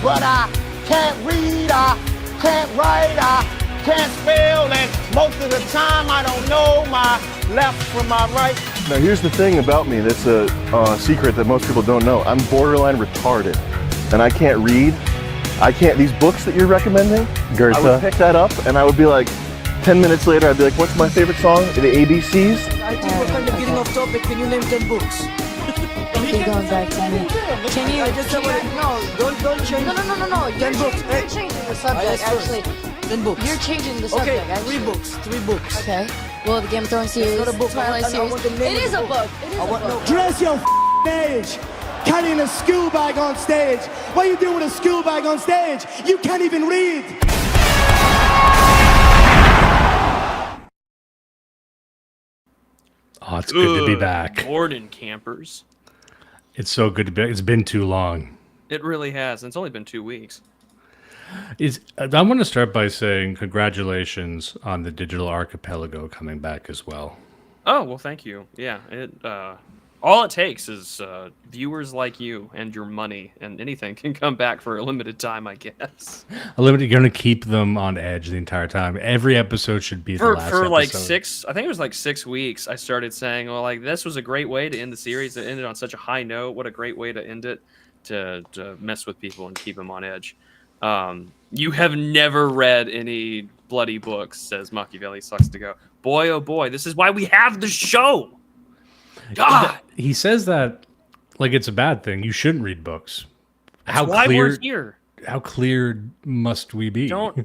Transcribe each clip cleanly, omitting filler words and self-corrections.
but I can't read, I can't write, I can't spell, and most of the time I don't know my left from my right. Now here's the thing about me that's a secret that most people don't know. I'm borderline retarded, and I can't read. These books that you're recommending, Goethe. I would pick that up and I would be like, 10 minutes later, I'd be like, what's my favorite song? The ABCs? I think we're kind of getting off topic. Can you name 10 books? You're going back to me. Can you? I just said, no, don't change. No. 10 books. You're changing the subject, actually. 10 books. You're changing the subject, okay, actually. 3 books. Okay. Well, the Game of Thrones series, It's not a book. Twilight I series. want the name It is of a the book. It is a book. Dress your age. Carrying a school bag on stage. What are you doing with a school bag on stage? You can't even read. Oh, it's good to be back. Morning, campers. It's so good to be back. It's been too long. It really has. It's only been 2 weeks. I want to start by saying congratulations on the Digital Archipelago coming back as well. Oh, well, thank you. Yeah, all it takes is viewers like you and your money, and anything can come back for a limited time, I guess. You're going to keep them on edge the entire time. Every episode should be the last for like episode. I think it was like 6 weeks, I started saying, well, like, this was a great way to end the series. It ended on such a high note. What a great way to end it, to mess with people and keep them on edge. You have never read any bloody books, says Machiavelli Sucks to Go. Boy, oh boy, this is why we have the show. God, he says that like it's a bad thing. You shouldn't read books. That's why we're here. How clear must we be? Don't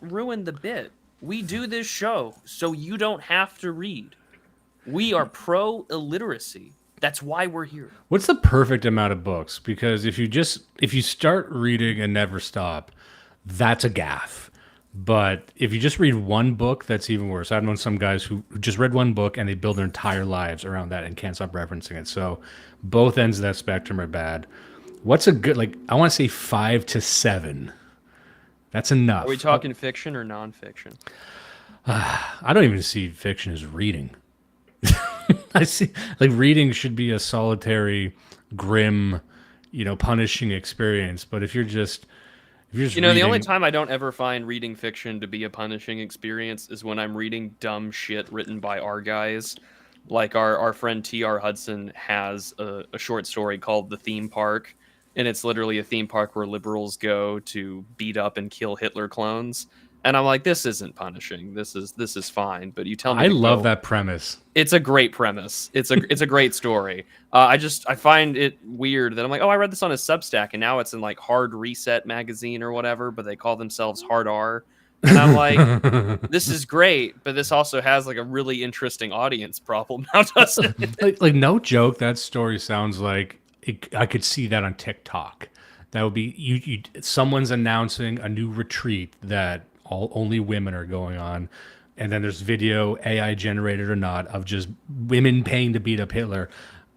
ruin the bit. We do this show so you don't have to read. We are pro illiteracy. That's why we're here. What's the perfect amount of books? Because if you start reading and never stop, that's a gaffe. But if you just read one book, that's even worse. I've known some guys who just read one book and they build their entire lives around that and can't stop referencing it. So both ends of that spectrum are bad. What's a good, like, I want to say 5 to 7. That's enough. Are we talking fiction or nonfiction? I don't even see fiction as reading. I see, like, reading should be a solitary, grim, punishing experience. But if you're just the only time I don't ever find reading fiction to be a punishing experience is when I'm reading dumb shit written by our guys. Like our friend T.R. Hudson has a short story called The Theme Park, and it's literally a theme park where liberals go to beat up and kill Hitler clones. And I'm like, this isn't punishing. This is fine. But you tell me, I love that premise. It's a great premise. It's a great story. I find it weird that I'm like, oh, I read this on a Substack, and now it's in like Hard Reset magazine or whatever, but they call themselves Hard R. And I'm like, this is great, but this also has like a really interesting audience problem now, doesn't it? like no joke, that story sounds like I could see that on TikTok. That would be someone's announcing a new retreat that only women are going on, and then there's video, AI generated or not, of just women paying to beat up Hitler.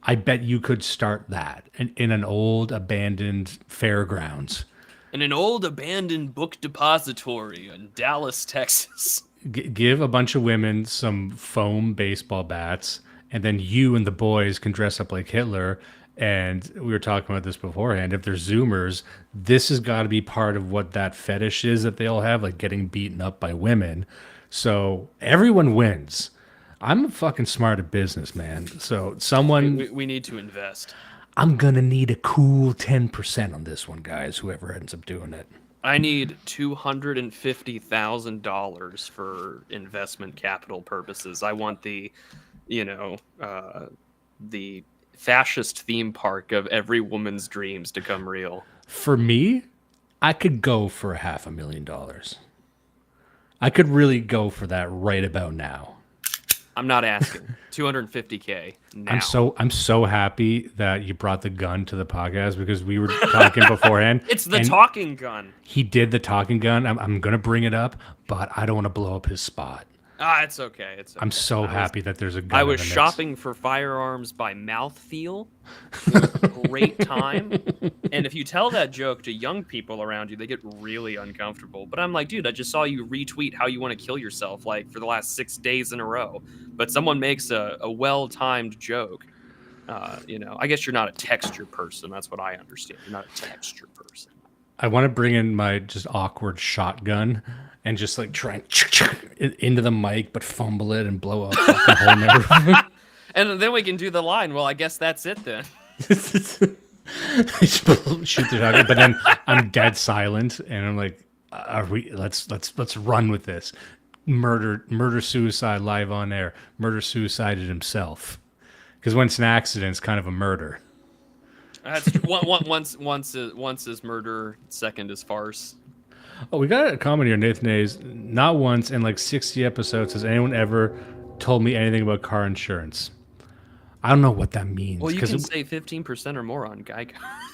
I bet you could start that in an old abandoned fairgrounds. In an old abandoned book depository in Dallas, Texas. Give a bunch of women some foam baseball bats, and then you and the boys can dress up like Hitler. And we were talking about this beforehand. If they're Zoomers, this has got to be part of what that fetish is that they all have, like getting beaten up by women. So everyone wins. I'm fucking smart at business, man. So we need to invest. I'm going to need a cool 10% on this one, guys, whoever ends up doing it. I need $250,000 for investment capital purposes. I want the fascist theme park of every woman's dreams to come real. For me, I could go for $500,000. I could really go for that right about now. I'm not asking. $250K now. I'm so happy that you brought the gun to the podcast, because we were talking beforehand. It's the talking gun. He did the talking gun. I'm going to bring it up, but I don't want to blow up his spot. It's okay. It's okay. I'm so happy that there's a gun. I was shopping for firearms by mouthfeel. It was a great time. And if you tell that joke to young people around you, they get really uncomfortable. But I'm like, dude, I just saw you retweet how you want to kill yourself like for the last 6 days in a row. But someone makes a well-timed joke. I guess you're not a texture person. That's what I understand. You're not a texture person. I want to bring in my just awkward shotgun and just like try and into the mic, but fumble it and blow up the whole nerve. And then we can do the line. Well, I guess that's it then. Shoot the shotgun, but then I'm dead silent, and I'm like, "Are we? Let's run with this. Murder, suicide, live on air. Murder, suicided himself, because when it's an accident, it's kind of a murder." That's once is murder, second is farce. Oh, we got a comment here, Nathan Hayes. Not once in like 60 episodes has anyone ever told me anything about car insurance. I don't know what that means. Well, you can save 15% or more on Geico.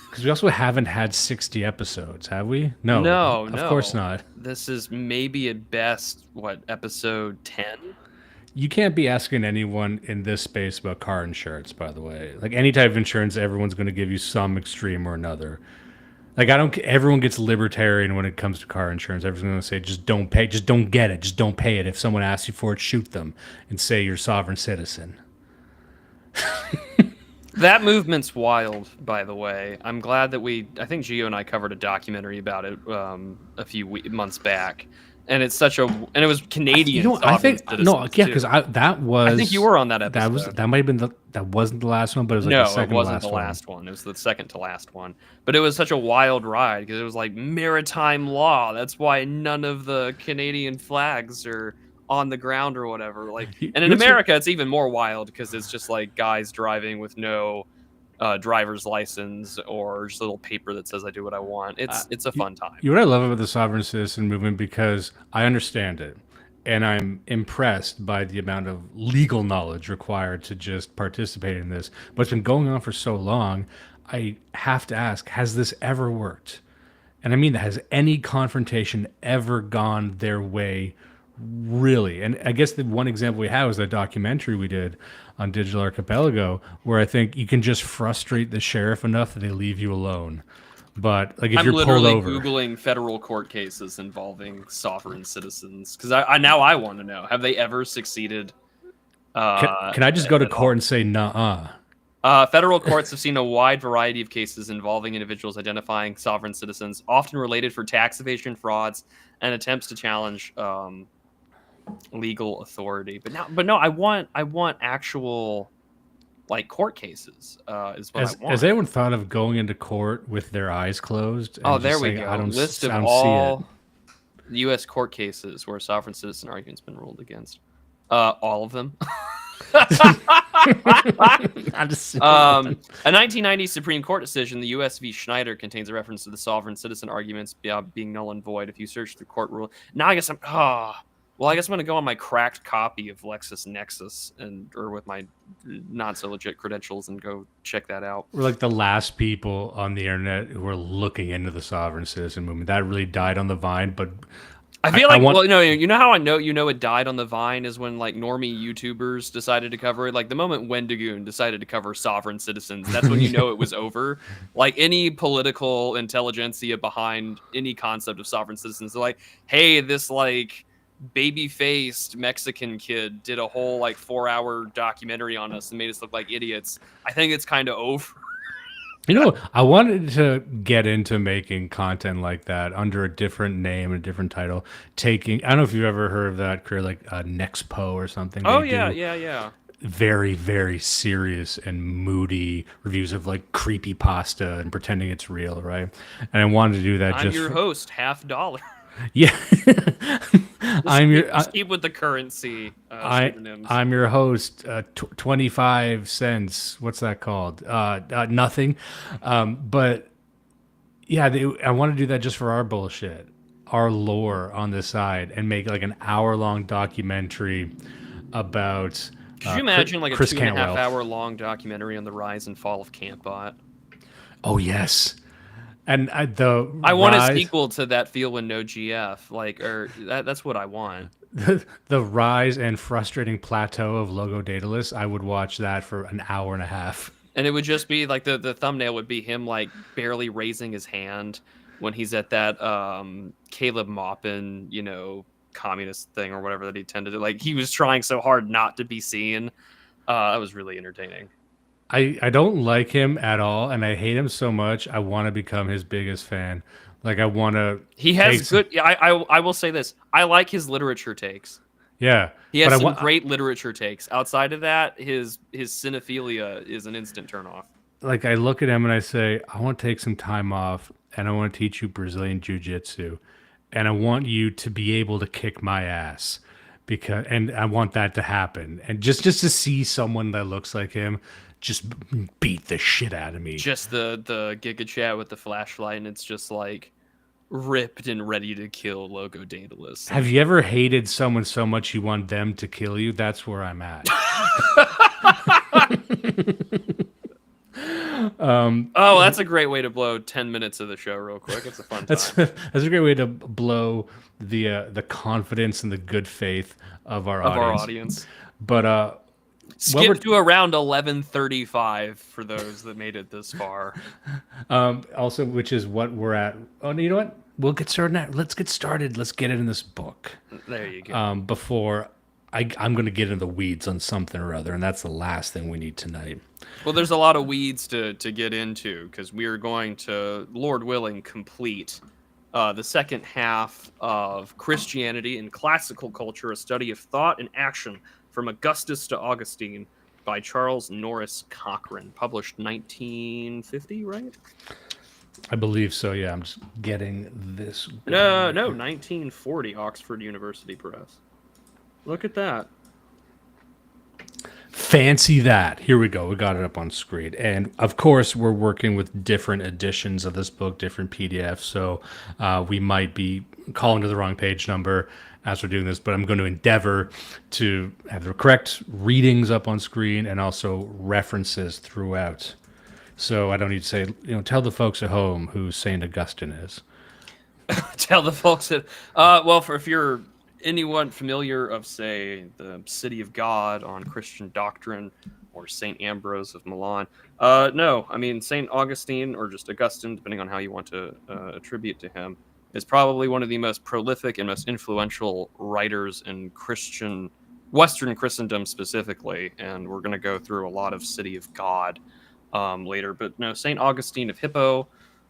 Because we also haven't had 60 episodes, have we? No. No, of course not. This is maybe at best, episode 10? You can't be asking anyone in this space about car insurance, by the way. Like any type of insurance, everyone's going to give you some extreme or another. Like everyone gets libertarian when it comes to car insurance. Everyone's going to say, just don't pay, just don't get it, just don't pay it. If someone asks you for it, shoot them and say you're a sovereign citizen. That movement's wild, by the way. I'm glad that I think Gio and I covered a documentary about it a few months back. And it's and it was Canadian. I think because that was. I think you were on that episode. That might have been that wasn't the last one, but it was like the second to last one. No, it wasn't the last one. It was the second to last one. But it was such a wild ride because it was like maritime law. That's why none of the Canadian flags are on the ground or whatever. Like, and in America, it's even more wild because it's just like guys driving with no driver's license or just a little paper that says I do what I want. It's a fun time. What I love about the sovereign citizen movement, because I understand it and I'm impressed by the amount of legal knowledge required to just participate in this, but it's been going on for so long. I have to ask, has this ever worked? And I mean, has any confrontation ever gone their way? Really? And I guess the one example we had was that documentary we did on Digital Archipelago, where I think you can just frustrate the sheriff enough that they leave you alone. But like if you're pulled over, I'm literally Googling federal court cases involving sovereign citizens because I want to know, have they ever succeeded? Can I just go to court and say nah? Federal courts have seen a wide variety of cases involving individuals identifying sovereign citizens, often related for tax evasion, frauds, and attempts to challenge legal authority. But no, I want actual like court cases. Is what I want. Has anyone thought of going into court with their eyes closed? And there we go. List of all U.S. court cases where a sovereign citizen argument's been ruled against. All of them. A 1990 Supreme Court decision, the U.S. v. Schneider, contains a reference to the sovereign citizen arguments being null and void. If you search the court rule, now I guess I'm going to go on my cracked copy of LexisNexis or with my not so legit credentials and go check that out. We're like the last people on the internet who were looking into the sovereign citizen movement. That really died on the vine, but. I feel like, you know how I know it died on the vine is when like normie YouTubers decided to cover it. Like the moment Wendigoon decided to cover sovereign citizens, that's when you know it was over. Like any political intelligentsia behind any concept of sovereign citizens, they're like, hey, this like baby-faced Mexican kid did a whole like 4-hour documentary on us and made us look like idiots. I think it's kind of over. You know, I wanted to get into making content like that under a different name, a different title. I don't know if you've ever heard of that career, like Nexpo or something. Oh, yeah. Very, very serious and moody reviews of like creepy pasta and pretending it's real, right? And I wanted to do that. I'm your host, $50. Yeah. Just keep with the currency. I'm your host. 25 cents. What's that called? Nothing. But yeah, I want to do that just for our bullshit, our lore on the side, and make like an hour-long documentary about. Could you imagine like a Chris 2.5 hour long documentary on the rise and fall of Campbot? Oh yes. And I want a sequel to that Feel When No GF, that's what I want. The rise and frustrating plateau of Logo Daedalus. I would watch that for an hour and a half. And it would just be like the thumbnail would be him like barely raising his hand when he's at that Caleb Maupin, communist thing or whatever that he tended to. Like he was trying so hard not to be seen. That was really entertaining. I don't like him at all, and I hate him so much. I want to become his biggest fan. Like I want to. He has good. Yeah, I will say this. I like his literature takes. Yeah, He has but some great literature takes. Outside of that, his cinephilia is an instant turnoff. like I look at him and I say, I want to take some time off, and I want to teach you Brazilian jiu-jitsu, and I want you to be able to kick my ass. And I want that to happen, and just to see someone that looks like him just beat the shit out of me. Just the Giga Chat with the flashlight, and it's just like ripped and ready to kill Logo Daedalus. Have you ever hated someone so much you want them to kill you? That's where I'm at. Oh, that's a great way to blow 10 minutes of the show real quick. It's a fun time. That's a great way to blow the confidence and the good faith of our audience. But skip to around 11:35 for those that made it this far. Also, which is what we're at. Oh, you know what? We'll get started now. Let's get started. Let's get it in this book. There you go. Before I'm going to get into the weeds on something or other, and that's the last thing we need tonight. Well, there's a lot of weeds to get into because we are going to, Lord willing, complete the second half of Christianity and Classical Culture, a study of thought and action from Augustus to Augustine by Charles Norris Cochrane, published 1950, right? I believe so, yeah. I'm just getting this. No, 1940, Oxford University Press. Look at that. Fancy that. Here we go. We got it up on screen. And of course, we're working with different editions of this book, different PDFs. So we might be calling to the wrong page number as we're doing this, but I'm going to endeavor to have the correct readings up on screen and also references throughout. So I don't need to say, tell the folks at home who St. Augustine is. Tell the folks that, well, if you're anyone familiar of, say, the City of God on Christian Doctrine or St. Ambrose of Milan, no, I mean, St. Augustine or just Augustine, depending on how you want to attribute to him, is probably one of the most prolific and most influential writers in Western Christendom specifically, and we're going to go through a lot of City of God later. But no, St. Augustine of Hippo,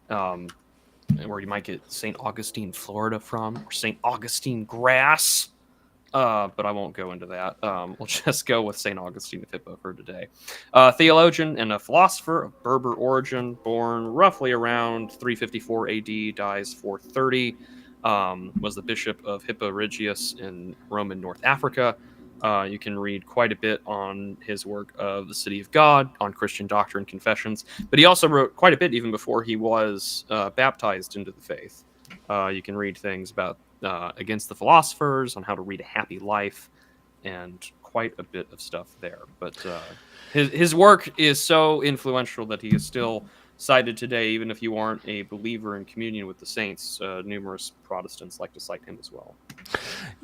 where you might get St. Augustine, Florida from, or St. Augustine grass, but I won't go into that. We'll just go with St. Augustine of Hippo for today. Theologian and a philosopher of Berber origin, born roughly around 354 AD, dies 430, was the bishop of Hippo Regius in Roman North Africa. You can read quite a bit on his work of the City of God, on Christian Doctrine, Confessions, but he also wrote quite a bit even before he was baptized into the faith. You can read things about Against the Philosophers, on how to lead a happy life, and quite a bit of stuff there. But his work is so influential that he is still cited today, even if you aren't a believer in communion with the saints. Numerous Protestants like to cite him as well.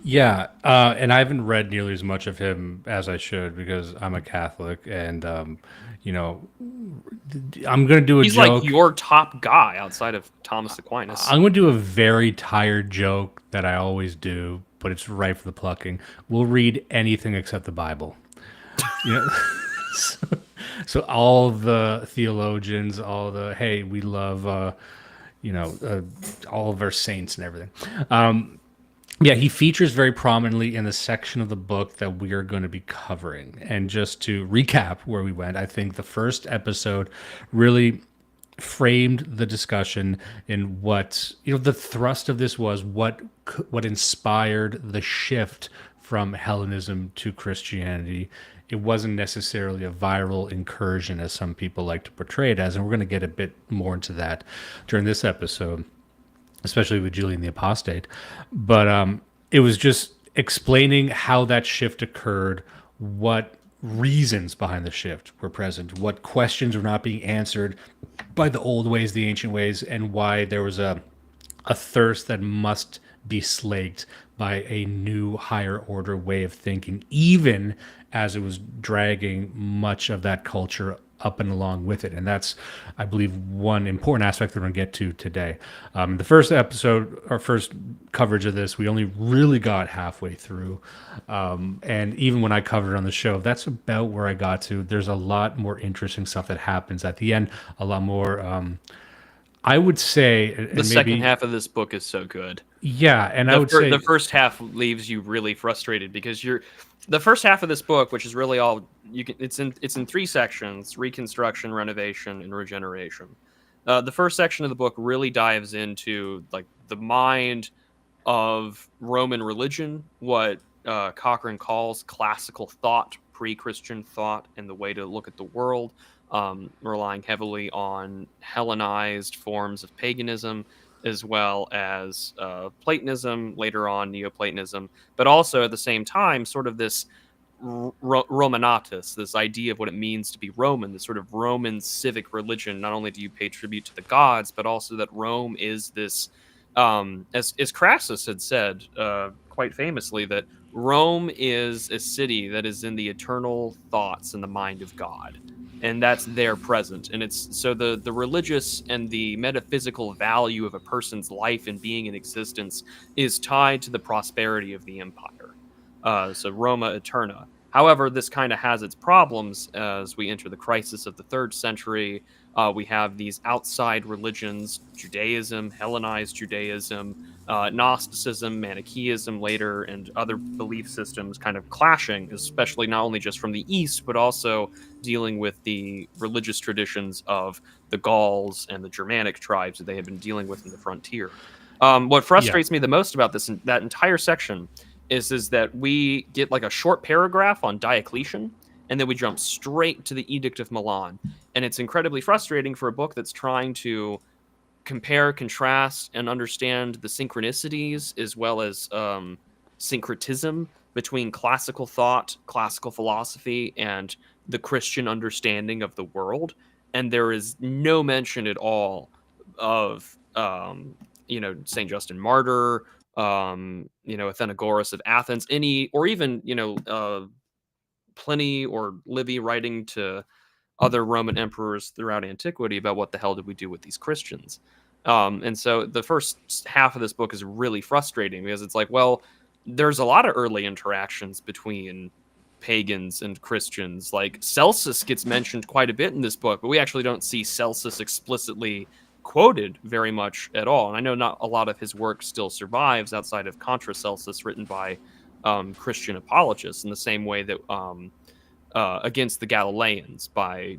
Yeah, and I haven't read nearly as much of him as I should because I'm a Catholic, and I'm going to do a joke. He's like your top guy outside of Thomas Aquinas. I'm going to do a very tired joke that I always do, but it's ripe for the plucking. We'll read anything except the Bible. So all the theologians, hey, we love, all of our saints and everything. Yeah, he features very prominently in the section of the book that we are going to be covering. And just to recap where we went, I think the first episode really framed the discussion in what, the thrust of this was what inspired the shift from Hellenism to Christianity. It wasn't necessarily a viral incursion as some people like to portray it as, and we're going to get a bit more into that during this episode, especially with Julian the Apostate. But it was just explaining how that shift occurred, what reasons behind the shift were present, what questions were not being answered by the old ways, the ancient ways, and why there was a thirst that must be slaked by a new higher order way of thinking, even as it was dragging much of that culture up and along with it. And that's, I believe, one important aspect that we're going to get to today. The first episode, our first coverage of this, we only really got halfway through. And even when I covered it on the show, that's about where I got to. There's a lot more interesting stuff that happens at the end, a lot more, I would say... The second half of this book is so good. Yeah, and I would say... The first half leaves you really frustrated because the first half of this book, which is really all it's in 3 sections: reconstruction, renovation, and regeneration. The first section of the book really dives into like the mind of Roman religion, what Cochrane calls classical thought, pre-Christian thought, and the way to look at the world, relying heavily on Hellenized forms of paganism, as well as Platonism, later on Neoplatonism, but also at the same time, sort of this Romanatus, this idea of what it means to be Roman, this sort of Roman civic religion. Not only do you pay tribute to the gods, but also that Rome is this, as Crassus had said quite famously, that Rome is a city that is in the eternal thoughts and the mind of God. And that's there present. And it's so the religious and the metaphysical value of a person's life and being in existence is tied to the prosperity of the empire. So Roma Eterna. However, this kind of has its problems as we enter the crisis of the 3rd century. We have these outside religions, Judaism, Hellenized Judaism, Gnosticism, Manichaeism later, and other belief systems kind of clashing, especially not only just from the East, but also dealing with the religious traditions of the Gauls and the Germanic tribes that they had been dealing with in the frontier. What frustrates me the most about that entire section is that we get like a short paragraph on Diocletian, and then we jump straight to the Edict of Milan. And it's incredibly frustrating for a book that's trying to compare, contrast, and understand the synchronicities as well as syncretism between classical thought, classical philosophy, and the Christian understanding of the world. And there is no mention at all of, St. Justin Martyr, Athenagoras of Athens, or even, Pliny or Livy writing to other Roman emperors throughout antiquity about what the hell did we do with these Christians. And so the first half of this book is really frustrating because it's like, well, there's a lot of early interactions between pagans and Christians. Like Celsus gets mentioned quite a bit in this book, but we actually don't see Celsus explicitly quoted very much at all. And I know not a lot of his work still survives outside of Contra Celsus, written by Christian apologists, in the same way that Against the Galileans by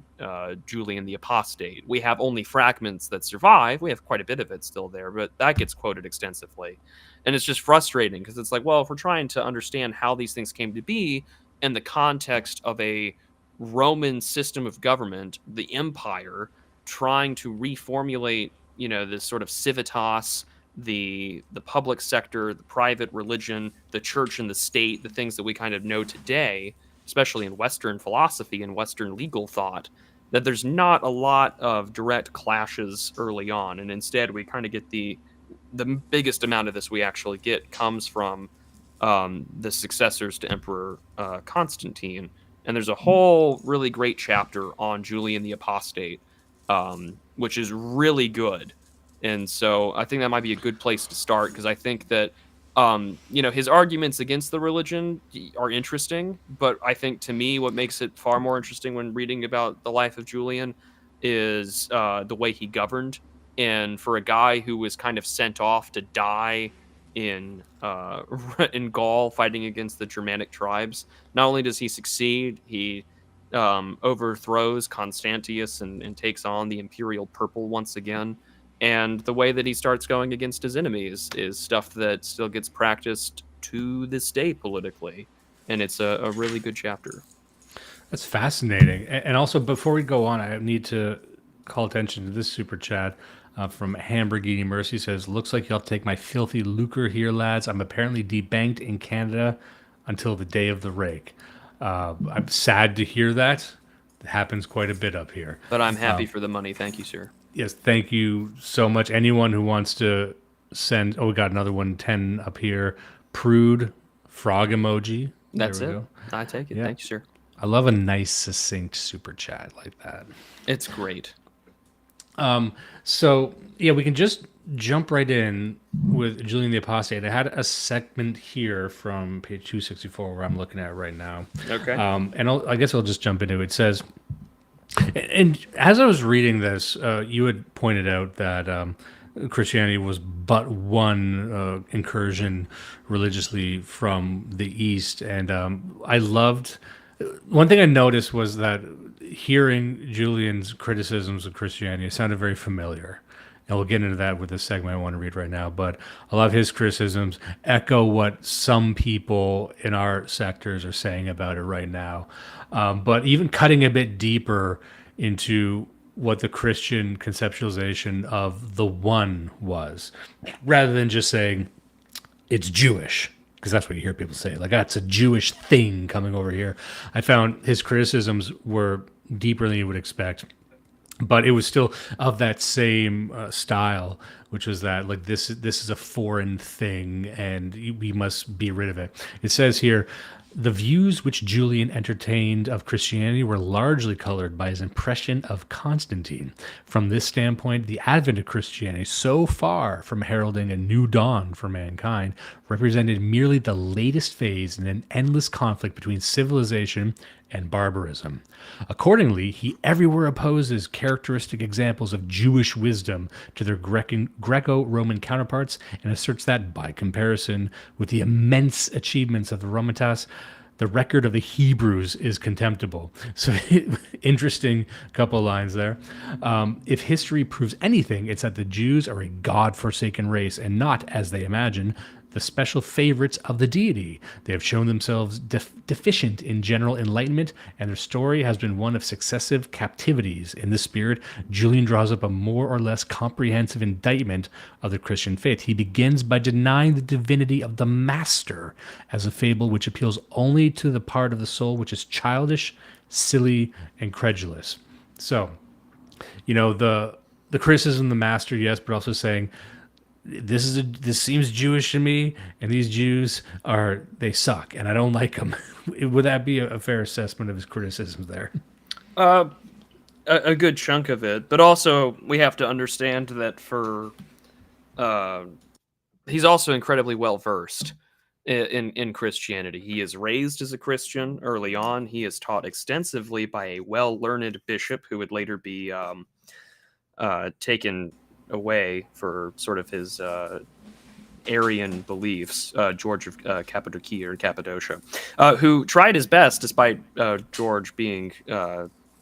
Julian the Apostate. We have only fragments that survive. We have quite a bit of it still there, but that gets quoted extensively. And it's just frustrating because it's like, well, if we're trying to understand how these things came to be in the context of a Roman system of government, the empire, trying to reformulate, this sort of civitas, the public sector, the private religion, the church and the state, the things that we kind of know today, especially in Western philosophy and Western legal thought, that there's not a lot of direct clashes early on. And instead, we kind of get the biggest amount of this we actually get comes from the successors to Emperor Constantine. And there's a whole really great chapter on Julian the Apostate, which is really good. And so I think that might be a good place to start, because I think that his arguments against the religion are interesting, but I think to me what makes it far more interesting when reading about the life of Julian is the way he governed. And for a guy who was kind of sent off to die in Gaul fighting against the Germanic tribes, not only does he succeed, he overthrows Constantius and takes on the imperial purple once again. And the way that he starts going against his enemies is stuff that still gets practiced to this day politically. And it's a really good chapter. That's fascinating. And also, before we go on, I need to call attention to this super chat from Hamburgini Mercy. Says, looks like you'll take my filthy lucre here, lads. I'm apparently debanked in Canada until the day of the rake. I'm sad to hear that. It happens quite a bit up here. But I'm happy for the money. Thank you, sir. Yes, thank you so much. Anyone who wants to send... Oh, we got another one, 10 up here. Prude, frog emoji. That's it. I take it. Yeah. Thank you, sir. I love a nice, succinct super chat like that. It's great. So yeah, we can just jump right in with Julian the Apostate. I had a segment here from page 264 where I'm looking at right now. Okay. And I guess I'll just jump into it. It says, and as I was reading this, you had pointed out that Christianity was but one incursion religiously from the East, and I loved. One thing I noticed was that hearing Julian's criticisms of Christianity, it sounded very familiar. And we'll get into that with the segment I want to read right now. But a lot of his criticisms echo what some people in our sectors are saying about it right now. But even cutting a bit deeper into what the Christian conceptualization of the one was, rather than just saying it's Jewish, because that's what you hear people say, like, that's a Jewish thing coming over here. I found his criticisms were deeper than you would expect, but it was still of that same style, which was that, like, this is a foreign thing and we must be rid of it. It says here, the views which Julian entertained of Christianity were largely colored by his impression of Constantine. From this standpoint, the advent of Christianity, so far from heralding a new dawn for mankind, represented merely the latest phase in an endless conflict between civilization and barbarism. Accordingly, he everywhere opposes characteristic examples of Jewish wisdom to their Greco-Roman counterparts and asserts that, by comparison with the immense achievements of the Romantas, the record of the Hebrews is contemptible. So interesting couple lines there. If history proves anything, it's that the Jews are a God-forsaken race and not, as they imagine, the special favorites of the deity. They have shown themselves deficient in general enlightenment, and their story has been one of successive captivities. In this spirit, Julian draws up a more or less comprehensive indictment of the Christian faith. He begins by denying the divinity of the Master as a fable which appeals only to the part of the soul which is childish, silly, and credulous. So, the criticism of the Master, yes, but also saying, this seems Jewish to me, and these Jews they suck, and I don't like them. Would that be a fair assessment of his criticisms there? A good chunk of it, but also we have to understand that he's also incredibly well versed in Christianity. He is raised as a Christian early on. He is taught extensively by a well-learned bishop who would later be taken away for sort of his Arian beliefs, George of Cappadocia, who tried his best, despite George being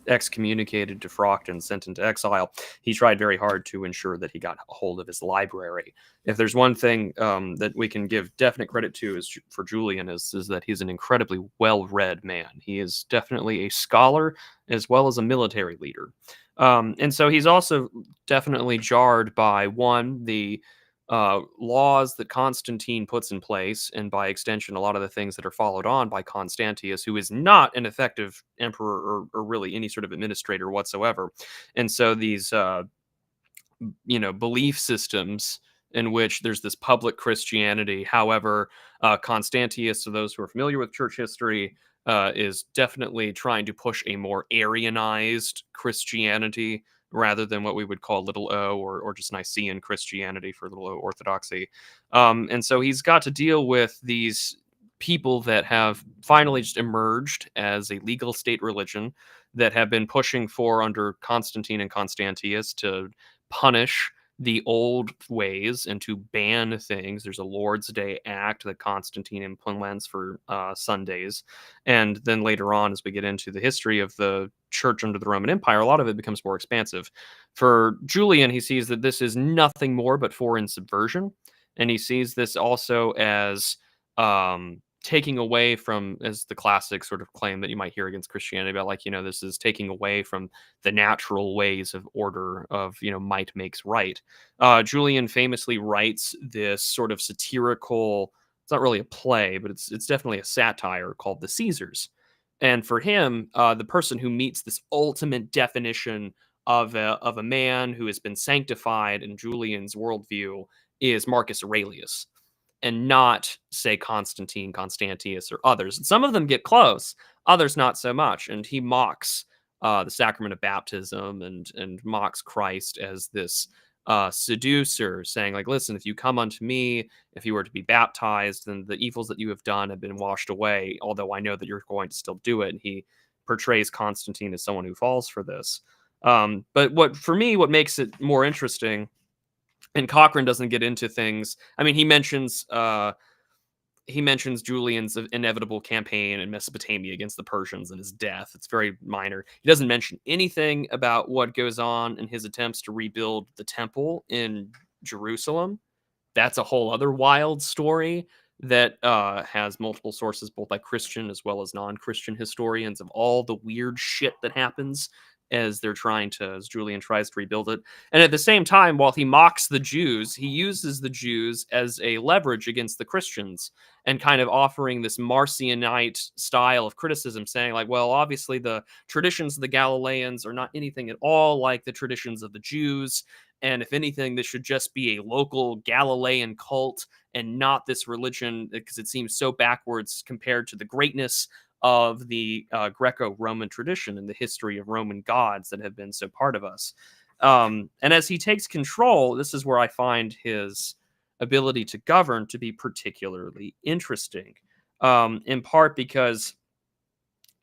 excommunicated, defrocked, and sent into exile. He tried very hard to ensure that he got a hold of his library. If there's one thing that we can give definite credit to for Julian is that he's an incredibly well-read man. He is definitely a scholar as well as a military leader. And so he's also definitely jarred by, one, the laws that Constantine puts in place, and by extension, a lot of the things that are followed on by Constantius, who is not an effective emperor or really any sort of administrator whatsoever. And so these, belief systems in which there's this public Christianity. However, Constantius, so those who are familiar with church history, is definitely trying to push a more Arianized Christianity rather than what we would call little o or just Nicene Christianity for little o orthodoxy. And so he's got to deal with these people that have finally just emerged as a legal state religion that have been pushing for, under Constantine and Constantius, to punish the old ways and to ban things. There's a Lord's Day Act that Constantine implements for Sundays. And then later on, as we get into the history of the church under the Roman Empire, a lot of it becomes more expansive. For Julian, he sees that this is nothing more but foreign subversion. And he sees this also as taking away from, as the classic sort of claim that you might hear against Christianity about, like, this is taking away from the natural ways of order of, might makes right. Julian famously writes this sort of satirical, it's not really a play, but it's definitely a satire called The Caesars. And for him, the person who meets this ultimate definition of a man who has been sanctified in Julian's worldview is Marcus Aurelius. and not, say, Constantine, Constantius, or others. And some of them get close, others not so much. And he mocks the sacrament of baptism and mocks Christ as this seducer, saying, like, listen, if you come unto me, if you were to be baptized, then the evils that you have done have been washed away, although I know that you're going to still do it. And he portrays Constantine as someone who falls for this. But what makes it more interesting, and Cochrane doesn't get into things. I mean, he mentions Julian's inevitable campaign in Mesopotamia against the Persians and his death. It's very minor. He doesn't mention anything about what goes on in his attempts to rebuild the temple in Jerusalem. That's a whole other wild story that has multiple sources, both by Christian as well as non-Christian historians, of all the weird shit that happens as Julian tries to rebuild it. And at the same time, while he mocks the Jews, he uses the Jews as a leverage against the Christians, and kind of offering this Marcionite style of criticism, saying, like, well, obviously the traditions of the Galileans are not anything at all like the traditions of the Jews. And if anything, this should just be a local Galilean cult and not this religion, because it seems so backwards compared to the greatness of the Greco-Roman tradition and the history of Roman gods that have been so part of us. And as he takes control, this is where I find his ability to govern to be particularly interesting, in part because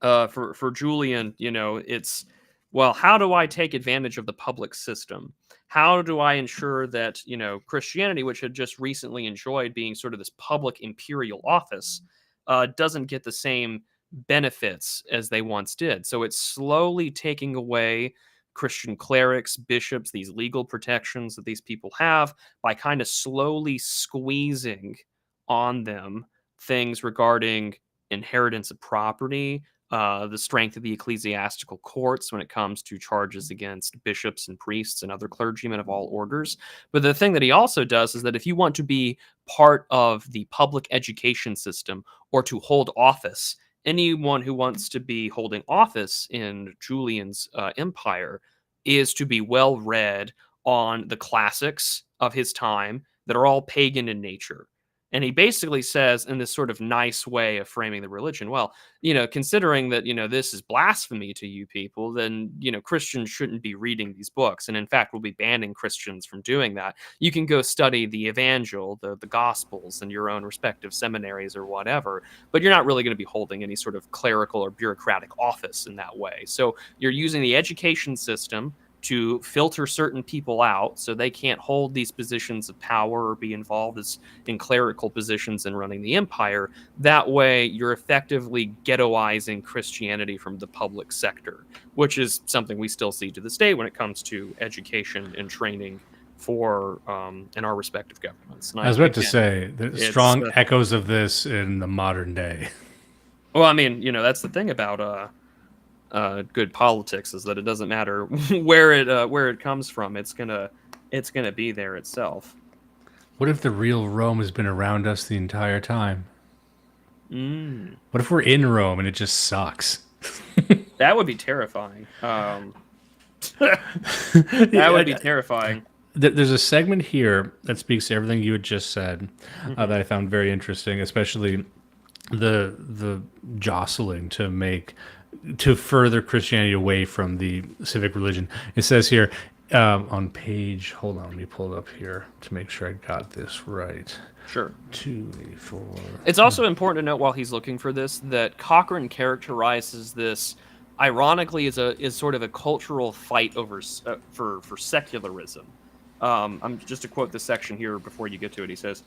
for Julian, it's, well, how do I take advantage of the public system? How do I ensure that, Christianity, which had just recently enjoyed being sort of this public imperial office, doesn't get the same benefits as they once did. So it's slowly taking away Christian clerics, bishops, these legal protections that these people have, by kind of slowly squeezing on them things regarding inheritance of property, the strength of the ecclesiastical courts when it comes to charges against bishops and priests and other clergymen of all orders. But the thing that he also does is that if you want to be part of the public education system or to hold office, anyone who wants to be holding office in Julian's empire is to be well read on the classics of his time that are all pagan in nature. And he basically says, in this sort of nice way of framing the religion, well, considering that, this is blasphemy to you people, then, Christians shouldn't be reading these books. And in fact, we'll be banning Christians from doing that. You can go study the Evangel, the Gospels in your own respective seminaries or whatever, but you're not really going to be holding any sort of clerical or bureaucratic office in that way. So you're using the education system to filter certain people out so they can't hold these positions of power or be involved in clerical positions in running the empire. That way, you're effectively ghettoizing Christianity from the public sector, which is something we still see to this day when it comes to education and training for in our respective governments. And I was about to say, there's strong echoes of this in the modern day. Well, I mean, that's the thing about good politics, is that it doesn't matter where it comes from. It's gonna be there itself. What if the real Rome has been around us the entire time? What if we're in Rome and it just sucks? That would be terrifying. That would be terrifying. There's a segment here that speaks to everything you had just said, that I found very interesting, especially the jostling to further Christianity away from the civic religion. It says here on page, hold on, let me pull it up here to make sure I got this right. Sure. 284. It's also important to note while he's looking for this that Cochrane characterizes this, ironically, as sort of a cultural fight over for secularism. I'm just to quote this section here before you get to it. He says,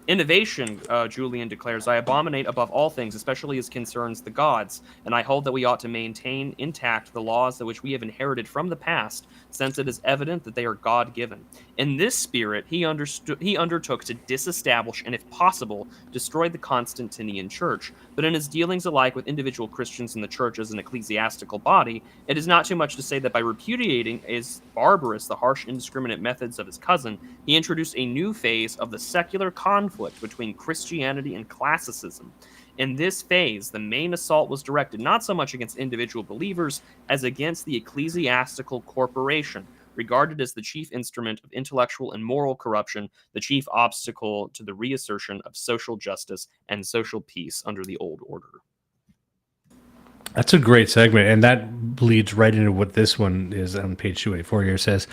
innovation, Julian declares, I abominate above all things, especially as concerns the gods, and I hold that we ought to maintain intact the laws that which we have inherited from the past, since it is evident that they are God-given. In this spirit, he undertook to disestablish and, if possible, destroy the Constantinian Church. But in his dealings alike with individual Christians in the Church as an ecclesiastical body, it is not too much to say that by repudiating as barbarous the harsh, indiscriminate methods of his cousin, he introduced a new phase of the secular conflict between Christianity and classicism. In this phase, the main assault was directed not so much against individual believers as against the ecclesiastical corporation, regarded as the chief instrument of intellectual and moral corruption, the chief obstacle to the reassertion of social justice and social peace under the old order. That's a great segment, and that bleeds right into what this one is on page 284 here. It says,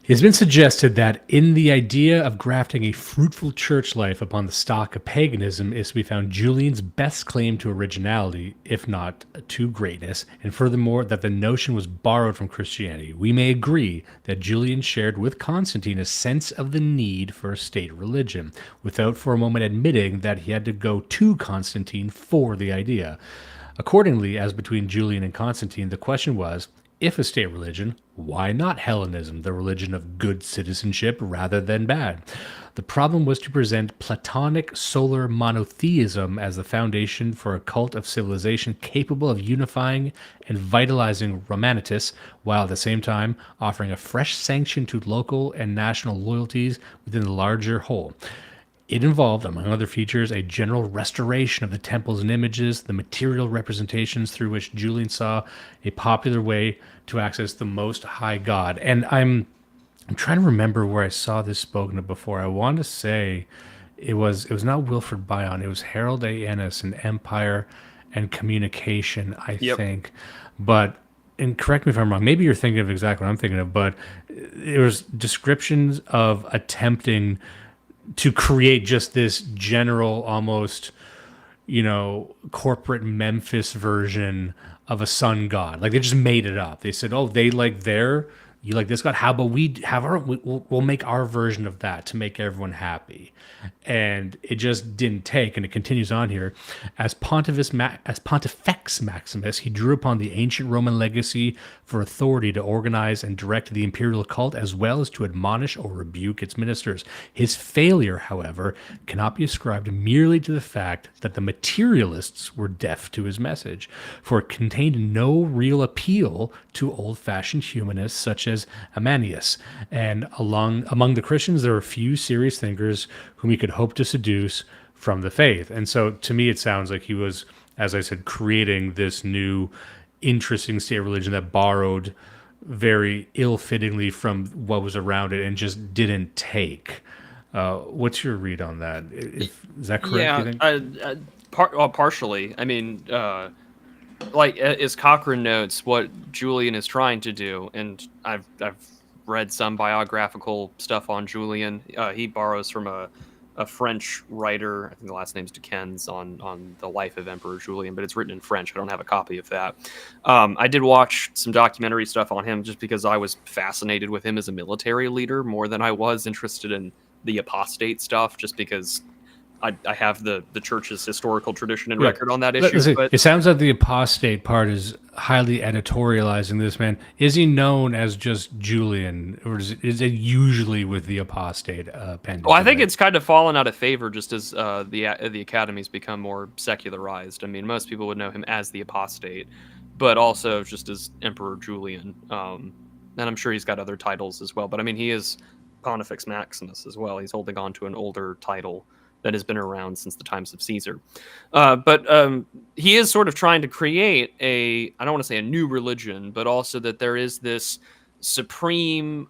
it has been suggested that in the idea of grafting a fruitful church life upon the stock of paganism is to be found Julian's best claim to originality, if not to greatness, and furthermore that the notion was borrowed from Christianity. We may agree that Julian shared with Constantine a sense of the need for a state religion, without for a moment admitting that he had to go to Constantine for the idea. Accordingly, as between Julian and Constantine, the question was, if a state religion, why not Hellenism, the religion of good citizenship rather than bad? The problem was to present Platonic solar monotheism as the foundation for a cult of civilization capable of unifying and vitalizing Romanitas, while at the same time offering a fresh sanction to local and national loyalties within the larger whole. It involved, among other features, a general restoration of the temples and images, the material representations through which Julian saw a popular way to access the Most High God. And I'm trying to remember where I saw this spoken of before. I want to say it was not Wilfred Bion. It was Harold A. Ennis in Empire and Communication, I think. But, and correct me if I'm wrong, maybe you're thinking of exactly what I'm thinking of, but there was descriptions of attempting to create just this general, almost, corporate Memphis version of a sun god. Like, they just made it up. They said, oh, they like you like this god. How about we have we'll make our version of that to make everyone happy. And it just didn't take. And it continues on here. As Pontifex Maximus, he drew upon the ancient Roman legacy for authority to organize and direct the imperial cult, as well as to admonish or rebuke its ministers. His failure, however, cannot be ascribed merely to the fact that the materialists were deaf to his message, for it contained no real appeal to old-fashioned humanists such as Amanius. And among the Christians, there were few serious thinkers whom he could hope to seduce from the faith. And so to me, it sounds like he was, as I said, creating this new interesting state religion that borrowed very ill-fittingly from what was around it and just didn't take. What's your read on that? Is that correct? Yeah, partially. I mean, like as Cochrane notes, what Julian is trying to do, and I've read some biographical stuff on Julian. He borrows from a French writer, I think the last name's Duquesne's, on the life of Emperor Julian, but it's written in French. I don't have a copy of that. I did watch some documentary stuff on him just because I was fascinated with him as a military leader more than I was interested in the apostate stuff, just because I have the church's historical tradition and record on that issue. But it sounds like the apostate part is highly editorializing this man. Is he known as just Julian, or is it usually with the apostate appendage? Well, I think it's kind of fallen out of favor just as the academy's become more secularized. I mean, most people would know him as the apostate, but also just as Emperor Julian. And I'm sure he's got other titles as well. But I mean, he is Pontifex Maximus as well. He's holding on to an older title that has been around since the times of Caesar. But he is sort of trying to create I don't want to say a new religion, but also that there is this supreme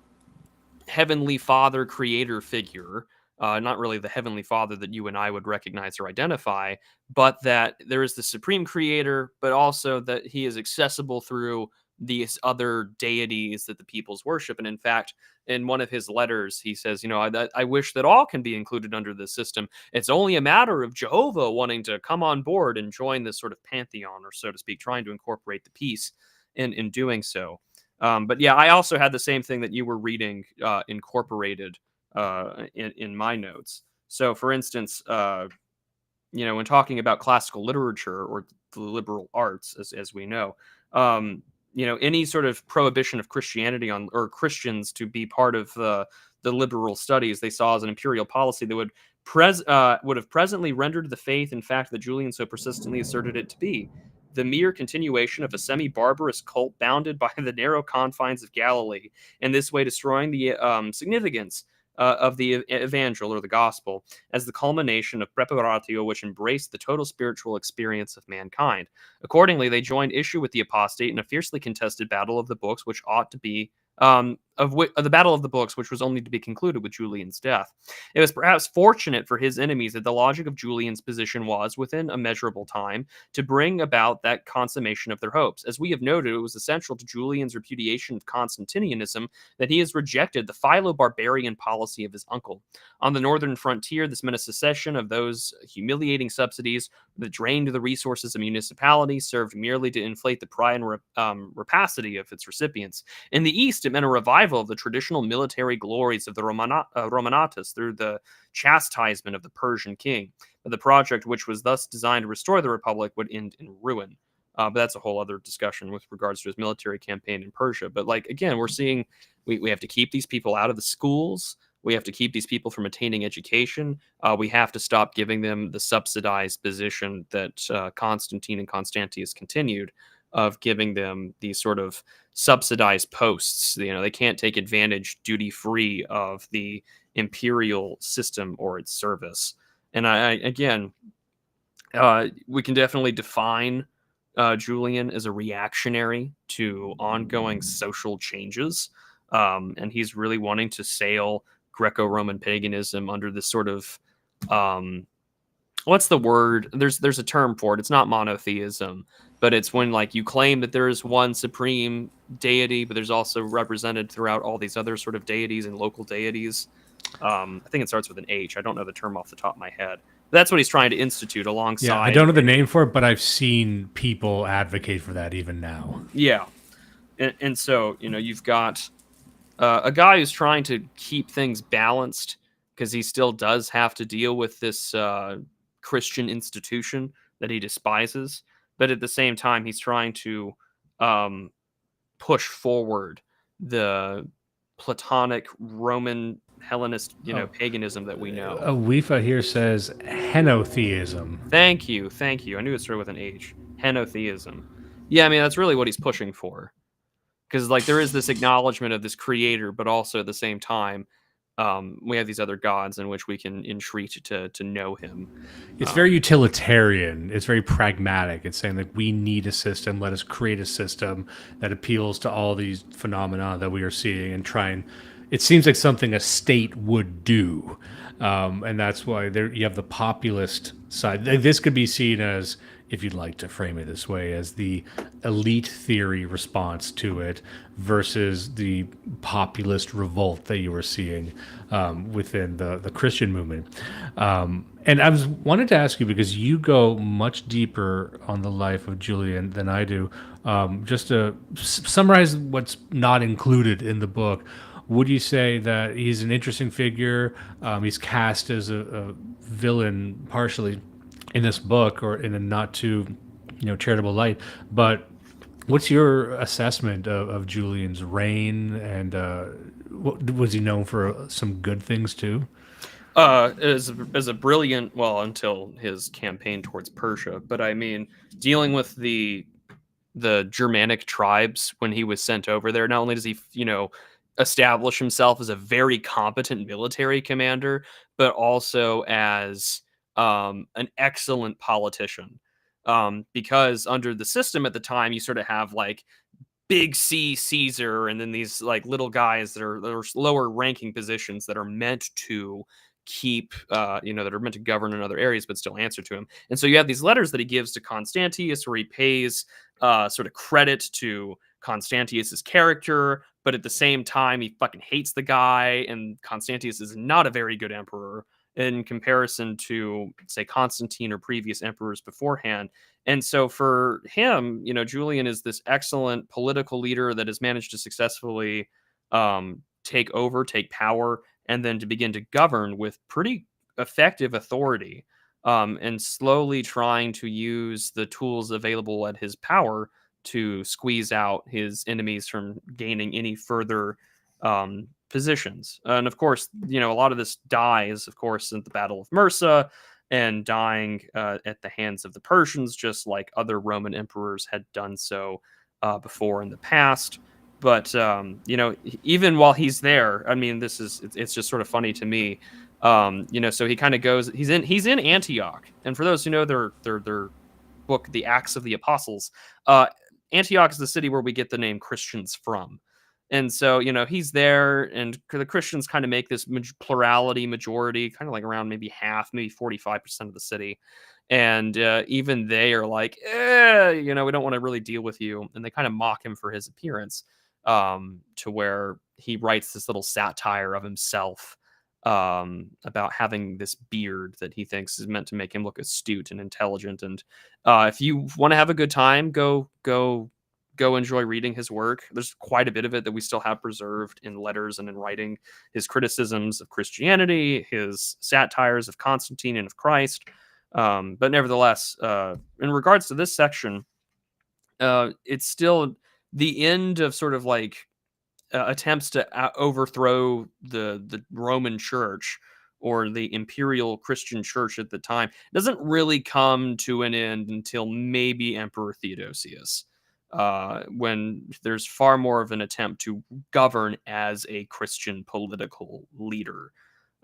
heavenly father creator figure, not really the heavenly father that you and I would recognize or identify, but that there is the supreme creator, but also that he is accessible through these other deities that the peoples worship. And in fact, in one of his letters, he says, I wish that all can be included under this system. It's only a matter of Jehovah wanting to come on board and join this sort of pantheon, or so to speak, trying to incorporate the peace in doing so. But yeah, I also had the same thing that you were reading incorporated in my notes. So for instance, when talking about classical literature or the liberal arts, as we know, any sort of prohibition of Christianity or Christians to be part of the liberal studies they saw as an imperial policy that would have presently rendered the faith, in fact, that Julian so persistently asserted it to be, the mere continuation of a semi-barbarous cult bounded by the narrow confines of Galilee, in this way destroying the significance of the evangel or the gospel as the culmination of preparatio, which embraced the total spiritual experience of mankind. Accordingly, they joined issue with the apostate in a fiercely contested battle of the books, which ought to be of the Battle of the Books, which was only to be concluded with Julian's death. It was perhaps fortunate for his enemies that the logic of Julian's position was, within a measurable time, to bring about that consummation of their hopes. As we have noted, it was essential to Julian's repudiation of Constantinianism that he has rejected the philo-barbarian policy of his uncle. On the northern frontier, this meant a cessation of those humiliating subsidies that drained the resources of municipalities, served merely to inflate the pride and rapacity of its recipients. In the east, it meant a revival of the traditional military glories of the Romanatists through the chastisement of the Persian king. But the project, which was thus designed to restore the Republic, would end in ruin. But that's a whole other discussion with regards to his military campaign in Persia. But like, again, we're seeing we have to keep these people out of the schools. We have to keep these people from attaining education. We have to stop giving them the subsidized position that Constantine and Constantius continued, of giving them these sort of subsidized posts. They can't take advantage duty-free of the imperial system or its service. And we can definitely define Julian as a reactionary to ongoing social changes. And he's really wanting to sail Greco-Roman paganism under this sort of what's the word? There's a term for it. It's not monotheism, but it's when like you claim that there is one supreme deity, but there's also represented throughout all these other sort of deities and local deities. I think it starts with an H. I don't know the term off the top of my head. That's what he's trying to institute alongside. Yeah, I don't know the name for it, but I've seen people advocate for that even now. Yeah, and so you've got a guy who's trying to keep things balanced because he still does have to deal with this Christian institution that he despises, but at the same time he's trying to push forward the Platonic Roman Hellenist paganism that we know. Wifa here says henotheism. Thank you. I knew it started with an H. Henotheism. Yeah, I mean that's really what he's pushing for, because like there is this acknowledgement of this creator, but also at the same time we have these other gods in which we can entreat to know him. It's very utilitarian. It's very pragmatic. It's saying that we need a system. Let us create a system that appeals to all these phenomena that we are seeing and try and. It seems like something a state would do, and that's why you have the populist side. This could be seen as, if you'd like to frame it this way, as the elite theory response to it versus the populist revolt that you were seeing within the Christian movement. And I wanted to ask you, because you go much deeper on the life of Julian than I do, just to summarize what's not included in the book. Would you say that he's an interesting figure? He's cast as a villain partially in this book, or in a not too charitable light. But what's your assessment of Julian's reign, and was he known for some good things too? As a brilliant, well, until his campaign towards Persia. But I mean, dealing with the Germanic tribes when he was sent over there, not only does he establish himself as a very competent military commander, but also as an excellent politician. Because under the system at the time, you sort of have like big C Caesar, and then these like little guys that are lower ranking positions that are meant to keep, that are meant to govern in other areas, but still answer to him. And so you have these letters that he gives to Constantius, where he pays sort of credit to Constantius's character, but at the same time he fucking hates the guy, and Constantius is not a very good emperor in comparison to, say, Constantine or previous emperors beforehand. And so for him, Julian is this excellent political leader that has managed to successfully take power, and then to begin to govern with pretty effective authority, and slowly trying to use the tools available at his power to squeeze out his enemies from gaining any further positions. And of course, a lot of this dies, of course, in the Battle of Mursa, and dying at the hands of the Persians, just like other Roman emperors had done so before in the past. But even while he's there, I mean, it's just sort of funny to me. So he kind of goes. He's in Antioch, and for those who know their book, The Acts of the Apostles, Antioch is the city where we get the name Christians from. And so, he's there, and the Christians kind of make this plurality majority, kind of like around maybe half, maybe 45% of the city. And even they are like, we don't want to really deal with you. And they kind of mock him for his appearance, to where he writes this little satire of himself, about having this beard that he thinks is meant to make him look astute and intelligent. And if you want to have a good time, go enjoy reading his work. There's quite a bit of it that we still have preserved in letters and in writing. His criticisms of Christianity, his satires of Constantine and of Christ. But nevertheless, in regards to this section, it's still the end of sort of like attempts to overthrow the Roman Church or the imperial Christian Church at the time. It doesn't really come to an end until maybe Emperor Theodosius, when there's far more of an attempt to govern as a Christian political leader.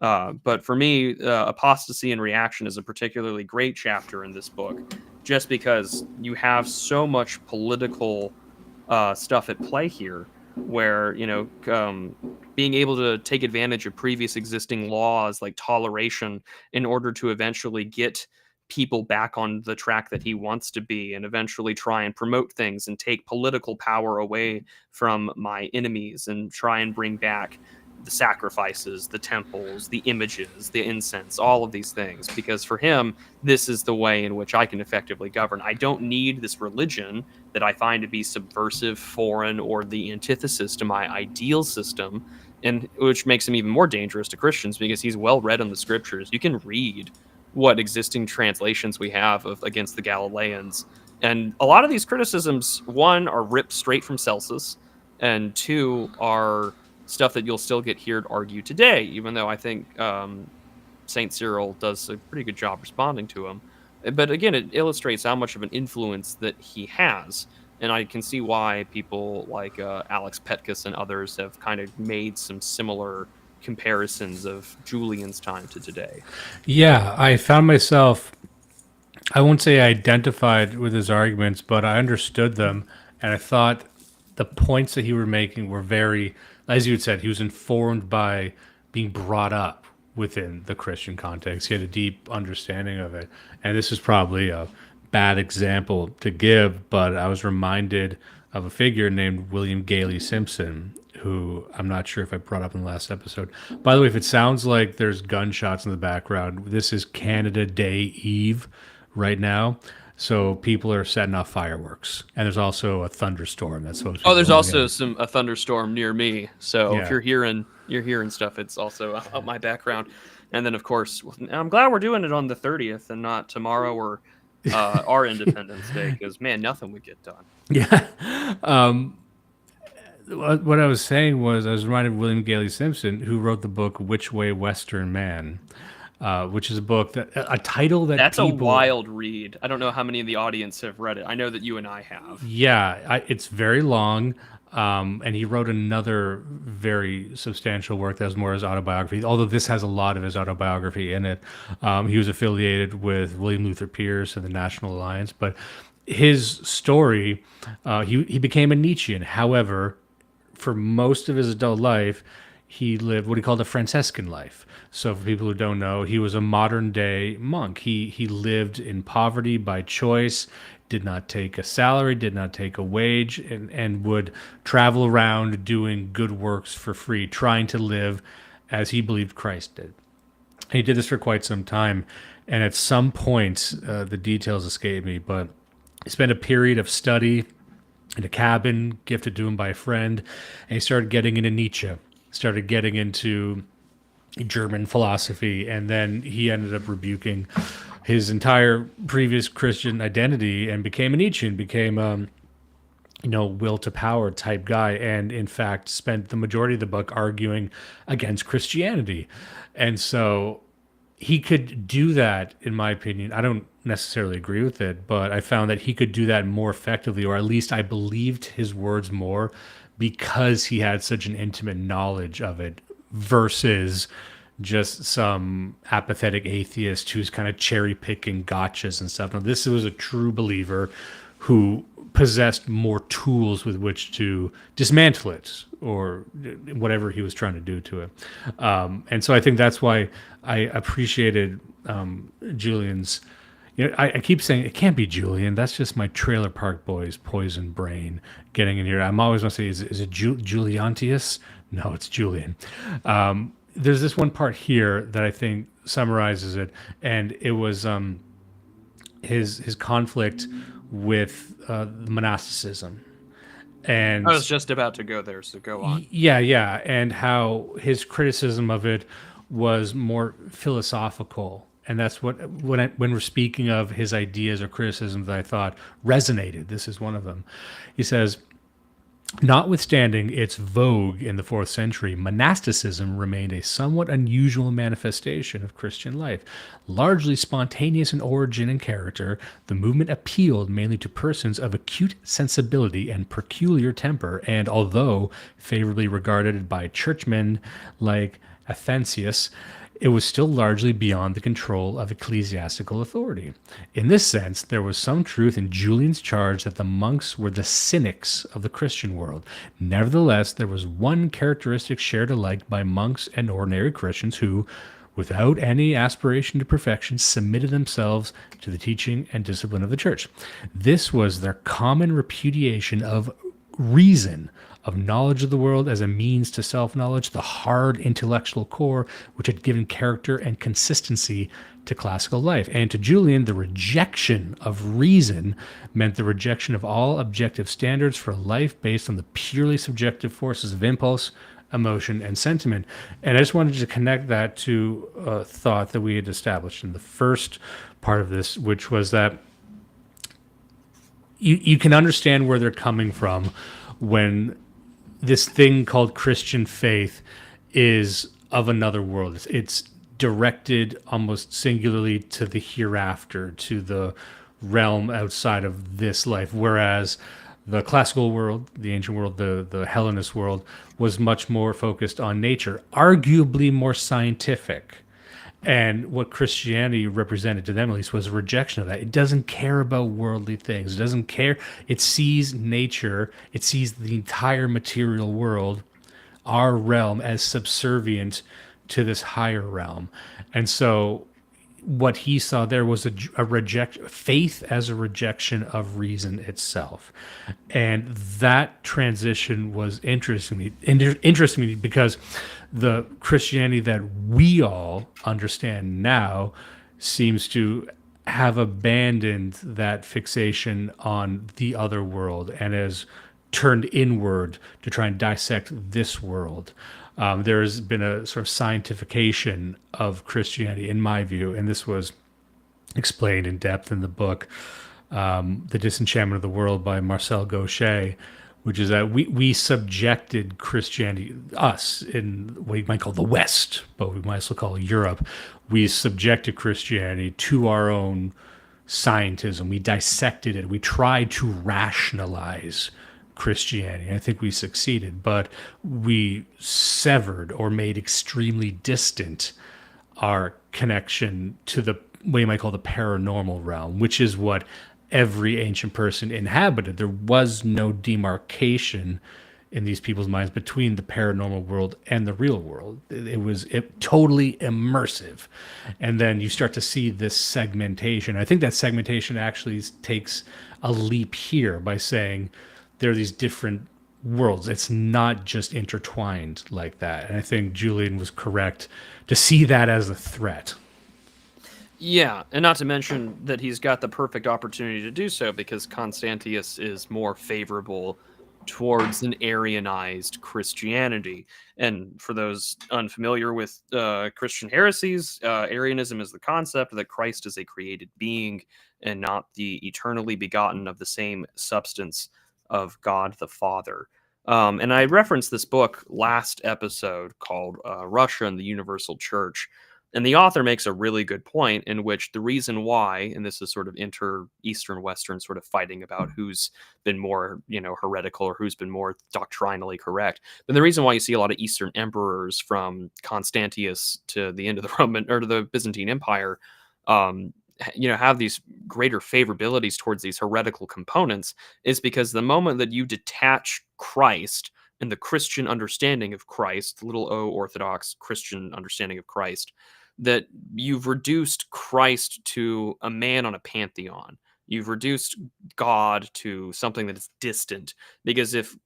But for me, apostasy and reaction is a particularly great chapter in this book, just because you have so much political stuff at play here, where being able to take advantage of previous existing laws like toleration in order to eventually get people back on the track that he wants to be, and eventually try and promote things and take political power away from my enemies and try and bring back the sacrifices, the temples, the images, the incense, all of these things. Because for him, this is the way in which I can effectively govern. I don't need this religion that I find to be subversive, foreign, or the antithesis to my ideal system, and which makes him even more dangerous to Christians because he's well read on the scriptures. You can read what existing translations we have of against the Galileans, and a lot of these criticisms, one, are ripped straight from Celsus, and two, are stuff that you'll still get here argue today, even though I think St. Cyril does a pretty good job responding to him. But again, it illustrates how much of an influence that he has, and I can see why people like Alex Petkus and others have kind of made some similar comparisons of Julian's time to today. Yeah, I found myself, I won't say I identified with his arguments, but I understood them, and I thought the points that he were making were very, as you had said, he was informed by being brought up within the Christian context. He had a deep understanding of it. And this is probably a bad example to give, but I was reminded of a figure named William Gailey Simpson, who I'm not sure if I brought up in the last episode. By the way, if it sounds like there's gunshots in the background, this is Canada Day Eve right now. So people are setting off fireworks, and there's also a thunderstorm that's supposed to be there's blowing also in. a thunderstorm near me. So Yeah. if you're hearing stuff, it's also up my background. And then of course, I'm glad we're doing it on the 30th and not tomorrow or our Independence Day, because man, nothing would get done. Yeah. What I was saying was I was reminded of William Gailey Simpson, who wrote the book Which Way, Western Man, which is a book a title that's a wild read. I don't know how many of the audience have read it. I know that you and I have. Yeah, it's very long, and he wrote another very substantial work that was more his autobiography, although this has a lot of his autobiography in it. He was affiliated with William Luther Pierce and the National Alliance, but his story, he became a Nietzschean. However, for most of his adult life, he lived what he called a Franciscan life. So for people who don't know, he was a modern day monk. He lived in poverty by choice, did not take a salary, did not take a wage, and would travel around doing good works for free, trying to live as he believed Christ did. And he did this for quite some time. And at some point, the details escape me, but he spent a period of study in a cabin gifted to him by a friend, and he started getting into Nietzsche, started getting into German philosophy, and then he ended up rebuking his entire previous Christian identity and became a Nietzschean, became will to power type guy, and in fact spent the majority of the book arguing against Christianity. And so he could do that, in my opinion. I don't necessarily agree with it, but I found that he could do that more effectively, or at least I believed his words more, because he had such an intimate knowledge of it versus just some apathetic atheist who's kind of cherry picking gotchas and stuff. Now, this was a true believer who possessed more tools with which to dismantle it or whatever he was trying to do to it. And so I think that's why I appreciated Julian's. I keep saying it can't be Julian. That's just my Trailer Park Boys poison brain getting in here. I'm always going to say, is it Juliantius? No, it's Julian. There's this one part here that I think summarizes it, and it was his conflict with monasticism. And I was just about to go there, so go on. Yeah, and how his criticism of it was more philosophical. And that's what, when we're speaking of his ideas or criticisms that I thought resonated, this is one of them. He says, notwithstanding its vogue in the 4th century, monasticism remained a somewhat unusual manifestation of Christian life. Largely spontaneous in origin and character, the movement appealed mainly to persons of acute sensibility and peculiar temper, and although favorably regarded by churchmen like Athanasius, it was still largely beyond the control of ecclesiastical authority. In this sense, there was some truth in Julian's charge that the monks were the cynics of the Christian world. Nevertheless, there was one characteristic shared alike by monks and ordinary Christians who, without any aspiration to perfection, submitted themselves to the teaching and discipline of the church. This was their common repudiation of reason, of knowledge of the world as a means to self-knowledge, the hard intellectual core which had given character and consistency to classical life. And to Julian, the rejection of reason meant the rejection of all objective standards for life based on the purely subjective forces of impulse, emotion, and sentiment. And I just wanted to connect that to a thought that we had established in the first part of this, which was that you can understand where they're coming from when this thing called Christian faith is of another world. It's directed almost singularly to the hereafter, to the realm outside of this life, whereas the classical world, the ancient world, the Hellenist world, was much more focused on nature, arguably more scientific. And what Christianity represented to them, at least, was a rejection of that. It doesn't care about worldly things. It doesn't care. It sees nature. It sees the entire material world, our realm, as subservient to this higher realm. And so what he saw there was faith as a rejection of reason itself. And that transition was interesting to me because the Christianity that we all understand now seems to have abandoned that fixation on the other world and has turned inward to try and dissect this world. There has been a sort of scientification of Christianity, in my view, and this was explained in depth in the book, The Disenchantment of the World by Marcel Gauchet, which is that we subjected Christianity, us, in what you might call the West, but we might also call Europe, we subjected Christianity to our own scientism. We dissected it. We tried to rationalize Christianity. I think we succeeded, but we severed or made extremely distant our connection to the what you might call the paranormal realm, which is what every ancient person inhabited. There was no demarcation in these people's minds between the paranormal world and the real world. It was totally immersive. And then you start to see this segmentation. I think that segmentation actually takes a leap here by saying there are these different worlds. It's not just intertwined like that. And I think Julian was correct to see that as a threat. Yeah, and not to mention that he's got the perfect opportunity to do so because Constantius is more favorable towards an Arianized Christianity. And for those unfamiliar with Christian heresies, Arianism is the concept that Christ is a created being and not the eternally begotten of the same substance of God the Father. And I referenced this book last episode called Russia and the Universal Church. And the author makes a really good point in which the reason why, and this is sort of Eastern Western sort of fighting about who's been more, heretical or who's been more doctrinally correct. But the reason why you see a lot of Eastern emperors from Constantius to the end of the Roman or to the Byzantine Empire have these greater favorabilities towards these heretical components is because the moment that you detach Christ and the Christian understanding of Christ, little o Orthodox Christian understanding of Christ, that you've reduced Christ to a man on a pantheon. You've reduced God to something that is distant. Because if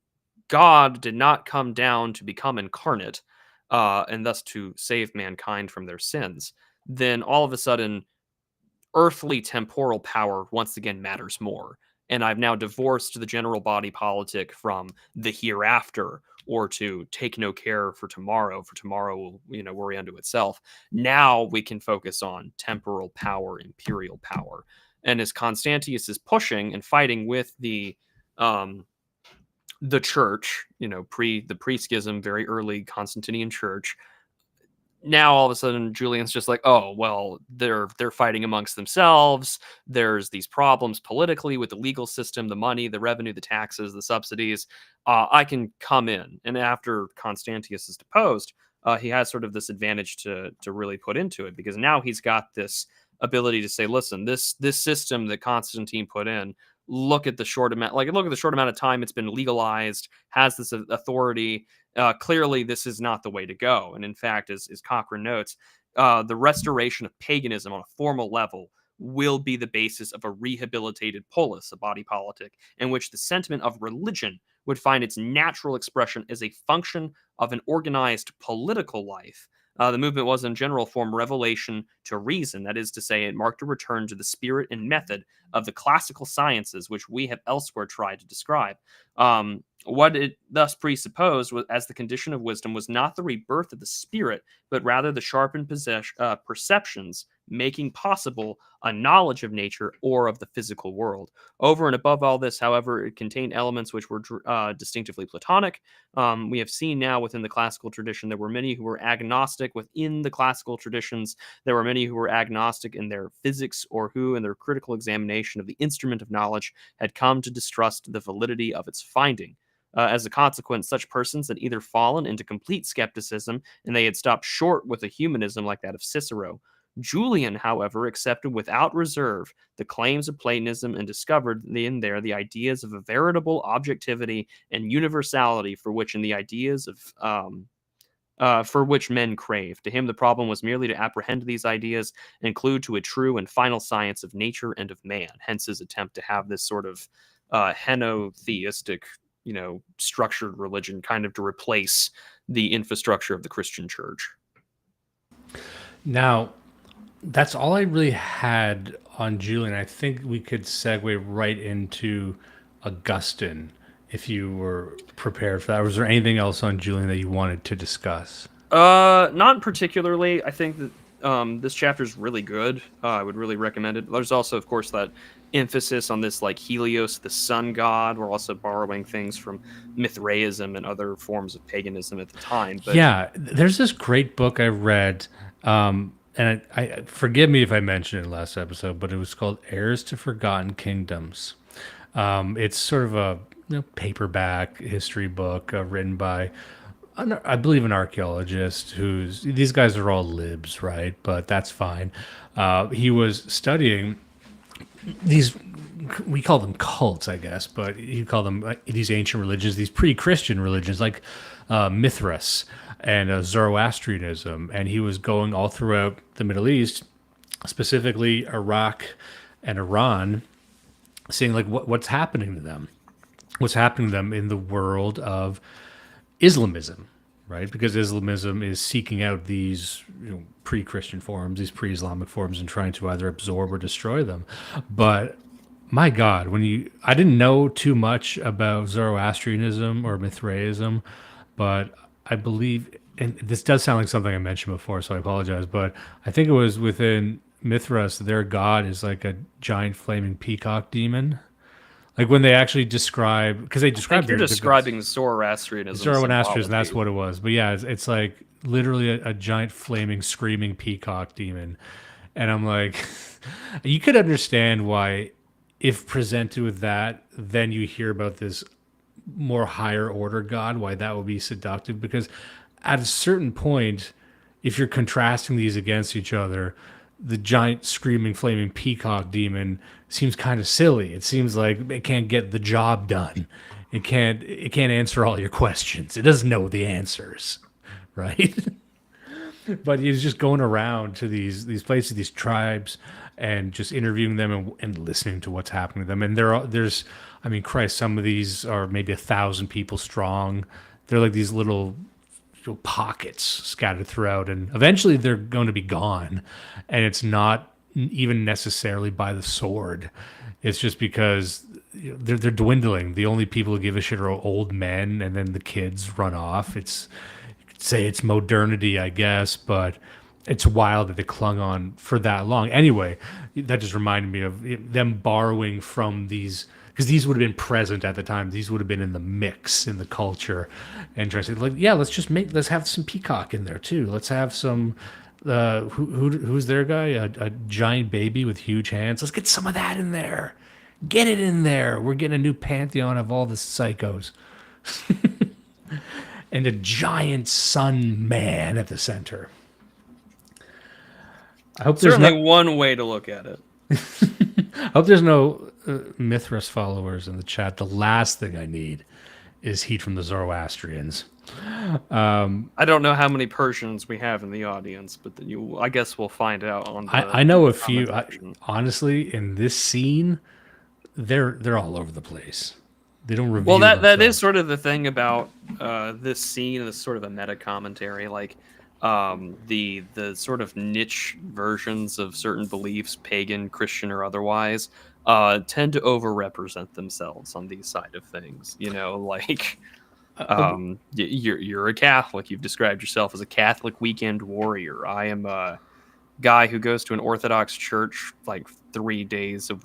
God did not come down to become incarnate, and thus to save mankind from their sins, then all of a sudden earthly temporal power once again matters more. And I've now divorced the general body politic from the hereafter, or to take no care for tomorrow will, worry unto itself. Now we can focus on temporal power, imperial power. And as Constantius is pushing and fighting with the church, the pre-schism, very early Constantinian church, now all of a sudden Julian's just like, oh well, they're fighting amongst themselves. There's these problems politically with the legal system, the money, the revenue, the taxes, the subsidies. I can come in. And after Constantius is deposed, he has sort of this advantage to really put into it, because now he's got this ability to say, listen, this system that Constantine put in, look at the short amount of time it's been legalized, has this authority. Clearly, this is not the way to go. And in fact, as Cochrane notes, the restoration of paganism on a formal level will be the basis of a rehabilitated polis, a body politic, in which the sentiment of religion would find its natural expression as a function of an organized political life. The movement was in general form revelation to reason. That is to say, it marked a return to the spirit and method of the classical sciences, which we have elsewhere tried to describe. What it thus presupposed as the condition of wisdom was not the rebirth of the spirit, but rather the sharpened perceptions, making possible a knowledge of nature or of the physical world. Over and above all this, however, it contained elements which were distinctively Platonic. We have seen now within the classical tradition, there were many who were agnostic within the classical traditions. There were many who were agnostic in their physics, or who, in their critical examination of the instrument of knowledge, had come to distrust the validity of its finding. As a consequence, such persons had either fallen into complete skepticism, and they had stopped short with a humanism like that of Cicero. Julian, however, accepted without reserve the claims of Platonism and discovered in there the ideas of a veritable objectivity and universality for which men crave. To him, the problem was merely to apprehend these ideas and clue to a true and final science of nature and of man. Hence his attempt to have this sort of henotheistic, structured religion, kind of to replace the infrastructure of the Christian church. Now, that's all I really had on Julian. I think we could segue right into Augustine, if you were prepared for that. Was there anything else on Julian that you wanted to discuss? Not particularly. I think that this chapter is really good. I would really recommend it. There's also, of course, that emphasis on this, like, Helios, the sun god. We're also borrowing things from Mithraism and other forms of paganism at the time. But yeah, there's this great book I read, and I forgive me if I mentioned it last episode, but it was called Heirs to Forgotten Kingdoms. It's sort of a paperback history book written by, I believe, an archaeologist these guys are all libs, right? But that's fine. He was studying these, we call them cults, I guess, but you call them these ancient religions, these pre-Christian religions, like Mithras and Zoroastrianism. And he was going all throughout the Middle East, specifically Iraq and Iran, seeing like what's happening to them. What's happening to them in the world of Islamism, right? Because Islamism is seeking out these pre-Christian forms, these pre-Islamic forms, and trying to either absorb or destroy them. But my God, I didn't know too much about Zoroastrianism or Mithraism, but I believe, and this does sound like something I mentioned before, so I apologize, but I think it was within Mithras, their god is like a giant flaming peacock demon. Like when they actually describe, because they describe, you're describing Zoroastrianism. Zoroastrianism, that's what it was. But yeah, it's like literally a giant flaming, screaming peacock demon. And I'm like, you could understand why, if presented with that, then you hear about this more higher order god, why that would be seductive. Because at a certain point, if you're contrasting these against each other, the giant screaming flaming peacock demon seems kind of silly. It seems like it can't get the job done. It can't answer all your questions. It doesn't know the answers, right? But he's just going around to these places, these tribes, and just interviewing them and listening to what's happening to them. And there's, I mean, Christ, some of these are maybe 1,000 people strong. They're like these little pockets scattered throughout, and eventually they're going to be gone. And it's not even necessarily by the sword. It's just because they're dwindling. The only people who give a shit are old men, and then the kids run off. You could say it's modernity, I guess, but it's wild that they clung on for that long. Anyway, that just reminded me of them borrowing from these, because these would have been present at the time. These would have been in the mix in the culture, and trying to say, like, yeah, let's have some peacock in there too. Let's have some. Who's their guy? A giant baby with huge hands. Let's get some of that in there. Get it in there. We're getting a new pantheon of all the psychos. And a giant sun man at the center. I hope there's certainly one way to look at it. I hope there's no Mithras followers in the chat. The last thing I need is heat from the Zoroastrians. I don't know how many Persians we have in the audience, but I guess we'll find out on. I know a few. Honestly, in this scene, they're all over the place. They don't reveal. Well, that is sort of the thing about this scene. Is sort of a meta commentary, like the sort of niche versions of certain beliefs, pagan, Christian, or otherwise, tend to overrepresent themselves on these side of things. You know, like you're a Catholic. You've described yourself as a Catholic weekend warrior. I am a guy who goes to an Orthodox church like 3 days of.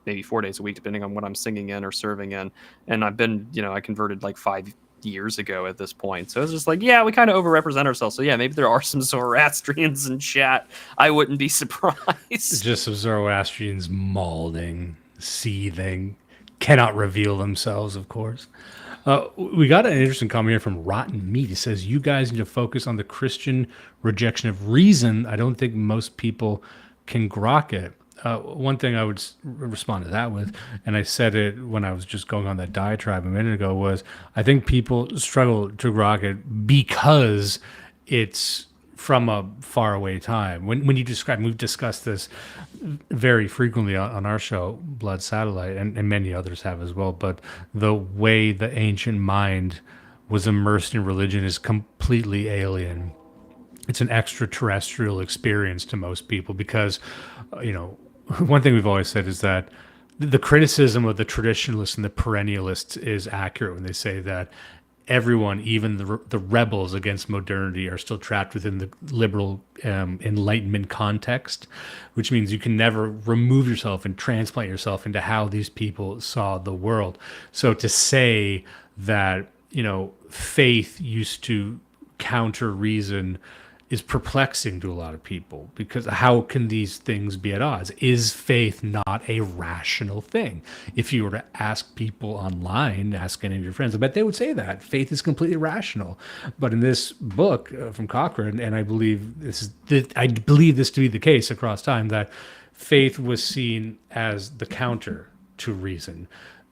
Maybe 4 days a week, depending on what I'm singing in or serving in. And I've been, I converted like 5 years ago at this point. So it's just like, yeah, we kind of overrepresent ourselves. So yeah, maybe there are some Zoroastrians in chat. I wouldn't be surprised. Just some Zoroastrians mauling, seething, cannot reveal themselves, of course. We got an interesting comment here from Rotten Meat. It says, you guys need to focus on the Christian rejection of reason. I don't think most people can grok it. One thing I would respond to that with, and I said it when I was just going on that diatribe a minute ago, was I think people struggle to grok it because it's from a faraway time. When you describe, we've discussed this very frequently on our show, Blood Satellite, and many others have as well, but the way the ancient mind was immersed in religion is completely alien. It's an extraterrestrial experience to most people because, one thing we've always said is that the criticism of the traditionalists and the perennialists is accurate when they say that everyone, even the rebels against modernity, are still trapped within the liberal Enlightenment context, which means you can never remove yourself and transplant yourself into how these people saw the world. So to say that, faith used to counter reason is perplexing to a lot of people, because how can these things be at odds? Is faith not a rational thing? If you were to ask people online, ask any of your friends, I bet they would say that faith is completely rational. But in this book from Cochrane, and I believe this to be the case across time, that faith was seen as the counter to reason.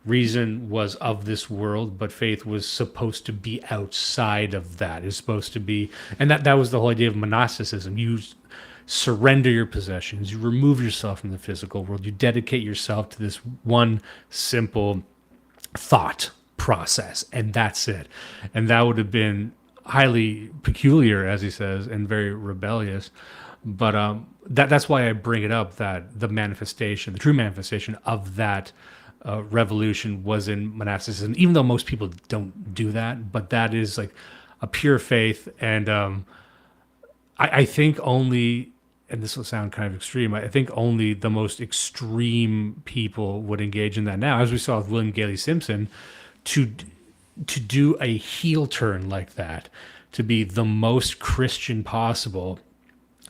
Reason was of this world, but faith was supposed to be outside of that. It's supposed to be, and that was the whole idea of monasticism. You surrender your possessions, you remove yourself from the physical world, you dedicate yourself to this one simple thought process, and that's it. And that would have been highly peculiar, as he says, and very rebellious. But that's why I bring it up, that the true manifestation of that revolution was in monasticism, even though most people don't do that, but that is like a pure faith. And I think only, and this will sound kind of extreme, I think only the most extreme people would engage in that now, as we saw with William Gailey Simpson, to do a heel turn like that, to be the most Christian possible,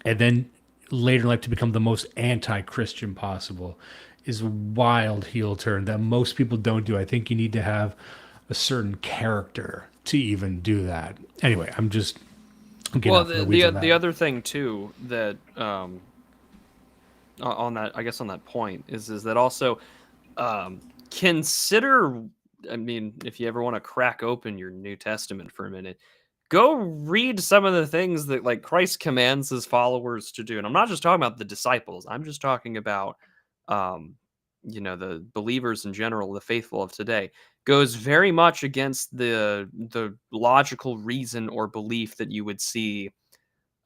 and then later in life to become the most anti-Christian possible, is a wild heel turn that most people don't do. I think you need to have a certain character to even do that. Anyway, I'm getting off the weeds on that. The other thing too that on that, I guess on that point is that also consider, I mean, if you ever want to crack open your New Testament for a minute, go read some of the things that like Christ commands his followers to do. And I'm not just talking about the disciples. I'm just talking about the believers in general, the faithful of today. Goes very much against the logical reason or belief that you would see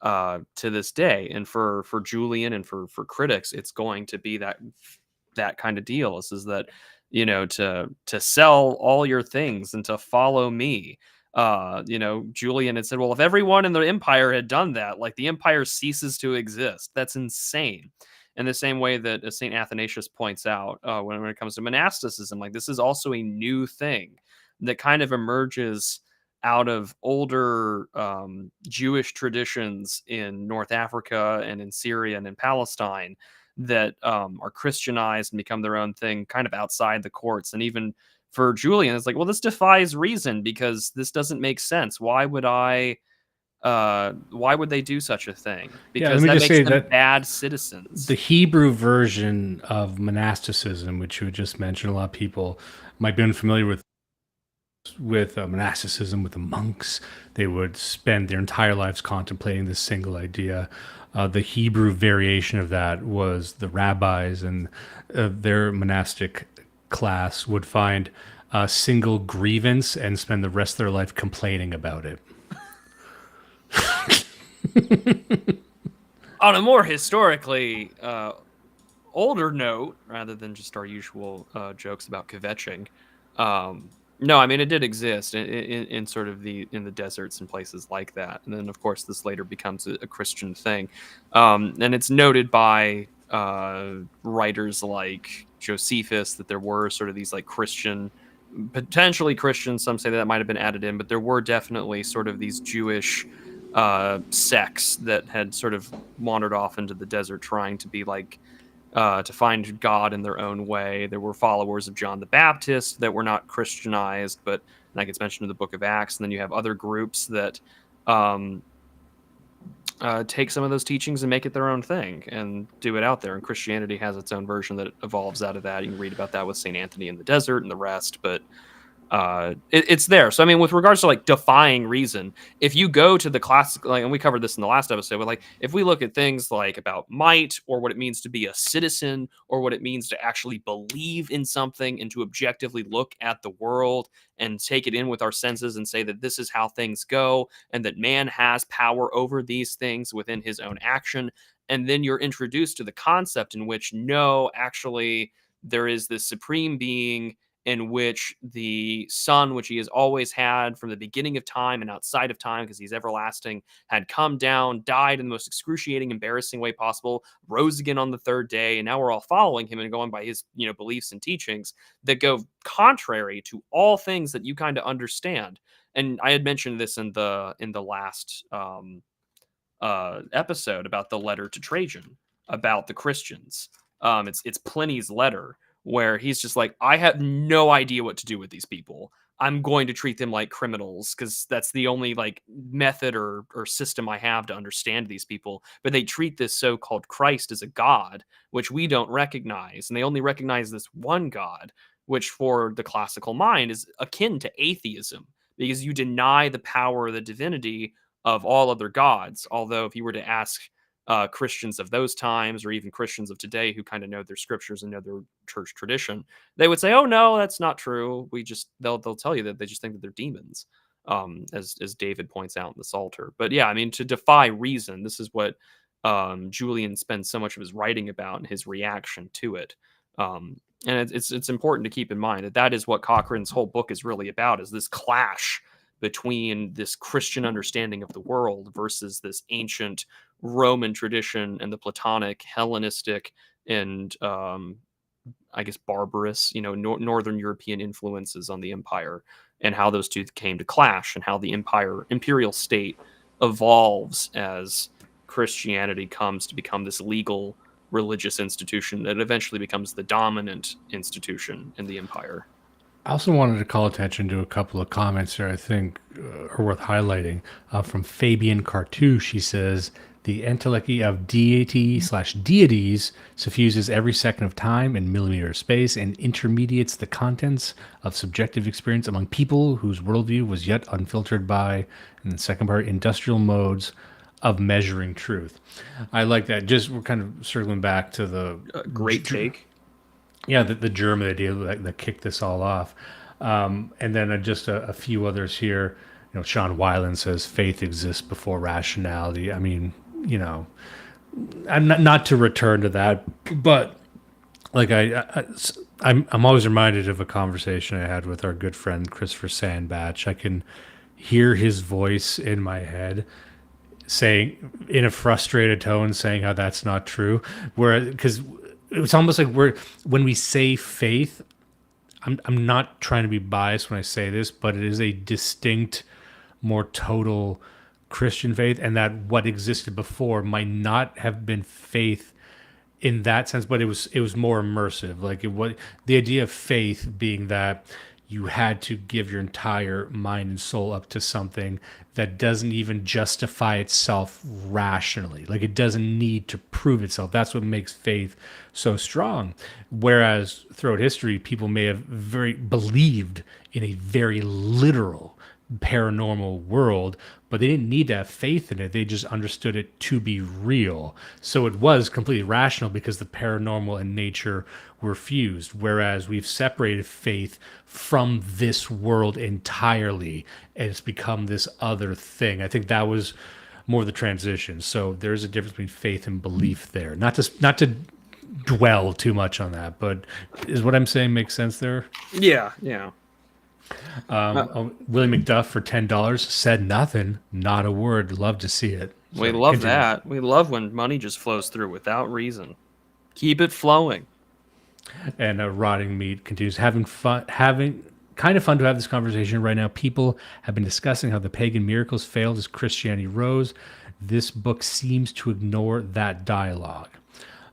to this day. And for Julian and for critics, it's going to be that kind of deal. This is that, to sell all your things and to follow me. Julian had said, well, if everyone in the empire had done that, like the empire ceases to exist. That's insane. In the same way that St. Athanasius points out, when it comes to monasticism, like this is also a new thing that kind of emerges out of older Jewish traditions in North Africa and in Syria and in Palestine that are Christianized and become their own thing kind of outside the courts. And even for Julian, it's like, well, this defies reason because this doesn't make sense. Why would they do such a thing? Because that makes them bad citizens. The Hebrew version of monasticism, which you just mentioned, a lot of people might be unfamiliar with monasticism, with the monks. They would spend their entire lives contemplating this single idea. The Hebrew variation of that was the rabbis and their monastic class would find a single grievance and spend the rest of their life complaining about it. On a more historically older note, rather than just our usual jokes about kvetching, no, I mean it did exist in sort of in the deserts and places like that, and then of course this later becomes a Christian thing, and it's noted by writers like Josephus that there were sort of these like potentially Christian. Some say that might have been added in, but there were definitely sort of these Jewish sects that had sort of wandered off into the desert trying to be like to find God in their own way. There were followers of John the Baptist that were not Christianized, but like it's mentioned in the book of Acts. And then you have other groups that take some of those teachings and make it their own thing and do it out there. And Christianity has its own version that evolves out of that. You can read about that with St. Anthony in the desert and the rest, but it's there. So I mean, with regards to like defying reason, if you go to the classic, like, and we covered this in the last episode, but like if we look at things like about might or what it means to be a citizen or what it means to actually believe in something and to objectively look at the world and take it in with our senses and say that this is how things go and that man has power over these things within his own action, and then you're introduced to the concept in which no, actually there is this supreme being in which the Son, which he has always had from the beginning of time and outside of time, because he's everlasting, had come down, died in the most excruciating, embarrassing way possible, rose again on the third day, and now we're all following him and going by his, beliefs and teachings that go contrary to all things that you kind of understand. And I had mentioned this in the last episode about the letter to Trajan about the Christians. It's Pliny's letter, where he's just like, I have no idea what to do with these people. I'm going to treat them like criminals because that's the only like method or system I have to understand these people. But they treat this so-called Christ as a god, which we don't recognize. And they only recognize this one God, which for the classical mind is akin to atheism because you deny the power or the divinity of all other gods. Although if you were to ask Christians of those times or even Christians of today who kind of know their scriptures and know their church tradition, they would say, oh no, that's not true. They'll tell you that they just think that they're demons, as David points out in the Psalter. But yeah, I mean, to defy reason, this is what Julian spends so much of his writing about and his reaction to it. And it's important to keep in mind that is what Cochrane's whole book is really about, is this clash between this Christian understanding of the world versus this ancient Roman tradition and the Platonic, Hellenistic, and I guess barbarous, Northern European influences on the empire, and how those two came to clash, and how the imperial state evolves as Christianity comes to become this legal religious institution that eventually becomes the dominant institution in the empire. I also wanted to call attention to a couple of comments here I think are worth highlighting. From Fabian Cartouche, he says, the entelechy of deity/deities suffuses every second of time and millimeter of space and intermediates the contents of subjective experience among people whose worldview was yet unfiltered by, and the second part, industrial modes of measuring truth. I like that. Just we're kind of circling back to the Great take. yeah, the German idea that kicked this all off. And then just a few others here. You know, Sean Weiland says faith exists before rationality. I mean, you know, I'm not to return to that, but like I'm always reminded of a conversation I had with our good friend Christopher Sandbach. I can hear his voice in my head saying, in a frustrated tone, saying how that's not true. Because it's almost like when we say faith, I'm not trying to be biased when I say this, but it is a distinct, more total Christian faith, and that what existed before might not have been faith in that sense, but it was more immersive. Like the idea of faith being that you had to give your entire mind and soul up to something that doesn't even justify itself rationally. Like it doesn't need to prove itself. That's what makes faith so strong. Whereas throughout history, people may have very believed in a very literal paranormal world, but they didn't need to have faith in it. They just understood it to be real. So it was completely rational because the paranormal and nature were fused. Whereas we've separated faith from this world entirely, and it's become this other thing. I think that was more the transition. So there's a difference between faith and belief there. Not to dwell too much on that, but is what I'm saying make sense there? Yeah. Willie McDuff for $10 said nothing, not a word. Love to see it. So, We love continue. that. We love when money just flows through without reason. Keep it flowing. And Rotting Meat continues, having kind of fun to have this conversation right now. People have been discussing how the pagan miracles failed as Christianity rose. This book seems to ignore that dialogue.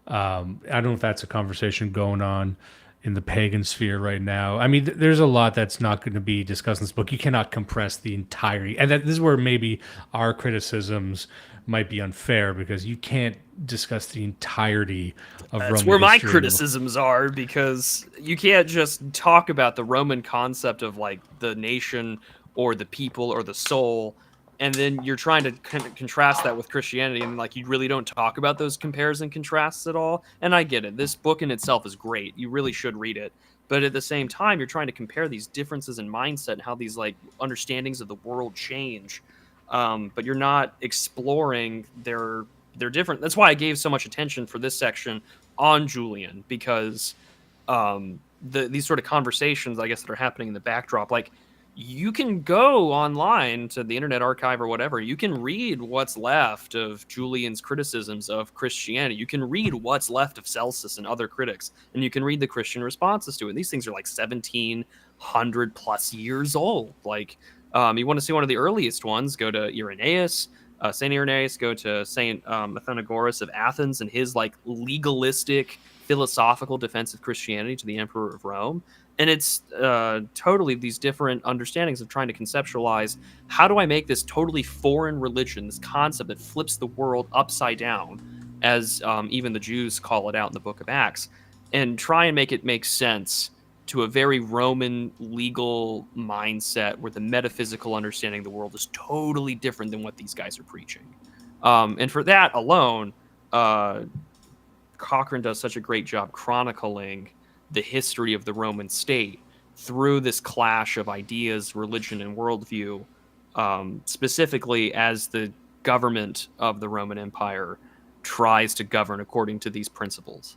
I don't know if that's a conversation going on in the pagan sphere right now. I mean, there's a lot that's not going to be discussed in this book. You cannot compress the entirety. And this is where maybe our criticisms might be unfair, because you can't discuss the entirety of Roman That's where my history. criticisms are, because you can't just talk about the Roman concept of like the nation or the people or the soul, and then you're trying to contrast that with Christianity, and like you really don't talk about those compares and contrasts at all. And I get it. This book in itself is great. You really should read it. But at the same time, you're trying to compare these differences in mindset and how these like understandings of the world change. But you're not exploring their different. That's why I gave so much attention for this section on Julian, because these sort of conversations, I guess, that are happening in the backdrop, like, you can go online to the Internet Archive or whatever. You can read what's left of Julian's criticisms of Christianity. You can read what's left of Celsus and other critics, and you can read the Christian responses to it. And these things are like 1,700 plus years old. Like, you want to see one of the earliest ones, go to Irenaeus, St. Irenaeus, go to St. Athenagoras of Athens and his like legalistic philosophical defense of Christianity to the Emperor of Rome. And it's totally these different understandings of trying to conceptualize, how do I make this totally foreign religion, this concept that flips the world upside down, as even the Jews call it out in the book of Acts, and try and make it make sense to a very Roman legal mindset where the metaphysical understanding of the world is totally different than what these guys are preaching. And for that alone, Cochrane does such a great job chronicling the history of the Roman state through this clash of ideas, religion, and worldview, specifically as the government of the Roman Empire tries to govern according to these principles.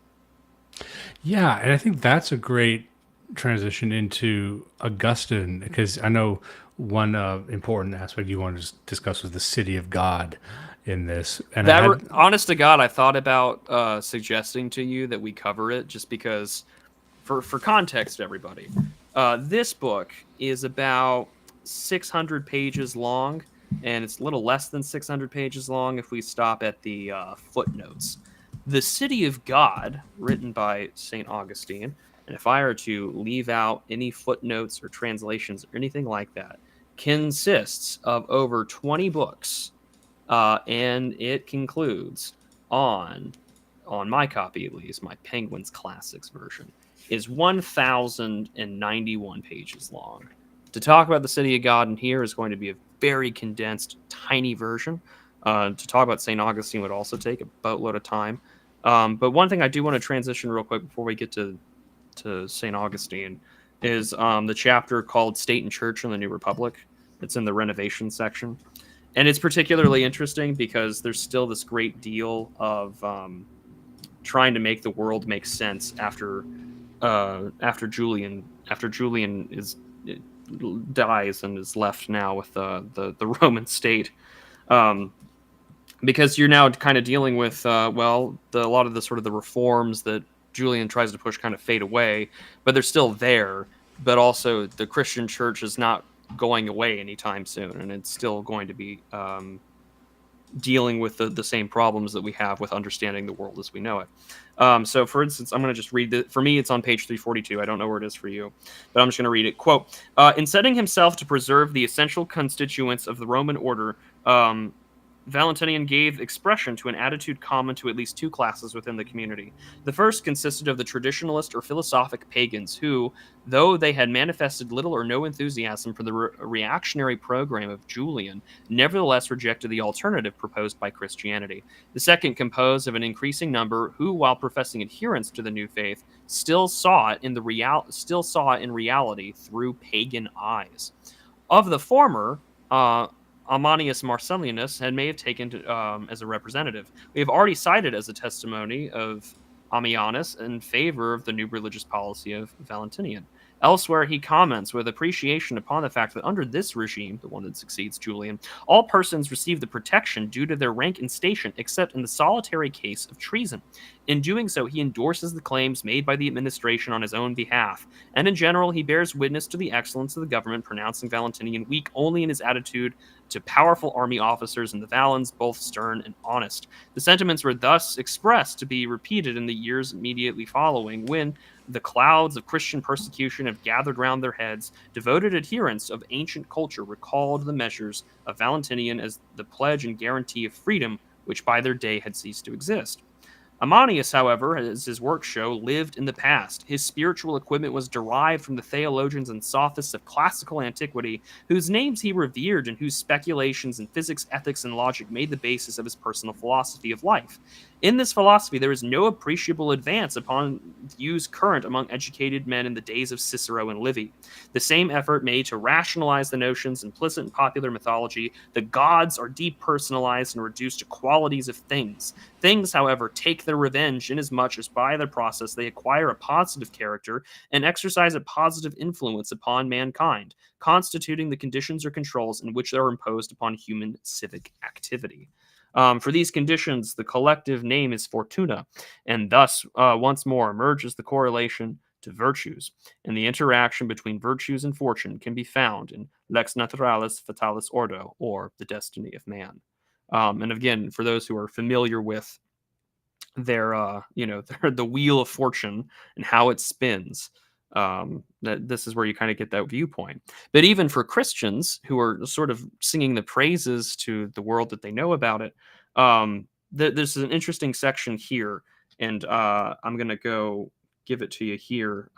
Yeah, and I think that's a great transition into Augustine, because I know one important aspect you wanted to discuss was the city of God in this. And honest to God, I thought about suggesting to you that we cover it, just because, for context, everybody, this book is about 600 pages long, and it's a little less than 600 pages long if we stop at the footnotes. The City of God, written by St. Augustine, and if I are to leave out any footnotes or translations or anything like that, consists of over 20 books, and it concludes on my copy, at least, my Penguins Classics version, is 1,091 pages long. To talk about the City of God in here is going to be a very condensed, tiny version. To talk about St. Augustine would also take a boatload of time. But one thing I do want to transition real quick before we get to St. Augustine is the chapter called State and Church in the New Republic. It's in the renovation section. And it's particularly interesting because there's still this great deal of trying to make the world make sense after Julian dies and is left now with the Roman state, because you're now kind of dealing with a lot of the sort of the reforms that Julian tries to push kind of fade away, but they're still there. But also the Christian church is not going away anytime soon, and it's still going to be dealing with the same problems that we have with understanding the world as we know it. So, for instance, I'm going to just read it. For me, it's on page 342. I don't know where it is for you, but I'm just going to read it. Quote, in setting himself to preserve the essential constituents of the Roman order, Valentinian gave expression to an attitude common to at least two classes within the community. The first consisted of the traditionalist or philosophic pagans who, though they had manifested little or no enthusiasm for the reactionary program of Julian, nevertheless rejected the alternative proposed by Christianity. The second composed of an increasing number who, while professing adherence to the new faith, still saw it in reality through pagan eyes. Of the former, Ammonius Marcellinus may have taken as a representative. We have already cited as a testimony of Ammianus in favor of the new religious policy of Valentinian. Elsewhere, he comments with appreciation upon the fact that under this regime, the one that succeeds Julian, all persons receive the protection due to their rank and station, except in the solitary case of treason. In doing so, he endorses the claims made by the administration on his own behalf, and in general, he bears witness to the excellence of the government, pronouncing Valentinian weak only in his attitude to powerful army officers and the Valens, both stern and honest. The sentiments were thus expressed to be repeated in the years immediately following, when the clouds of Christian persecution have gathered round their heads. Devoted adherents of ancient culture recalled the measures of Valentinian as the pledge and guarantee of freedom, which by their day had ceased to exist. Ammonius, however, as his works show, lived in the past. His spiritual equipment was derived from the theologians and sophists of classical antiquity, whose names he revered and whose speculations in physics, ethics, and logic made the basis of his personal philosophy of life. In this philosophy, there is no appreciable advance upon views current among educated men in the days of Cicero and Livy. The same effort made to rationalize the notions implicit in popular mythology, the gods are depersonalized and reduced to qualities of things. Things, however, take their revenge inasmuch as by their process they acquire a positive character and exercise a positive influence upon mankind, constituting the conditions or controls in which they are imposed upon human civic activity. For these conditions, the collective name is fortuna, and thus once more emerges the correlation to virtues, and the interaction between virtues and fortune can be found in lex naturalis fatalis ordo, or the destiny of man. And again, for those who are familiar with their the wheel of fortune and how it spins, that this is where you kind of get that viewpoint. But even for Christians who are sort of singing the praises to the world that they know about it, there's an interesting section here, and I'm going to go give it to you here.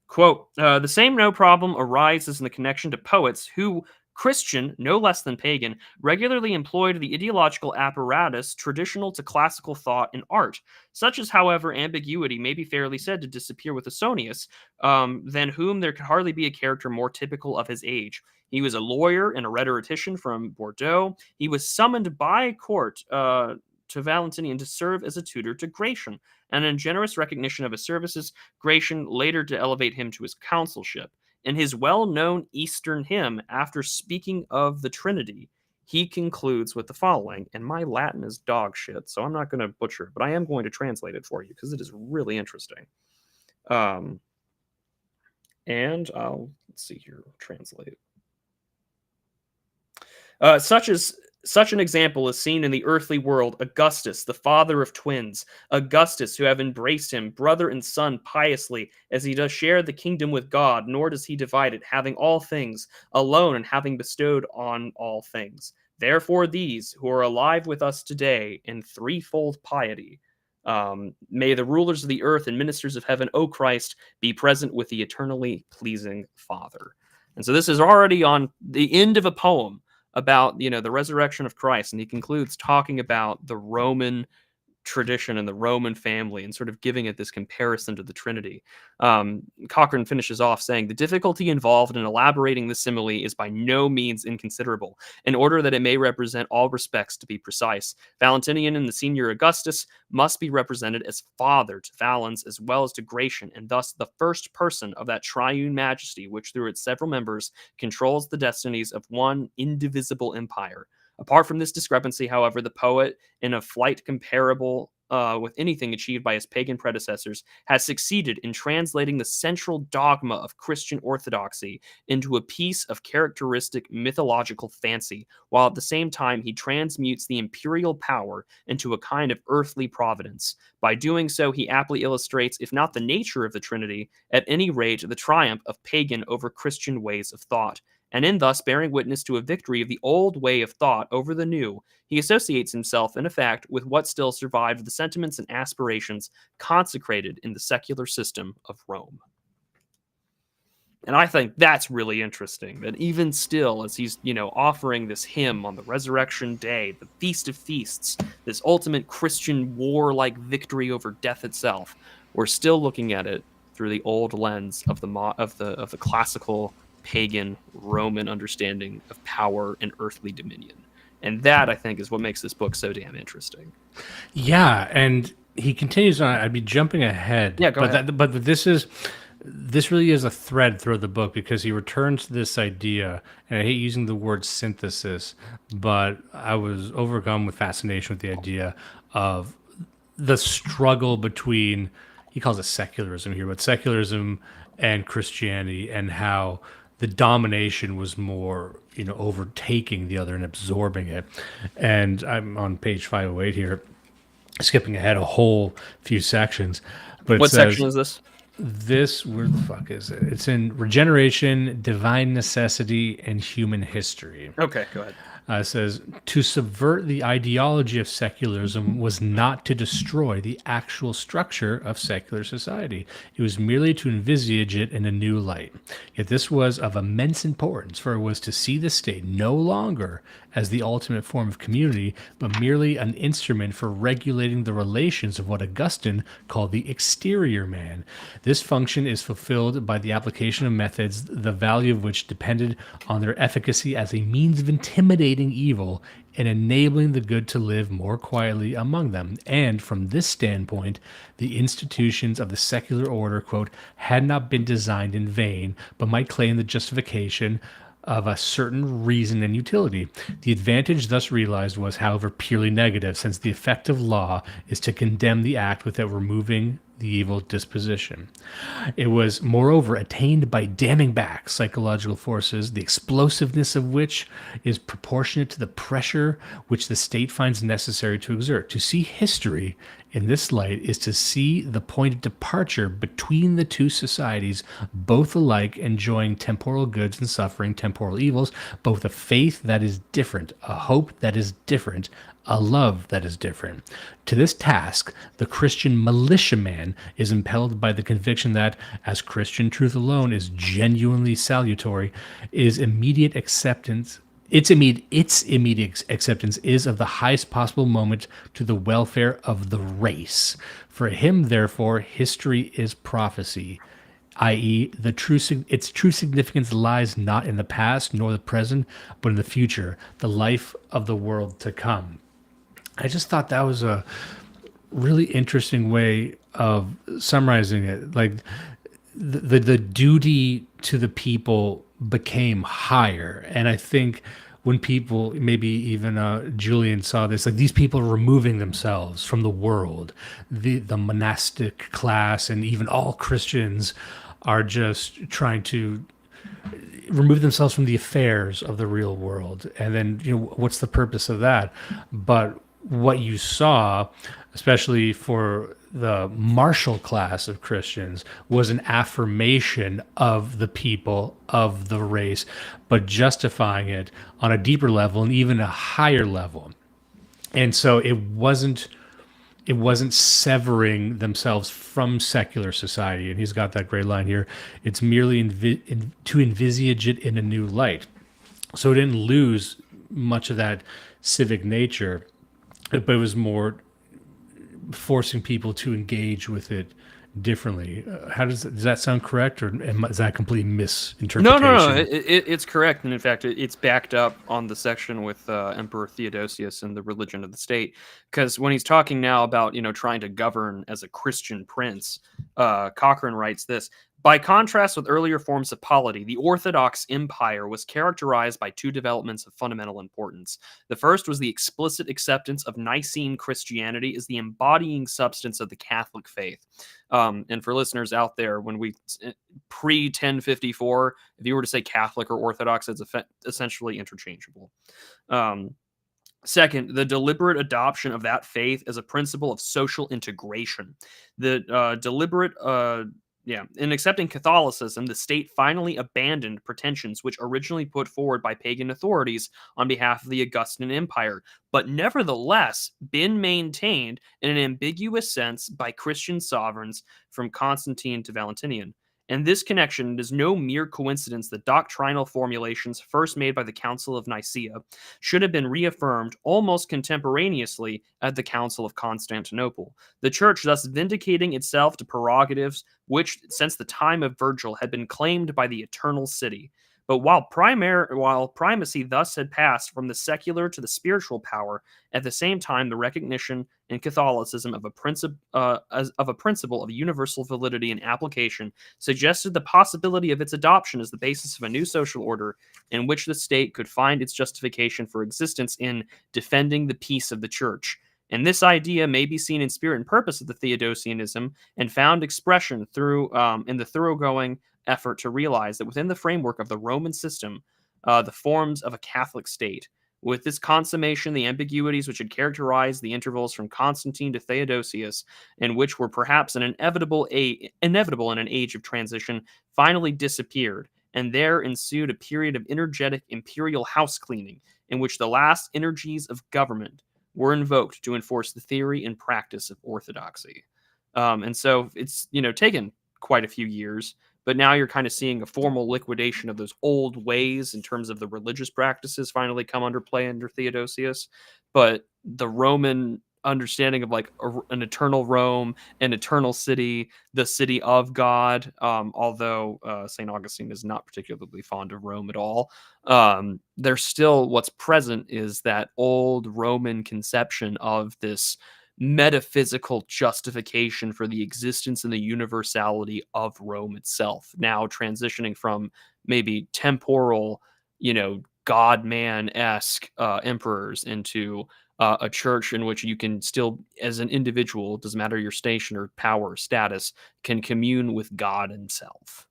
Quote, the same no problem arises in the connection to poets who, Christian, no less than pagan, regularly employed the ideological apparatus traditional to classical thought and art. Such as, however, ambiguity may be fairly said to disappear with Ausonius, than whom there could hardly be a character more typical of his age. He was a lawyer and a rhetorician from Bordeaux. He was summoned by court to Valentinian to serve as a tutor to Gratian, and in generous recognition of his services, Gratian later to elevate him to his consulship. In his well-known Eastern hymn, after speaking of the Trinity, he concludes with the following, and my Latin is dog shit, so I'm not going to butcher it, but I am going to translate it for you because it is really interesting. And let's see here, translate. Such as Such an example is seen in the earthly world. Augustus, the father of twins, Augustus, who have embraced him, brother and son, piously, as he does share the kingdom with God, nor does he divide it, having all things, alone and having bestowed on all things. Therefore, these who are alive with us today in threefold piety, may the rulers of the earth and ministers of heaven, O Christ, be present with the eternally pleasing Father. And so this is already on the end of a poem about, the resurrection of Christ, and he concludes talking about the Roman tradition and the Roman family and sort of giving it this comparison to the Trinity. Cochrane finishes off saying, the difficulty involved in elaborating the simile is by no means inconsiderable, in order that it may represent all respects to be precise. Valentinian and the senior Augustus must be represented as father to Valens as well as to Gratian, and thus the first person of that triune majesty which through its several members controls the destinies of one indivisible empire. Apart from this discrepancy, however, the poet, in a flight comparable with anything achieved by his pagan predecessors, has succeeded in translating the central dogma of Christian orthodoxy into a piece of characteristic mythological fancy, while at the same time he transmutes the imperial power into a kind of earthly providence. By doing so, he aptly illustrates, if not the nature of the Trinity, at any rate the triumph of pagan over Christian ways of thought. And in thus bearing witness to a victory of the old way of thought over the new, he associates himself, in effect, with what still survived of the sentiments and aspirations consecrated in the secular system of Rome. And I think that's really interesting, that even still, as he's, offering this hymn on the resurrection day, the feast of feasts, this ultimate Christian war-like victory over death itself, we're still looking at it through the old lens of the classical pagan Roman understanding of power and earthly dominion. And that, I think, is what makes this book so damn interesting. Yeah, and he continues on. I'd be jumping ahead. Yeah, go ahead. But this really is a thread through the book, because he returns to this idea, and I hate using the word synthesis, but I was overcome with fascination with the idea of the struggle between, he calls it secularism here, but secularism and Christianity, and how the domination was more, overtaking the other and absorbing it. And I'm on page 508 here, skipping ahead a whole few sections. But what section is this? This, where the fuck is it? It's in Regeneration, Divine Necessity, and Human History. Okay, go ahead. It says, to subvert the ideology of secularism was not to destroy the actual structure of secular society. It was merely to envisage it in a new light. Yet this was of immense importance, for it was to see the state no longer as the ultimate form of community, but merely an instrument for regulating the relations of what Augustine called the exterior man. This function is fulfilled by the application of methods, the value of which depended on their efficacy as a means of intimidating evil and enabling the good to live more quietly among them. And from this standpoint, the institutions of the secular order, quote, had not been designed in vain, but might claim the justification of a certain reason and utility. The advantage thus realized was, however, purely negative, since the effect of law is to condemn the act without removing the evil disposition. It was, moreover, attained by damming back psychological forces, the explosiveness of which is proportionate to the pressure which the state finds necessary to exert. To see history in this light is to see the point of departure between the two societies, both alike enjoying temporal goods and suffering temporal evils, both a faith that is different, a hope that is different, a love that is different. To this task, the Christian militiaman is impelled by the conviction that, as Christian truth alone is genuinely salutary, its immediate acceptance is of the highest possible moment to the welfare of the race. For him, therefore, history is prophecy, i.e., its true significance lies not in the past nor the present, but in the future, the life of the world to come. I just thought that was a really interesting way of summarizing it. Like the duty to the people became higher. And I think when people, maybe even Julian saw this, like these people are removing themselves from the world. The monastic class and even all Christians are just trying to remove themselves from the affairs of the real world. And then, what's the purpose of that? But what you saw, especially for the martial class of Christians, was an affirmation of the people, of the race, but justifying it on a deeper level and even a higher level. And so it wasn't severing themselves from secular society. And he's got that great line here. It's merely to envisage it in a new light. So it didn't lose much of that civic nature, but it was more forcing people to engage with it differently. How does that sound correct, or is that a complete misinterpretation? No. It's correct, and in fact, it's backed up on the section with Emperor Theodosius and the religion of the state. Because when he's talking now about trying to govern as a Christian prince, Cochrane writes this. By contrast with earlier forms of polity, the Orthodox Empire was characterized by two developments of fundamental importance. The first was the explicit acceptance of Nicene Christianity as the embodying substance of the Catholic faith. And for listeners out there, when we pre-1054, if you were to say Catholic or Orthodox, it's essentially interchangeable. Second, the deliberate adoption of that faith as a principle of social integration. In accepting Catholicism, the state finally abandoned pretensions which originally put forward by pagan authorities on behalf of the Augustine Empire, but nevertheless been maintained in an ambiguous sense by Christian sovereigns from Constantine to Valentinian. And this connection is no mere coincidence that doctrinal formulations first made by the Council of Nicaea should have been reaffirmed almost contemporaneously at the Council of Constantinople, the Church thus vindicating itself to prerogatives which, since the time of Virgil, had been claimed by the Eternal City. But while primacy thus had passed from the secular to the spiritual power, at the same time the recognition in Catholicism of a principle of universal validity and application suggested the possibility of its adoption as the basis of a new social order in which the state could find its justification for existence in defending the peace of the Church. And this idea may be seen in spirit and purpose of the Theodosianism and found expression through in the thoroughgoing effort to realize that within the framework of the Roman system, the forms of a Catholic state, with this consummation, the ambiguities which had characterized the intervals from Constantine to Theodosius, and which were perhaps inevitable in an age of transition, finally disappeared, and there ensued a period of energetic imperial house cleaning, in which the last energies of government were invoked to enforce the theory and practice of orthodoxy. And so it's taken quite a few years, but now you're kind of seeing a formal liquidation of those old ways in terms of the religious practices finally come under play under Theodosius. But the Roman understanding of like an eternal Rome, an eternal city, the city of God, although St. Augustine is not particularly fond of Rome at all, there's still what's present is that old Roman conception of this metaphysical justification for the existence and the universality of Rome itself, now transitioning from maybe temporal, God-man-esque emperors into a church in which you can still, as an individual, doesn't matter your station or power or status, can commune with God himself.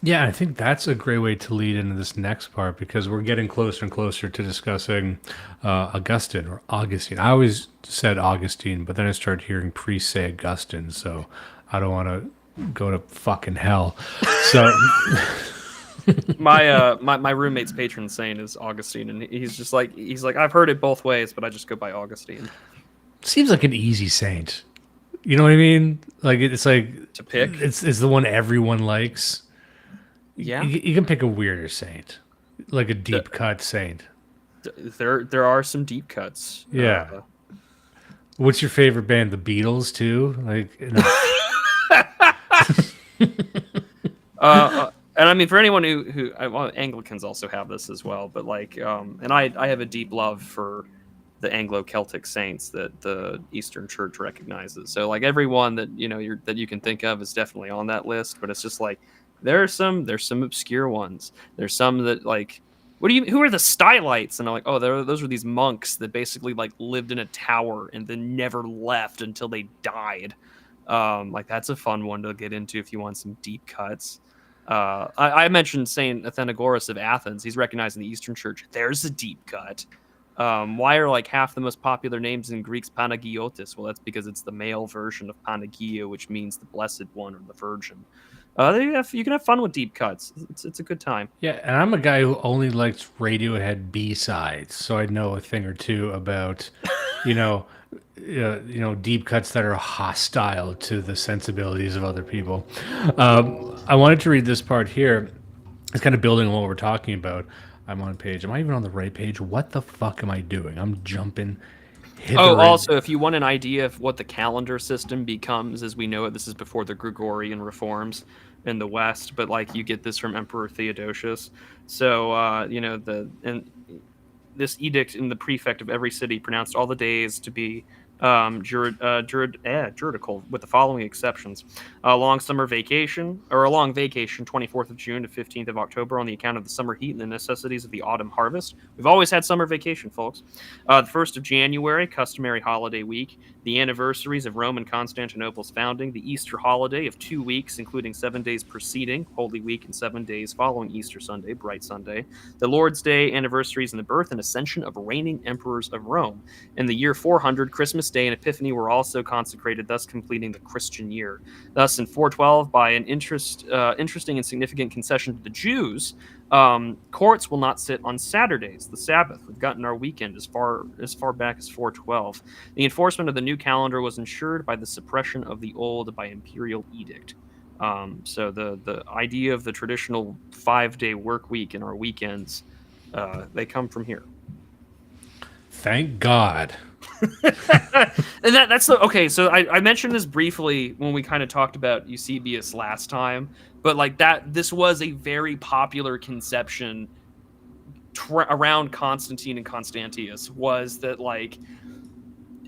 Yeah, I think that's a great way to lead into this next part, because we're getting closer and closer to discussing Augustine or Augustine. I always said Augustine, but then I started hearing priests say Augustine, so I don't want to go to fucking hell. So my roommate's patron saint is Augustine, and he's like I've heard it both ways, but I just go by Augustine. Seems like an easy saint. You know what I mean? Like it's like to pick. It's the one everyone likes. Yeah, you can pick a weirder saint, like a deep cut saint. There are some deep cuts. Yeah. What's your favorite band? The Beatles too? Like. And I mean, for anyone who Anglicans also have this as well, but like, and I have a deep love for the Anglo-Celtic saints that the Eastern Church recognizes. So like everyone that that you can think of is definitely on that list. But it's just like there's some obscure ones. There's some that like, who are the Stylites? And I'm like, oh, those are these monks that basically like lived in a tower and then never left until they died. Like that's a fun one to get into if you want some deep cuts. I mentioned Saint Athenagoras of Athens. He's recognized in the Eastern Church. There's a deep cut. Why are like half the most popular names in Greeks Panagiotis? Well, that's because it's the male version of Panagia, which means the Blessed One or the Virgin. You can have fun with deep cuts. It's a good time. Yeah, and I'm a guy who only likes Radiohead B-sides, so I know a thing or two about, you know, deep cuts that are hostile to the sensibilities of other people. I wanted to read this part here. It's kind of building on what we're talking about. I'm on page. Am I even on the right page? What the fuck am I doing? I'm jumping. Oh, also, if you want an idea of what the calendar system becomes as we know it, this is before the Gregorian reforms in the West, but like you get this from Emperor Theodosius. So, this edict in the prefect of every city pronounced all the days to be juridical, with the following exceptions: a long summer vacation, or a long vacation, 24th of June to 15th of October, on the account of the summer heat and the necessities of the autumn harvest. We've always had summer vacation, folks. The 1st of January, customary holiday week. The anniversaries of Rome and Constantinople's founding. The Easter holiday of 2 weeks, including 7 days preceding Holy Week and 7 days following Easter Sunday, Bright Sunday. The Lord's Day anniversaries and the birth and ascension of reigning emperors of Rome. In the year 400, Christmas Day and Epiphany were also consecrated, thus completing the Christian year. Thus, in 412, by an interesting and significant concession to the Jews, courts will not sit on Saturdays, the Sabbath. We've gotten our weekend as far back as 412. The enforcement of the new calendar was ensured by the suppression of the old by imperial edict. So the idea of the traditional 5-day work week in our weekends, they come from here. Thank God. And that's the okay. So I mentioned this briefly when we kind of talked about Eusebius last time, but like this was a very popular conception around Constantine and Constantius, was that like,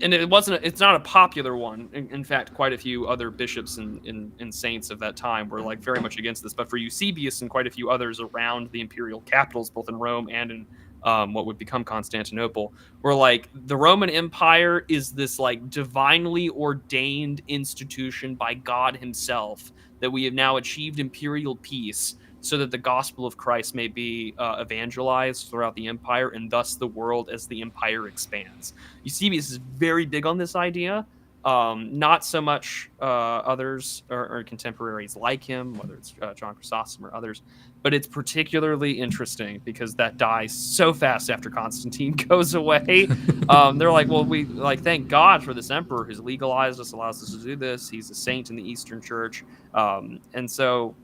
and it's not a popular one. In fact, quite a few other bishops and saints of that time were like very much against this, but for Eusebius and quite a few others around the imperial capitals, both in Rome and in what would become Constantinople, were like, the Roman Empire is this like divinely ordained institution by God himself, that we have now achieved imperial peace so that the gospel of Christ may be evangelized throughout the empire, and thus the world as the empire expands. Eusebius is very big on this idea. Not so much others or contemporaries like him, whether it's John Chrysostom or others, but it's particularly interesting because that dies so fast after Constantine goes away. They're like, well, we like thank God for this emperor who's legalized us, allows us to do this. He's a saint in the Eastern Church, and so.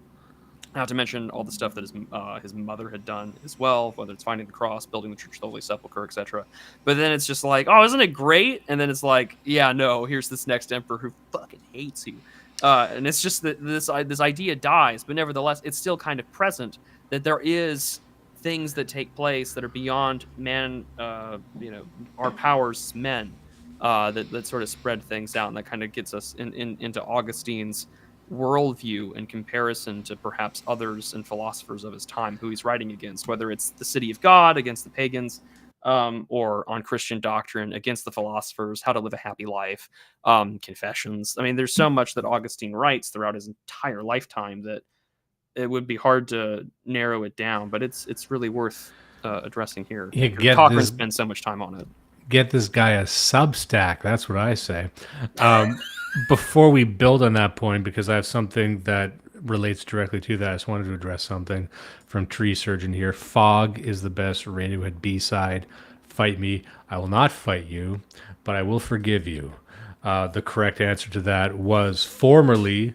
Not to mention all the stuff that his mother had done as well, whether it's finding the cross, building the Church of the Holy Sepulchre, etc. But then it's just like, oh, isn't it great? And then it's like, yeah, no, here's this next emperor who fucking hates you. And it's just that this idea dies, but nevertheless, it's still kind of present that there is things that take place that are beyond man, our powers as men, that sort of spread things out, and that kind of gets us into Augustine's worldview in comparison to perhaps others and philosophers of his time who he's writing against, whether it's the city of God against the pagans, or on Christian doctrine against the philosophers, how to live a happy life, confessions. I mean, there's so much that Augustine writes throughout his entire lifetime that it would be hard to narrow it down, but it's really worth addressing here. Cochrane spends so much time on it. Get this guy a Substack. That's what I say. Before we build on that point, because I have something that relates directly to that, I just wanted to address something from Tree Surgeon here. Fog is the best Radiohead B-side. Fight me. I will not fight you, but I will forgive you. The correct answer to that was formerly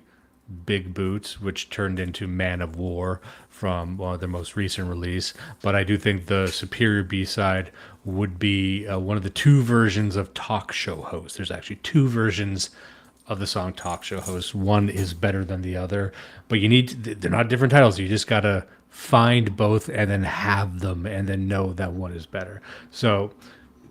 Big Boots, which turned into Man of War from their most recent release. But I do think the superior B-side would be one of the two versions of Talk Show Host. There's actually two versions of the song Talk Show Host. One is better than the other, but they're not different titles. You just got to find both and then have them and then know that one is better. So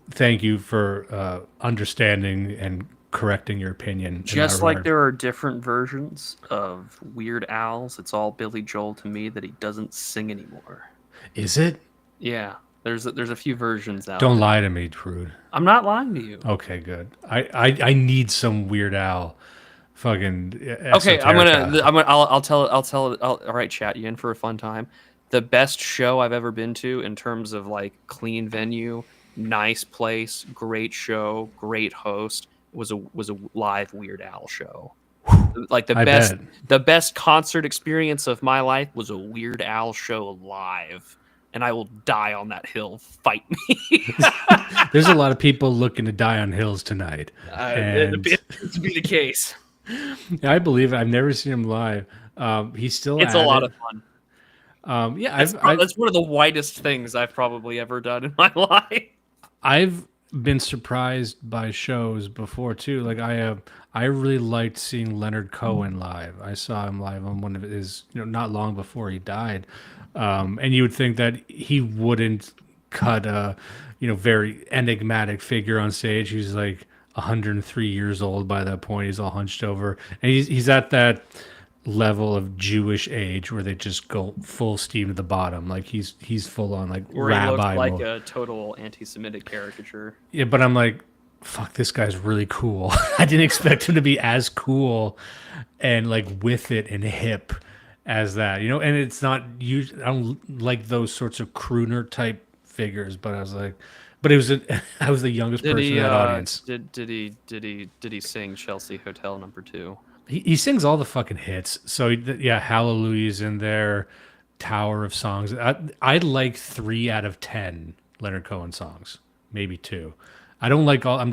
thank you for understanding and correcting your opinion. Just like there are different versions of Weird Al's, it's all Billy Joel to me that he doesn't sing anymore. Is it? Yeah. There's a few versions out. Don't lie to me, Prude. I'm not lying to you. Okay, good. I need some Weird Al fucking Okay, I'll write chat you in for a fun time. The best show I've ever been to in terms of like clean venue, nice place, great show, great host was a live Weird Al show. Like the best concert experience of my life was a Weird Al show live, and I will die on that hill. Fight me. There's a lot of people looking to die on hills tonight. It'd be the case. I believe it. I've never seen him live. He's still. It's a lot of fun. That's one of the whitest things I've probably ever done in my life. I've been surprised by shows before too. Like I really liked seeing Leonard Cohen live. I saw him live on one of his, not long before he died. And you would think that he wouldn't cut a, very enigmatic figure on stage. He's like 103 years old by that point. He's all hunched over, and he's at that level of Jewish age where they just go full steam to the bottom. Like he's full on like where rabbi he looked like mode. a total anti-Semitic caricature. Yeah, but I'm like, fuck, this guy's really cool. I didn't expect him to be as cool and like with it and hip as that, and it's not I don't like those sorts of crooner type figures, but I was like, but I was the youngest person in that audience. Did he sing Chelsea Hotel No. 2? He sings all the fucking hits. So yeah, Hallelujah's in there, Tower of Songs. I'd like 3 out of 10 Leonard Cohen songs, maybe 2. I don't like all.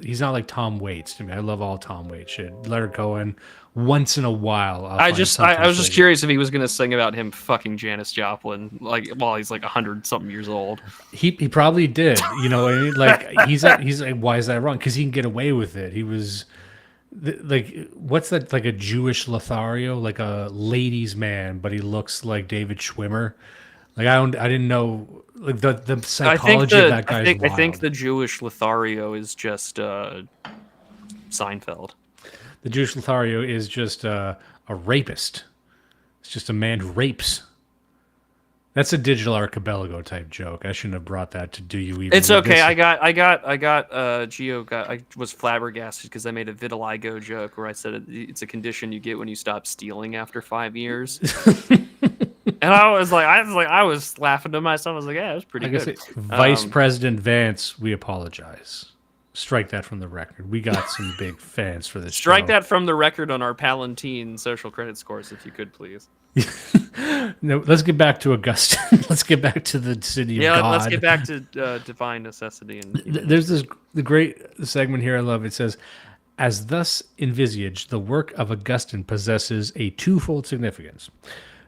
He's not like Tom Waits to me. I love all Tom Waits shit. Leonard Cohen, once in a while. I was just curious if he was gonna sing about him fucking Janis Joplin, like while he's like 100-something years old. He probably did. Like he's like, why is that wrong? Because he can get away with it. He was like, what's that? Like a Jewish Lothario, like a ladies' man, but he looks like David Schwimmer. Like I didn't know like the psychology of that guy's wild. I think the Jewish Lothario is just Seinfeld. The Jewish Lothario is just a rapist. It's just a man who rapes. That's a Digital Archipelago type joke. I shouldn't have brought that to Do You Even? It's okay. I was flabbergasted because I made a vitiligo joke where I said it's a condition you get when you stop stealing after 5 years. And I was laughing to myself. I was like, yeah, it was pretty good. Vice President Vance, we apologize. Strike that from the record. We got some big fans for this Strike show. that from the record on our Palatine social credit scores, if you could, please. No, let's get back to Augustine. Let's get back to the city of God. Yeah, let's get back to divine necessity. There's the great segment here I love. It says, as thus envisaged, the work of Augustine possesses a twofold significance.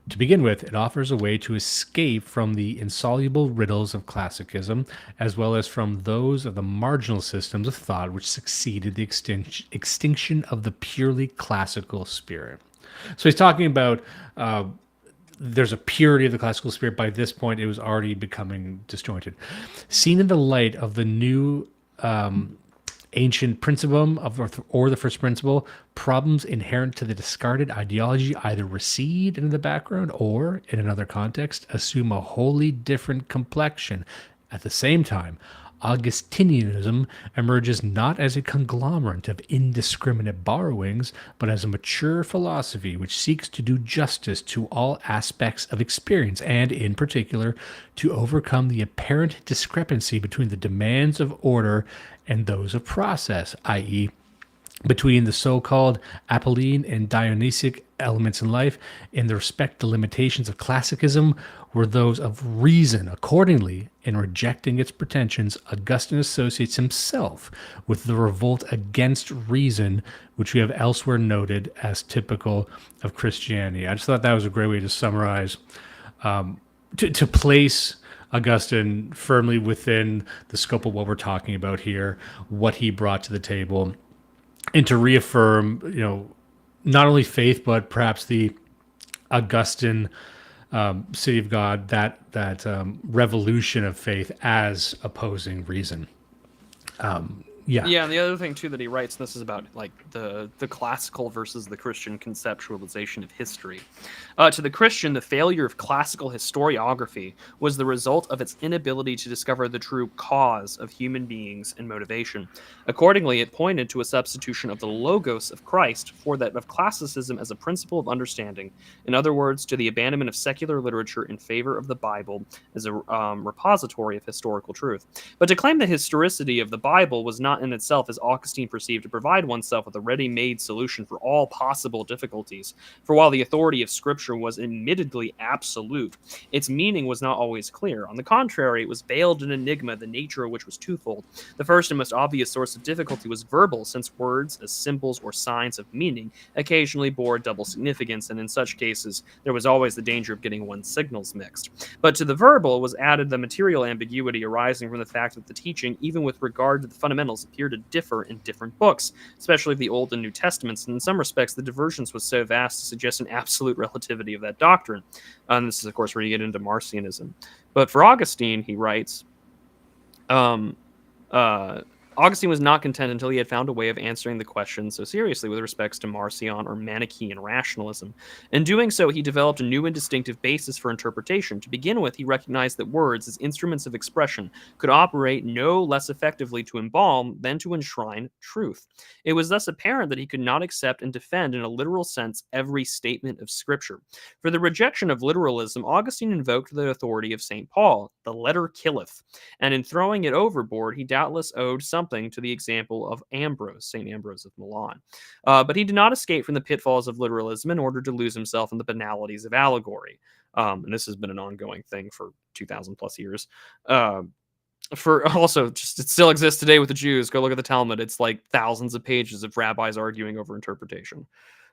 To begin with, it offers a way to escape from the insoluble riddles of classicism, as well as from those of the marginal systems of thought which succeeded the extinction of the purely classical spirit. So he's talking about there's a purity of the classical spirit. By this point, it was already becoming disjointed. Seen in the light of the new ancient principium or the first principle, problems inherent to the discarded ideology either recede into the background or, in another context, assume a wholly different complexion. At the same time, Augustinianism emerges not as a conglomerate of indiscriminate borrowings, but as a mature philosophy which seeks to do justice to all aspects of experience and, in particular, to overcome the apparent discrepancy between the demands of order and those of process, i.e., between the so-called Apolline and Dionysic elements in life. In the respect the limitations of classicism were those of reason. Accordingly, in rejecting its pretensions, Augustine associates himself with the revolt against reason, which we have elsewhere noted as typical of Christianity. I just thought that was a great way to summarize, to place Augustine firmly within the scope of what we're talking about here, what he brought to the table, and to reaffirm, not only faith, but perhaps the Augustine city of God, that revolution of faith as opposing reason. Yeah, and the other thing too that he writes, and this is about like the classical versus the Christian conceptualization of history. To the Christian, the failure of classical historiography was the result of its inability to discover the true cause of human beings and motivation. Accordingly, it pointed to a substitution of the logos of Christ for that of classicism as a principle of understanding. In other words, to the abandonment of secular literature in favor of the Bible as a repository of historical truth. But to claim the historicity of the Bible was not in itself, as Augustine perceived, to provide oneself with a ready-made solution for all possible difficulties. For while the authority of Scripture was admittedly absolute, its meaning was not always clear. On the contrary, it was veiled in enigma, the nature of which was twofold. The first and most obvious source of difficulty was verbal, since words as symbols or signs of meaning occasionally bore double significance, and in such cases there was always the danger of getting one's signals mixed. But to the verbal was added the material ambiguity arising from the fact that the teaching, even with regard to the fundamentals, appeared to differ in different books, especially the Old and New Testaments, and in some respects the divergence was so vast to suggest an absolute relativity of that doctrine. And this is, of course, where you get into Marcionism. But for Augustine, he writes, Augustine was not content until he had found a way of answering the question so seriously with respects to Marcion or Manichaean rationalism. In doing so, he developed a new and distinctive basis for interpretation. To begin with, he recognized that words, as instruments of expression, could operate no less effectively to embalm than to enshrine truth. It was thus apparent that he could not accept and defend in a literal sense every statement of Scripture. For the rejection of literalism, Augustine invoked the authority of St. Paul, the letter killeth, and in throwing it overboard, he doubtless owed something to the example of Ambrose, St. Ambrose of Milan. But he did not escape from the pitfalls of literalism in order to lose himself in the banalities of allegory. And this has been an ongoing thing for 2,000 plus years. For also, just it still exists today with the Jews. Go look at the Talmud. It's like thousands of pages of rabbis arguing over interpretation.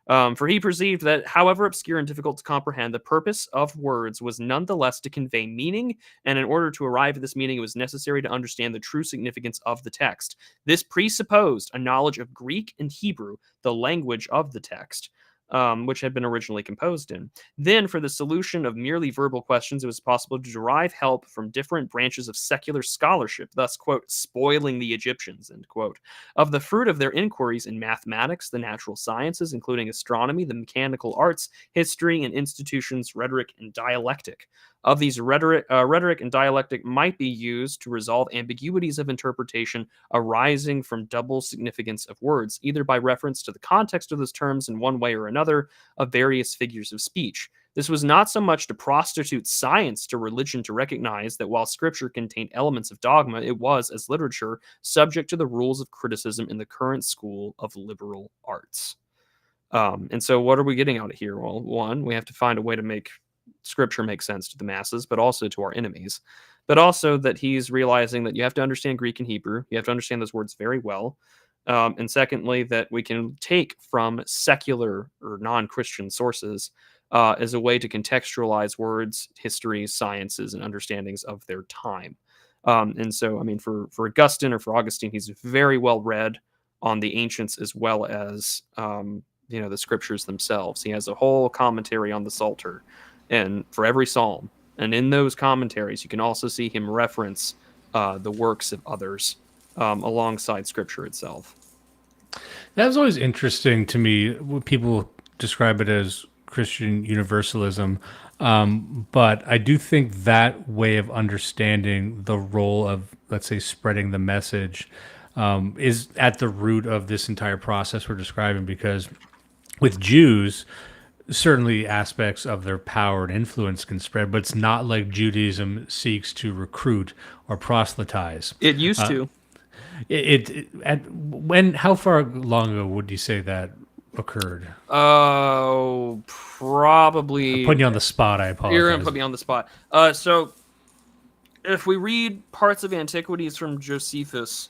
For he perceived that, however obscure and difficult to comprehend, the purpose of words was nonetheless to convey meaning, and in order to arrive at this meaning, it was necessary to understand the true significance of the text. This presupposed a knowledge of Greek and Hebrew, the language of the text, which had been originally composed in. Then, for the solution of merely verbal questions, it was possible to derive help from different branches of secular scholarship, thus, quote, spoiling the Egyptians, end quote, of the fruit of their inquiries in mathematics, the natural sciences, including astronomy, the mechanical arts, history and institutions, rhetoric, and dialectic. Of these, rhetoric and dialectic might be used to resolve ambiguities of interpretation arising from double significance of words, either by reference to the context of those terms in one way or another of various figures of speech. This was not so much to prostitute science to religion to recognize that while Scripture contained elements of dogma, it was, as literature, subject to the rules of criticism in the current school of liberal arts. And so what are we getting out of here? Well, one, we have to find a way to make Scripture makes sense to the masses, but also to our enemies. But also that he's realizing that you have to understand Greek and Hebrew. You have to understand those words very well. And secondly, that we can take from secular or non-Christian sources as a way to contextualize words, histories, sciences, and understandings of their time. And so, I mean, for Augustine or for Augustine, he's very well read on the ancients as well as, the Scriptures themselves. He has a whole commentary on the Psalter and for every psalm, and in those commentaries you can also see him reference the works of others alongside Scripture itself. That was always interesting to me. People describe it as Christian universalism, but I do think that way of understanding the role of, let's say, spreading the message is at the root of this entire process we're describing, because with Jews, certainly aspects of their power and influence can spread, but it's not like Judaism seeks to recruit or proselytize. It used to. How far long ago would you say that occurred? Oh, probably. I'm putting you on the spot. I apologize. You're gonna put me on the spot. So if we read parts of Antiquities from Josephus,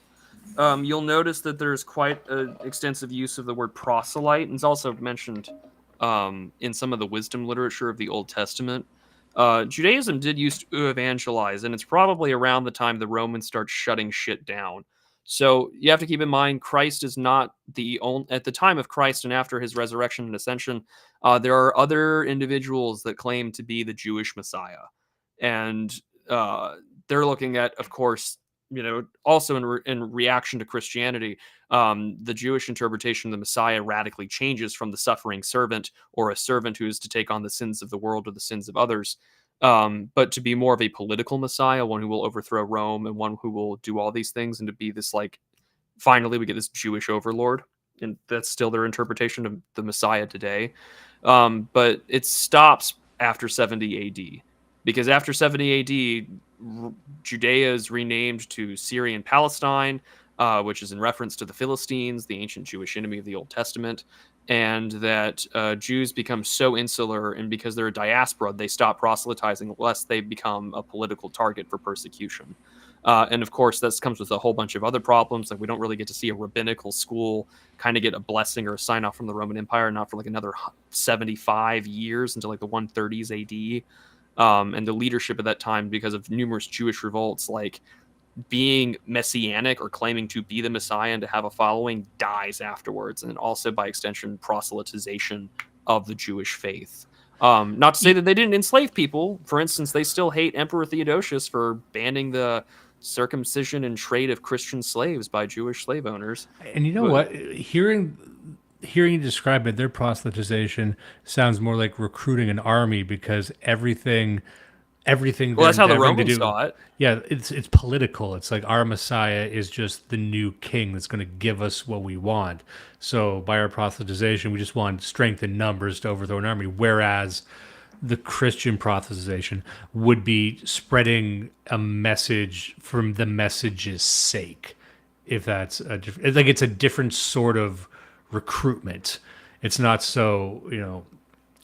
you'll notice that there's quite an extensive use of the word proselyte, and it's also mentioned in some of the wisdom literature of the Old Testament. Judaism did use to evangelize, and it's probably around the time the Romans start shutting shit down. So you have to keep in mind, Christ is not the only, at the time of Christ and after his resurrection and ascension, there are other individuals that claim to be the Jewish Messiah. And they're looking at, of course, also in reaction to Christianity, the Jewish interpretation of the Messiah radically changes from the suffering servant, or a servant who is to take on the sins of the world or the sins of others, but to be more of a political Messiah, one who will overthrow Rome and one who will do all these things, and to be this, like, finally we get this Jewish overlord. And that's still their interpretation of the Messiah today. But it stops after 70 AD, because after 70 AD, Judea is renamed to Syrian Palestine, which is in reference to the Philistines, the ancient Jewish enemy of the Old Testament, and that Jews become so insular, and because they're a diaspora, they stop proselytizing lest they become a political target for persecution. And of course, that comes with a whole bunch of other problems. Like, we don't really get to see a rabbinical school kind of get a blessing or a sign off from the Roman Empire, not for like another 75 years until like the 130s AD. And the leadership at that time, because of numerous Jewish revolts, like being messianic or claiming to be the Messiah and to have a following, dies afterwards. And also, by extension, proselytization of the Jewish faith. Not to say that they didn't enslave people. For instance, they still hate Emperor Theodosius for banning the circumcision and trade of Christian slaves by Jewish slave owners. And you know what? Hearing you describe it, their proselytization sounds more like recruiting an army, because everything. Well, that's how the Romans saw it. Yeah, it's political. It's like our Messiah is just the new king that's going to give us what we want. So by our proselytization, we just want strength in numbers to overthrow an army. Whereas the Christian proselytization would be spreading a message from the message's sake. If that's it's a different sort of recruitment. It's not so,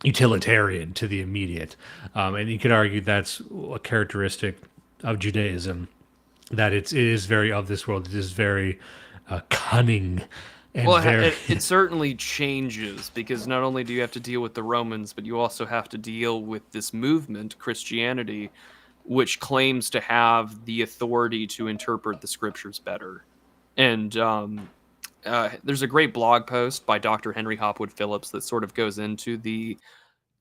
utilitarian to the immediate. And you could argue that's a characteristic of Judaism, that it is very of this world. It is very cunning. And it certainly changes, because not only do you have to deal with the Romans, but you also have to deal with this movement, Christianity, which claims to have the authority to interpret the scriptures better. And there's a great blog post by Dr. Henry Hopwood Phillips that sort of goes into the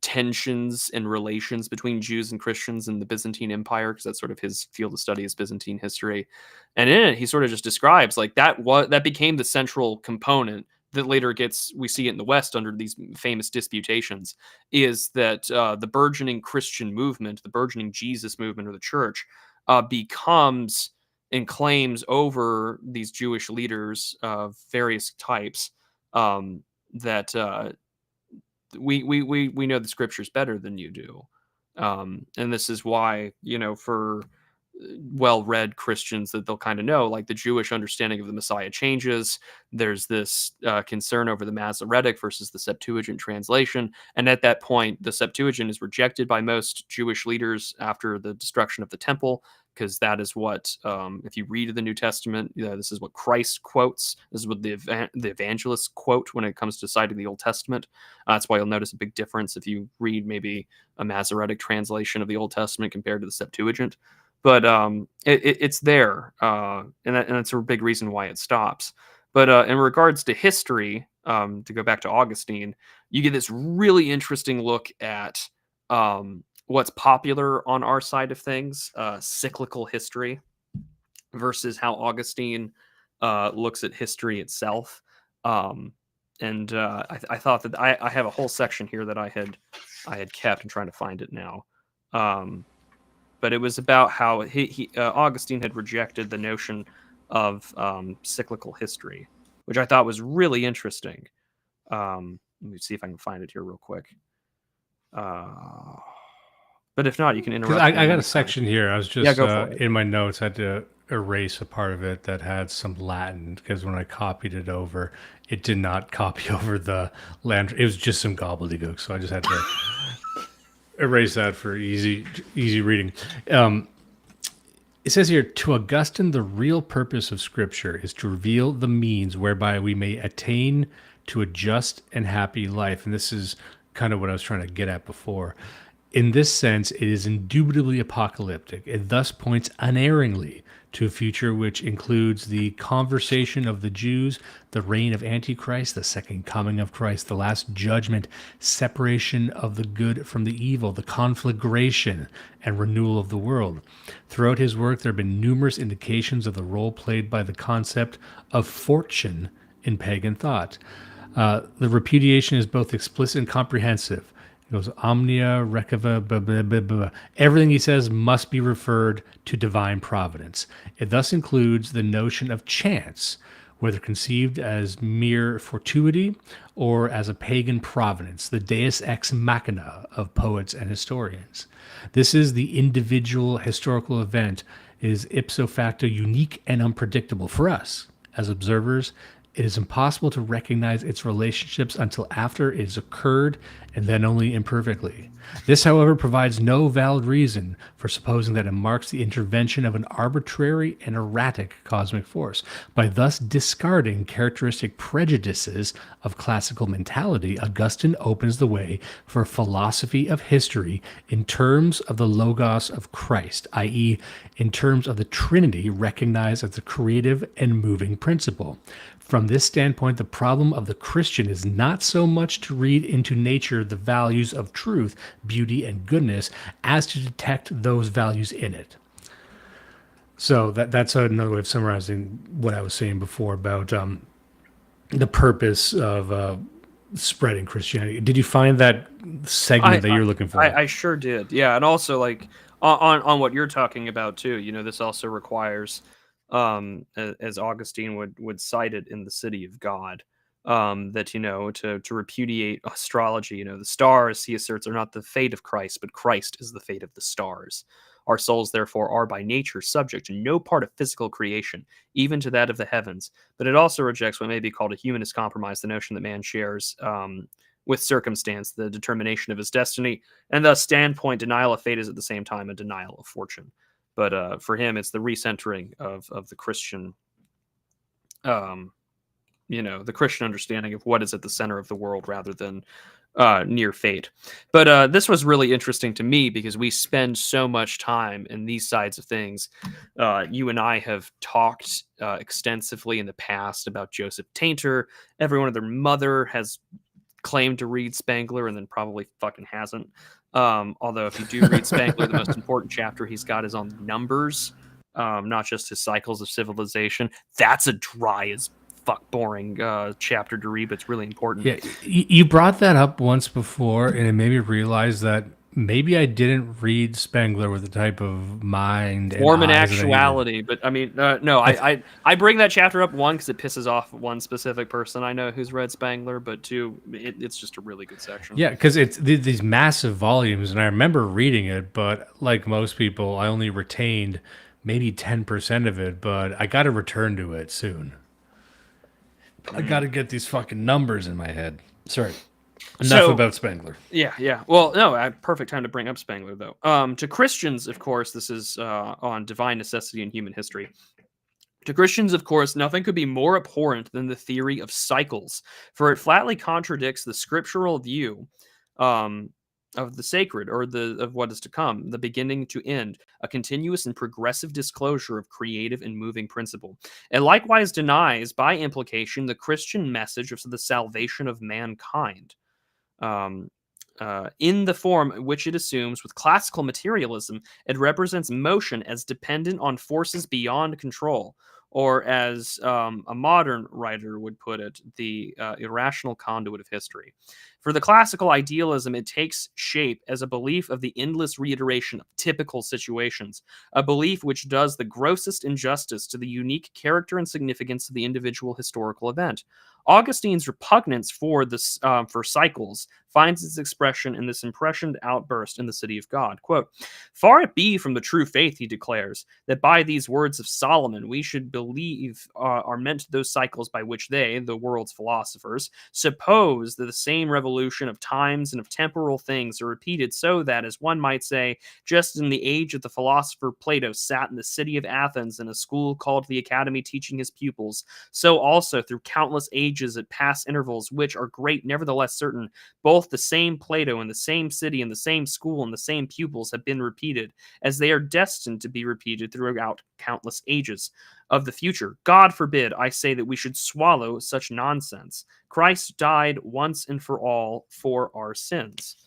tensions and relations between Jews and Christians in the Byzantine Empire, because that's sort of his field of study is Byzantine history. And in it, he sort of just describes like that became the central component that later we see it in the West under these famous disputations, is that the burgeoning Christian movement, the burgeoning Jesus movement, or the church, becomes and claims over these Jewish leaders of various types that we know the scriptures better than you do. And this is why, for well-read Christians, that they'll kind of know, like, the Jewish understanding of the Messiah changes. There's this concern over the Masoretic versus the Septuagint translation. And at that point, the Septuagint is rejected by most Jewish leaders after the destruction of the temple, because that is what, if you read the New Testament, this is what Christ quotes. This is what the evangelists quote when it comes to citing the Old Testament. That's why you'll notice a big difference if you read maybe a Masoretic translation of the Old Testament compared to the Septuagint. But it's there, and that's a big reason why it stops. But in regards to history, to go back to Augustine, you get this really interesting look at what's popular on our side of things, cyclical history, versus how Augustine looks at history itself. I thought that I have a whole section here that I had kept and trying to find it now. But it was about how Augustine had rejected the notion of cyclical history, which I thought was really interesting. Let me see if I can find it here real quick. But if not, you can interrupt. I got a section here. I was just in my notes, I had to erase a part of it that had some Latin, because when I copied it over, it did not copy over the land. It was just some gobbledygook, so I just had to erase that for easy reading. It says here, to Augustine, the real purpose of Scripture is to reveal the means whereby we may attain to a just and happy life. And this is kind of what I was trying to get at before. In this sense, it is indubitably apocalyptic. It thus points unerringly to a future which includes the conversation of the Jews, the reign of Antichrist, the second coming of Christ, the last judgment, separation of the good from the evil, the conflagration and renewal of the world. Throughout his work, there have been numerous indications of the role played by the concept of fortune in pagan thought. The repudiation is both explicit and comprehensive. He goes, omnia recava, blah, blah, blah, blah. Everything he says must be referred to divine providence. It thus includes the notion of chance, whether conceived as mere fortuity or as a pagan providence, the deus ex machina of poets and historians. This is the individual historical event, is ipso facto unique and unpredictable for us as observers. It is impossible to recognize its relationships until after it has occurred, and then only imperfectly. This, however, provides no valid reason for supposing that it marks the intervention of an arbitrary and erratic cosmic force. By thus discarding characteristic prejudices of classical mentality, Augustine opens the way for a philosophy of history in terms of the logos of Christ, i.e., in terms of the Trinity recognized as the creative and moving principle. From this standpoint, the problem of the Christian is not so much to read into nature the values of truth, beauty, and goodness as to detect those values in it. So that's another way of summarizing what I was saying before about the purpose of spreading Christianity. Did you find that segment that you're looking for? I sure did. Yeah, and also like on what you're talking about too. You know, this also requires, as Augustine would cite it in the City of God, that, you know, to repudiate astrology, you know, the stars, he asserts, are not the fate of Christ, but Christ is the fate of the stars. Our souls, therefore, are by nature subject to no part of physical creation, even to that of the heavens. But it also rejects what may be called a humanist compromise, the notion that man shares with circumstance the determination of his destiny, and thus standpoint denial of fate is at the same time a denial of fortune. But for him, it's the recentering of the Christian, you know, the Christian understanding of what is at the center of the world rather than near fate. But this was really interesting to me because we spend so much time in these sides of things. You and I have talked extensively in the past about Joseph Tainter. Everyone and their mother has claimed to read Spangler and then probably fucking hasn't. Although if you do read Spangler, the most important chapter he's got is on numbers, not just his cycles of civilization. That's a dry as fuck boring chapter to read, but it's really important. Yeah, you brought that up once before, and it made me realize that maybe I didn't read Spangler with the type of mind and form and eyes actuality. But I mean, no, I bring that chapter up, one, because it pisses off one specific person I know who's read Spangler, but two, it's just a really good section. Yeah, because it's these massive volumes, and I remember reading it, but like most people, I only retained maybe 10% of it, but I got to return to it soon. I got to get these fucking numbers in my head. Sorry. Enough about Spangler. Yeah. Well, no, perfect time to bring up Spangler, though. To Christians, of course, this is on divine necessity in human history. To Christians, of course, nothing could be more abhorrent than the theory of cycles, for it flatly contradicts the scriptural view of the sacred, or of what is to come, the beginning to end, a continuous and progressive disclosure of creative and moving principle. It likewise denies, by implication, the Christian message of the salvation of mankind. In the form which it assumes with classical materialism, it represents motion as dependent on forces beyond control, or as a modern writer would put it, the irrational conduit of history. For the classical idealism, it takes shape as a belief of the endless reiteration of typical situations, a belief which does the grossest injustice to the unique character and significance of the individual historical event. Augustine's repugnance for cycles finds its expression in this impressioned outburst in the City of God. Quote, "Far it be from the true faith," he declares, "that by these words of Solomon we should believe are meant those cycles by which they, the world's philosophers, suppose that the same revolution of times and of temporal things are repeated, so that, as one might say, just in the age of the philosopher Plato sat in the city of Athens in a school called the Academy teaching his pupils, so also through countless ages ages at past intervals, which are great, nevertheless certain. Both the same Plato and the same city and the same school and the same pupils have been repeated, as they are destined to be repeated throughout countless ages of the future. God forbid, I say, that we should swallow such nonsense. Christ died once and for all for our sins.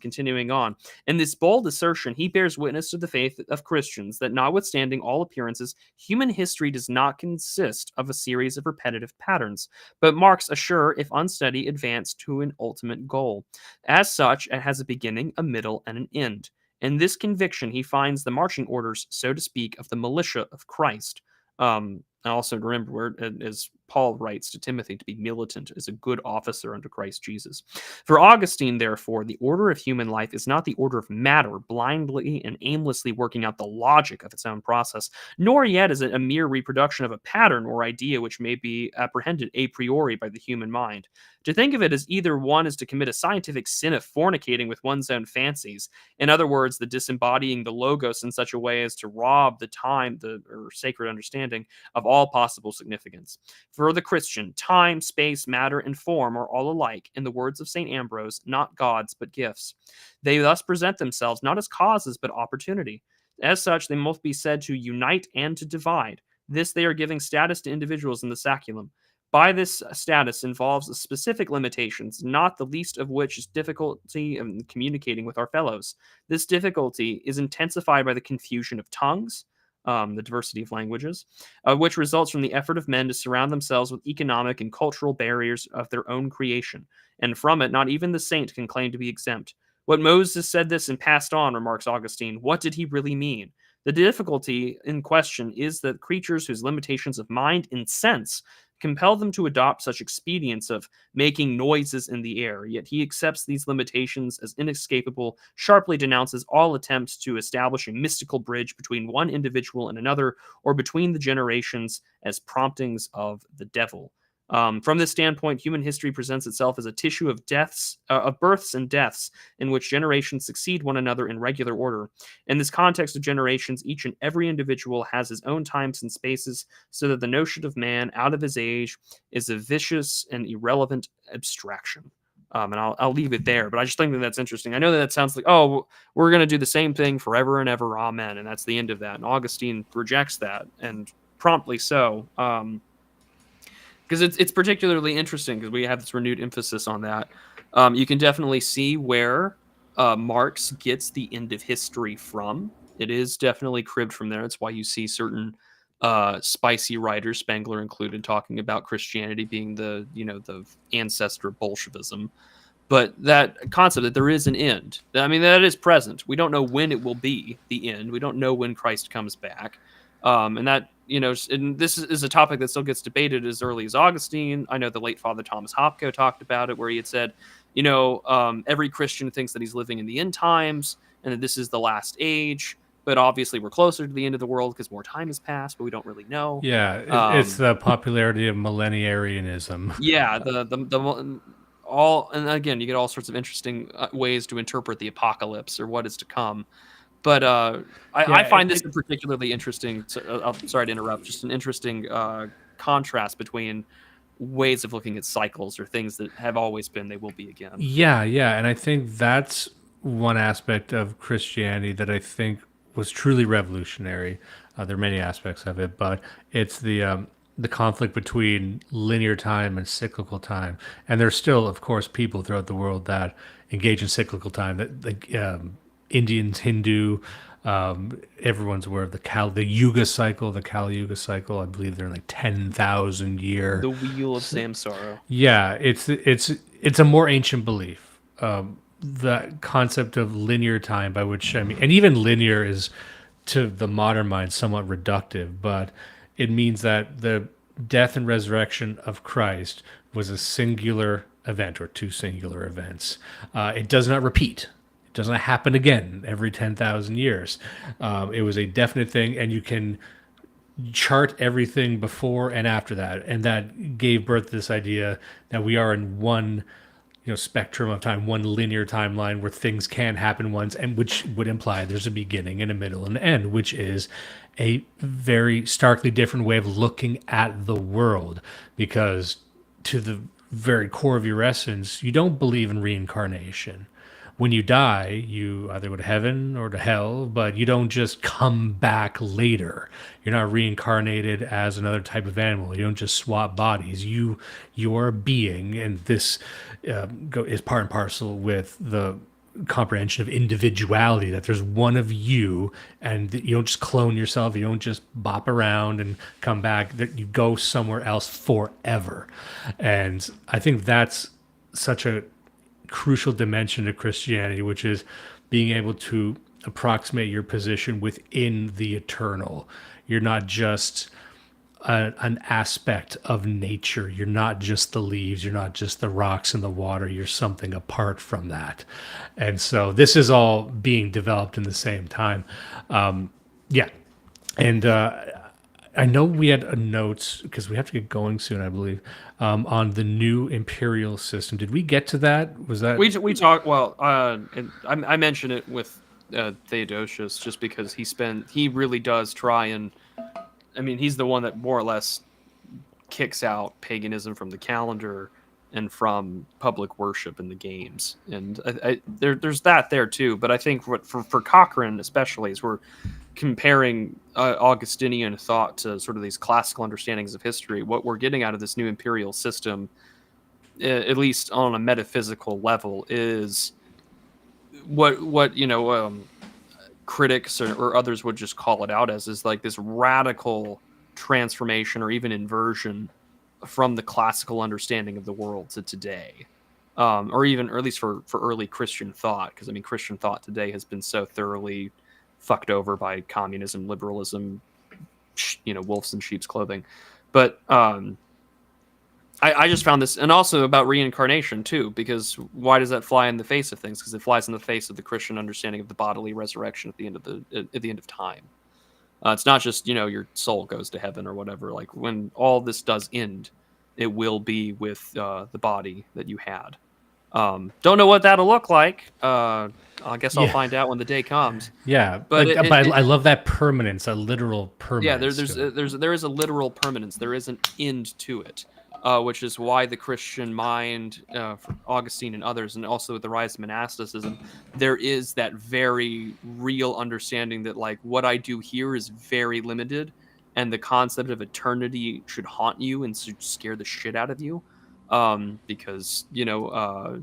Continuing on. In this bold assertion, he bears witness to the faith of Christians that notwithstanding all appearances, human history does not consist of a series of repetitive patterns, but marks a sure, if unsteady, advance to an ultimate goal. As such, it has a beginning, a middle, and an end. In this conviction, he finds the marching orders, so to speak, of the militia of Christ. And also remember, as Paul writes to Timothy, to be militant as a good officer unto Christ Jesus. For Augustine, therefore, the order of human life is not the order of matter, blindly and aimlessly working out the logic of its own process, nor yet is it a mere reproduction of a pattern or idea which may be apprehended a priori by the human mind. To think of it as either one is to commit a scientific sin of fornicating with one's own fancies, in other words, the disembodying the logos in such a way as to rob the time, or sacred understanding, of all possible significance. For the Christian, time, space, matter, and form are all alike, in the words of St. Ambrose, not gods, but gifts. They thus present themselves not as causes, but opportunity. As such, they must be said to unite and to divide. This they are giving status to individuals in the saculum. By this status involves specific limitations, not the least of which is difficulty in communicating with our fellows. This difficulty is intensified by the confusion of tongues, the diversity of languages, which results from the effort of men to surround themselves with economic and cultural barriers of their own creation, and from it not even the saint can claim to be exempt. What Moses said this and passed on, remarks Augustine, what did he really mean? The difficulty in question is that creatures whose limitations of mind and sense compel them to adopt such expedients of making noises in the air, yet he accepts these limitations as inescapable, sharply denounces all attempts to establish a mystical bridge between one individual and another, or between the generations, as promptings of the devil. From this standpoint, human history presents itself as a tissue of births and deaths, in which generations succeed one another in regular order. In this context of generations, each and every individual has his own times and spaces, so that the notion of man out of his age is a vicious and irrelevant abstraction. And I'll leave it there, but I just think that that's interesting. I know that sounds like, oh, we're going to do the same thing forever and ever, amen, and that's the end of that. And Augustine rejects that, and promptly so. Because it's particularly interesting because we have this renewed emphasis on that. You can definitely see where Marx gets the end of history from. It is definitely cribbed from there. That's why you see certain spicy writers, Spengler included, talking about Christianity being the ancestor of Bolshevism. But that concept that there is an end, I mean, that is present. We don't know when it will be the end. We don't know when Christ comes back. And that, and this is a topic that still gets debated as early as Augustine. I know the late Father Thomas Hopko talked about it, where he had said, every Christian thinks that he's living in the end times and that this is the last age. But obviously we're closer to the end of the world because more time has passed, but we don't really know. Yeah, it's the popularity of millenarianism. Yeah, and again, you get all sorts of interesting ways to interpret the apocalypse or what is to come. But I find this particularly interesting. I'm sorry to interrupt. Just an interesting contrast between ways of looking at cycles or things that have always been, they will be again. Yeah, and I think that's one aspect of Christianity that I think was truly revolutionary. There are many aspects of it, but it's the conflict between linear time and cyclical time. And there's still, of course, people throughout the world that engage in cyclical time. That Indians, Hindu, everyone's aware of the Yuga cycle, the Kali Yuga cycle. I believe they're like 10,000 year. The wheel of samsara. Yeah, it's a more ancient belief. The concept of linear time, by which I mean, and even linear is to the modern mind somewhat reductive, but it means that the death and resurrection of Christ was a singular event or two singular events. It does not repeat. It doesn't happen again every 10,000 years. It was a definite thing, and you can chart everything before and after that. And that gave birth to this idea that we are in one spectrum of time, one linear timeline where things can happen once, and which would imply there's a beginning and a middle and an end, which is a very starkly different way of looking at the world, because to the very core of your essence, you don't believe in reincarnation. When you die, you either go to heaven or to hell, but you don't just come back later. You're not reincarnated as another type of animal. You don't just swap bodies. You're a being, and this is part and parcel with the comprehension of individuality, that there's one of you, and that you don't just clone yourself. You don't just bop around and come back. That you go somewhere else forever. And I think that's such a crucial dimension of Christianity, which is being able to approximate your position within the eternal. You're not just an aspect of nature. You're not just the leaves. You're not just the rocks and the water. You're something apart from that. And so this is all being developed in the same time. Yeah. And I know we had a note, because we have to get going soon, I believe, on the new imperial system. Did we get to that? Was that we talked? Well, and I mentioned it with Theodosius just because he really does try and, I mean, he's the one that more or less kicks out paganism from the calendar and from public worship in the games, and there's that there too. But I think for Cochrane especially, as we're comparing Augustinian thought to sort of these classical understandings of history, what we're getting out of this new imperial system, at least on a metaphysical level, is what critics or others would just call it out as, is like this radical transformation or even inversion from the classical understanding of the world to today, or at least for early Christian thought, because I mean Christian thought today has been so thoroughly fucked over by communism, liberalism, wolves in sheep's clothing. But I just found this, and also about reincarnation too, because why does that fly in the face of things? Because it flies in the face of the Christian understanding of the bodily resurrection at the end of time. It's not just your soul goes to heaven or whatever. Like when all this does end, it will be with the body that you had. Don't know what that'll look like. I guess I'll find out when the day comes. Yeah, but I love that permanence, a literal permanence. Yeah, there is a literal permanence. There is an end to it, which is why the Christian mind, for Augustine and others, and also with the rise of monasticism, there is that very real understanding that like what I do here is very limited, and the concept of eternity should haunt you and should scare the shit out of you, because I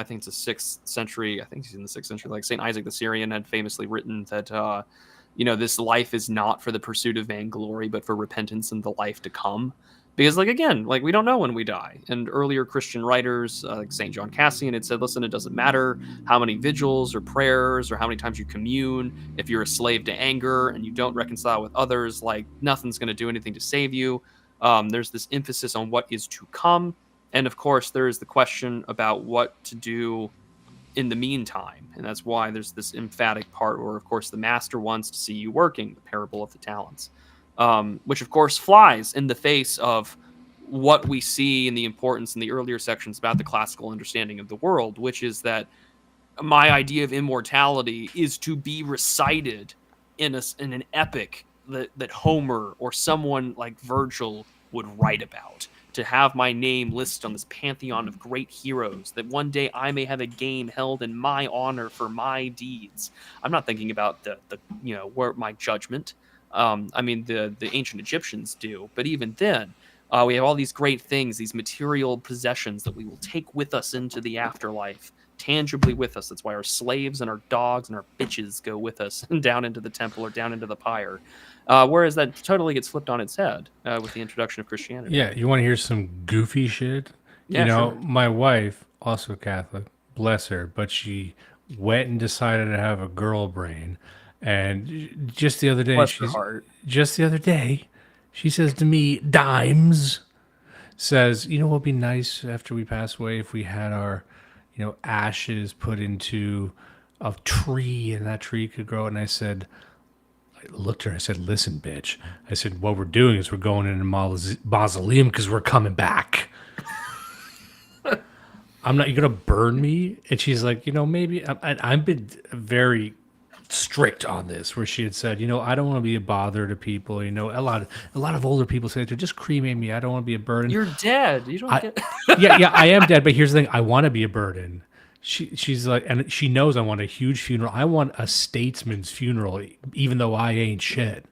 think it's the 6th century. I think he's in the 6th century. Like Saint Isaac the Syrian had famously written that this life is not for the pursuit of vainglory, but for repentance and the life to come. Because, we don't know when we die. And earlier Christian writers, like St. John Cassian, had said, listen, it doesn't matter how many vigils or prayers or how many times you commune. If you're a slave to anger and you don't reconcile with others, nothing's going to do anything to save you. There's this emphasis on what is to come. And, of course, there is the question about what to do in the meantime. And that's why there's this emphatic part where, of course, the master wants to see you working, the parable of the talents. Which of course flies in the face of what we see in the importance in the earlier sections about the classical understanding of the world, which is that my idea of immortality is to be recited in an epic that Homer or someone like Virgil would write about, to have my name listed on this pantheon of great heroes, that one day I may have a game held in my honor for my deeds. I'm not thinking about the where my judgment. The ancient Egyptians do, but even then, we have all these great things, these material possessions that we will take with us into the afterlife, tangibly with us. That's why our slaves and our dogs and our bitches go with us down into the temple or down into the pyre. Whereas that totally gets flipped on its head with the introduction of Christianity. Yeah, you want to hear some goofy shit? Yeah, sure. My wife, also Catholic, bless her, but she went and decided to have a girl brain. And just the other day, she says to me, Dimes, says, what would be nice after we pass away if we had our, ashes put into a tree and that tree could grow. And I looked at her, I said, listen, bitch. I said, what we're doing is we're going in a mausoleum because we're coming back. You're going to burn me? And she's like, maybe I've been very strict on this, where she had said, I don't want to be a bother to people. A lot of older people say, just cremate me. I don't want to be a burden. You're dead. You don't get. yeah, I am dead. But here's the thing: I want to be a burden. She's like, and she knows I want a huge funeral. I want a statesman's funeral, even though I ain't shit.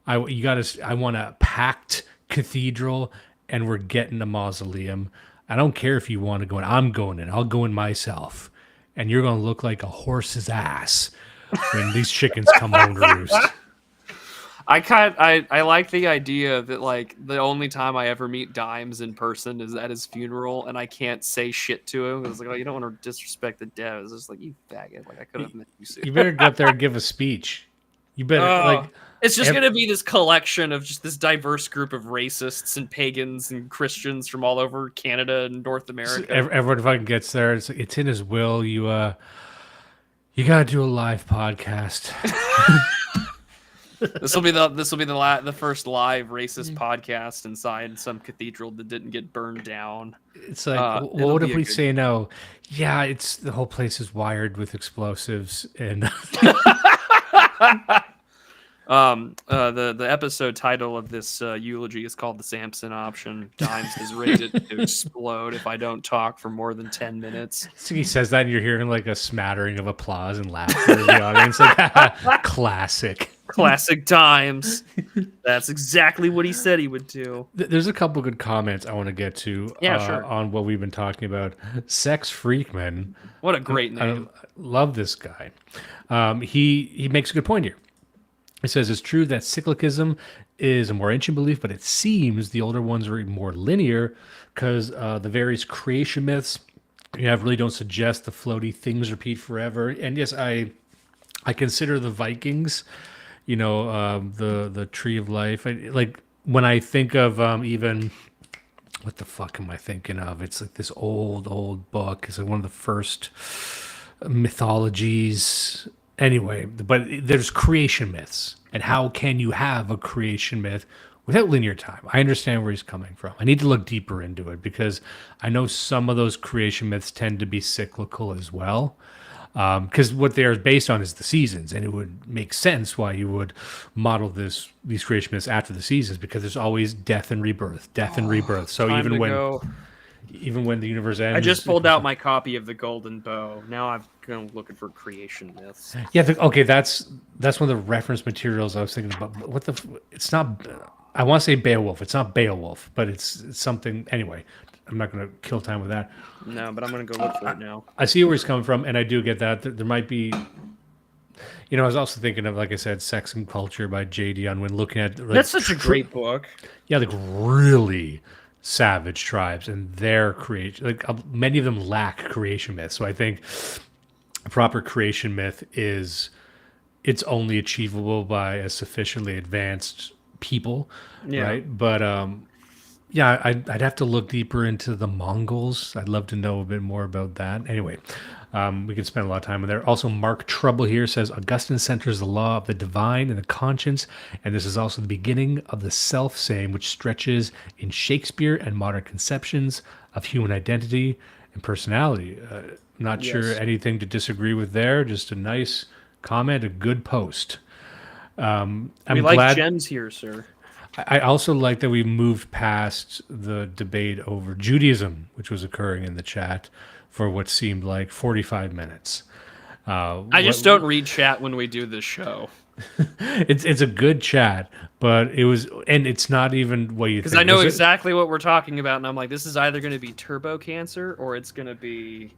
I want a packed cathedral, and we're getting a mausoleum. I don't care if you want to go in. I'm going in. I'll go in myself. And you're going to look like a horse's ass when these chickens come home to roost. I like the idea that like the only time I ever meet Dimes in person is at his funeral, and I can't say shit to him. It's like, oh, you don't want to disrespect the dead. It's just like, you faggot. Like, I could have met you soon. You better go up there and give a speech. You better It's just going to be this collection of just this diverse group of racists and pagans and Christians from all over Canada and North America. Everyone fucking gets there. It's in his will. You got to do a live podcast. This will be the first live racist podcast inside some cathedral that didn't get burned down. It's like, what if we say no? Yeah, it's the whole place is wired with explosives and. The episode title of this eulogy is called "The Samson Option." Dimes is rated to explode if I don't talk for more than 10 minutes. So he says that, and you're hearing like a smattering of applause and laughter in the audience. Like, classic Dimes. That's exactly what he said he would do. There's a couple good comments I want to get to. Sure. On what we've been talking about. Sex Freakman. What a great name! I love this guy. He makes a good point here. It says it's true that cyclicism is a more ancient belief, but it seems the older ones are more linear because the various creation myths you have really don't suggest the floaty things repeat forever. And yes, I consider the Vikings, the Tree of Life. Like when I think of even what the fuck am I thinking of? It's like this old book. It's like one of the first mythologies. Anyway, but there's creation myths, and how can you have a creation myth without linear time? I understand where he's coming from. I need to look deeper into it because I know some of those creation myths tend to be cyclical as well. Because what they are based on is the seasons, and it would make sense why you would model these creation myths after the seasons, because there's always death and rebirth. So even when the universe ends, I just pulled out my copy of the Golden Bow. Now I'm looking for creation myths. Yeah, that's one of the reference materials I was thinking about. It's not. I want to say Beowulf. It's not Beowulf, but it's something. Anyway, I'm not going to kill time with that. No, but I'm going to go look for it now. I see where he's coming from, and I do get that. There might be. I was also thinking of, like I said, Sex and Culture by J.D. Unwin. Looking at that's such a great book. Yeah, like really savage tribes and their creation. Like many of them lack creation myths. So I think a proper creation myth it's only achievable by a sufficiently advanced people, right? But I'd have to look deeper into the Mongols. I'd love to know a bit more about that. Anyway, we can spend a lot of time on there. Also, Mark Trouble here says Augustine centers the law of the divine and the conscience, and this is also the beginning of the self-same, which stretches in Shakespeare and modern conceptions of human identity and personality. Not sure anything to disagree with there. Just a nice comment, a good post. I'm glad gems here, sir. I also like that we moved past the debate over Judaism, which was occurring in the chat for what seemed like 45 minutes. I just don't read chat when we do this show. It's a good chat, but it's not even what you think. Because I know exactly what we're talking about, and I'm like, this is either going to be turbo cancer or it's going to be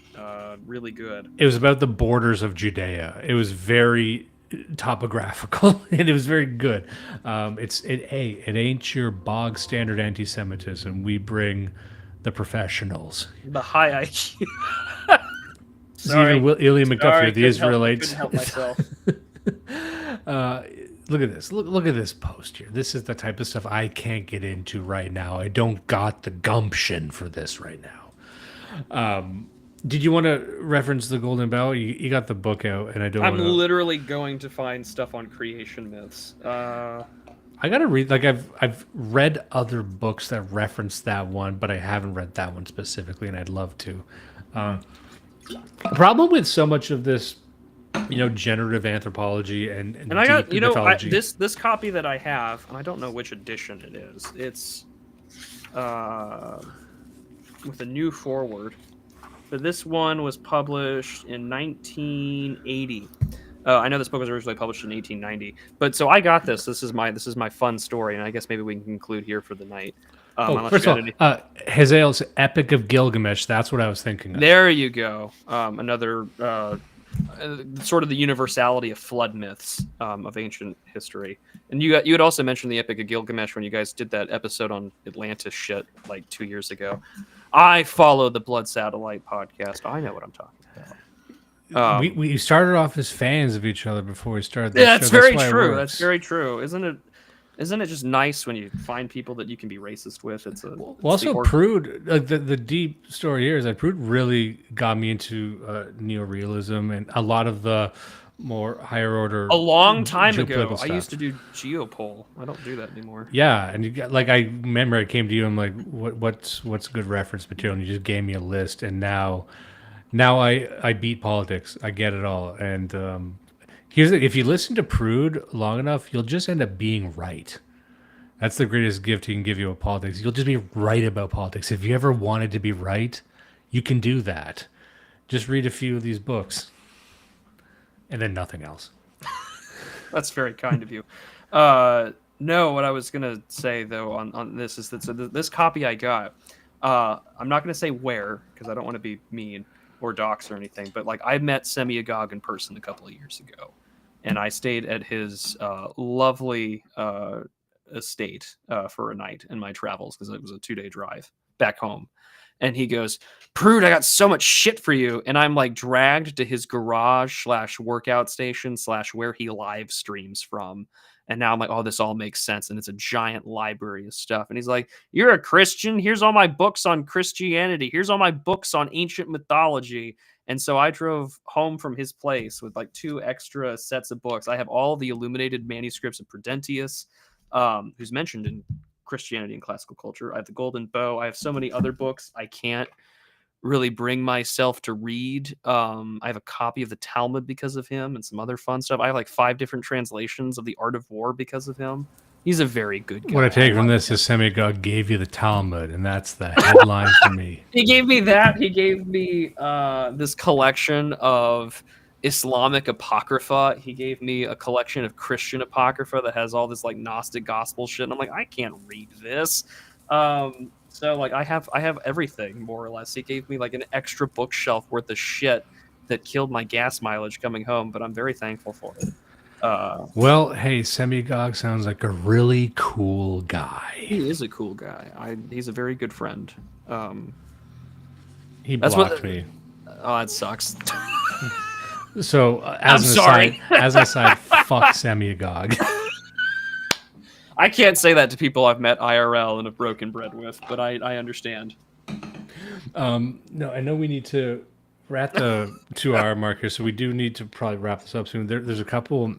really good. It was about the borders of Judea. It was very topographical and it was very good. It ain't your bog standard anti-Semitism. We bring the professionals, the high IQ. Sorry, Ilya McGuffey, the Israelites. Couldn't help myself. Look at this. Look at this post here. This is the type of stuff I can't get into right now. I don't got the gumption for this right now. Did you want to reference the Golden Bough? You got the book out, and I'm literally going to find stuff on creation myths. I gotta read. Like I've read other books that reference that one, but I haven't read that one specifically, and I'd love to. The problem with so much of this generative anthropology and I got deep mythology. this copy that I have, and I don't know which edition it is. It's with a new foreword, but this one was published in 1980. I know this book was originally published in 1890, but so I got this. This is my fun story, and I guess maybe we can conclude here for the night. First of all, Hazael's Epic of Gilgamesh. That's what I was thinking of. There you go. Another sort of the universality of flood myths of ancient history. And you had also mentioned the Epic of Gilgamesh when you guys did that episode on Atlantis shit like 2 years ago. I follow the Blood Satellite podcast. I know what I'm talking about. We started off as fans of each other before we started. Yeah, that's very true. That's very true. Isn't it just nice when you find people that you can be racist with? Also, Prude, the deep story here is that Prude really got me into neorealism and a lot of the more higher order. A long time ago, stuff. I used to do geopol. I don't do that anymore. Yeah, and you got, I remember I came to you and I'm like, what's good reference material? And you just gave me a list, and now I beat politics. I get it all. And if you listen to Prude long enough, you'll just end up being right. That's the greatest gift he can give you with politics. You'll just be right about politics. If you ever wanted to be right, you can do that. Just read a few of these books. And then nothing else. That's very kind of you. No, what I was going to say, though, on this is that this copy I got, I'm not going to say where, because I don't want to be mean or dox or anything, but I met Semi-Agog in person a couple of years ago. And I stayed at his lovely estate for a night in my travels, because it was a 2-day drive back home. And he goes, Prude, I got so much shit for you. And I'm dragged to his garage / workout station / where he live streams from. And now I'm like, oh, this all makes sense. And it's a giant library of stuff. And he's like, you're a Christian? Here's all my books on Christianity. Here's all my books on ancient mythology. And so I drove home from his place with 2 extra sets of books. I have all the illuminated manuscripts of Prudentius, who's mentioned in Christianity and classical culture. I have the Golden Bow. I have so many other books I can't really bring myself to read. I have a copy of the Talmud because of him and some other fun stuff. I have 5 different translations of the Art of War because of him. He's a very good guy. What I take from this is Semi-God gave you the Talmud, and that's the headline for me. He gave me that. He gave me this collection of Islamic Apocrypha. He gave me a collection of Christian Apocrypha that has all this Gnostic gospel shit. And I'm like, I can't read this. So I have everything more or less. He gave me an extra bookshelf worth of shit that killed my gas mileage coming home, but I'm very thankful for it. Well, hey, Semi-Gog sounds like a really cool guy. He is a cool guy. He's a very good friend. He blocked me. Oh, that sucks. So, as an aside, fuck Semi-Agog. I can't say that to people I've met IRL and have broken bread with, but I understand. No, I know we need to wrap the 2-hour mark here, so we do need to probably wrap this up soon. There's a couple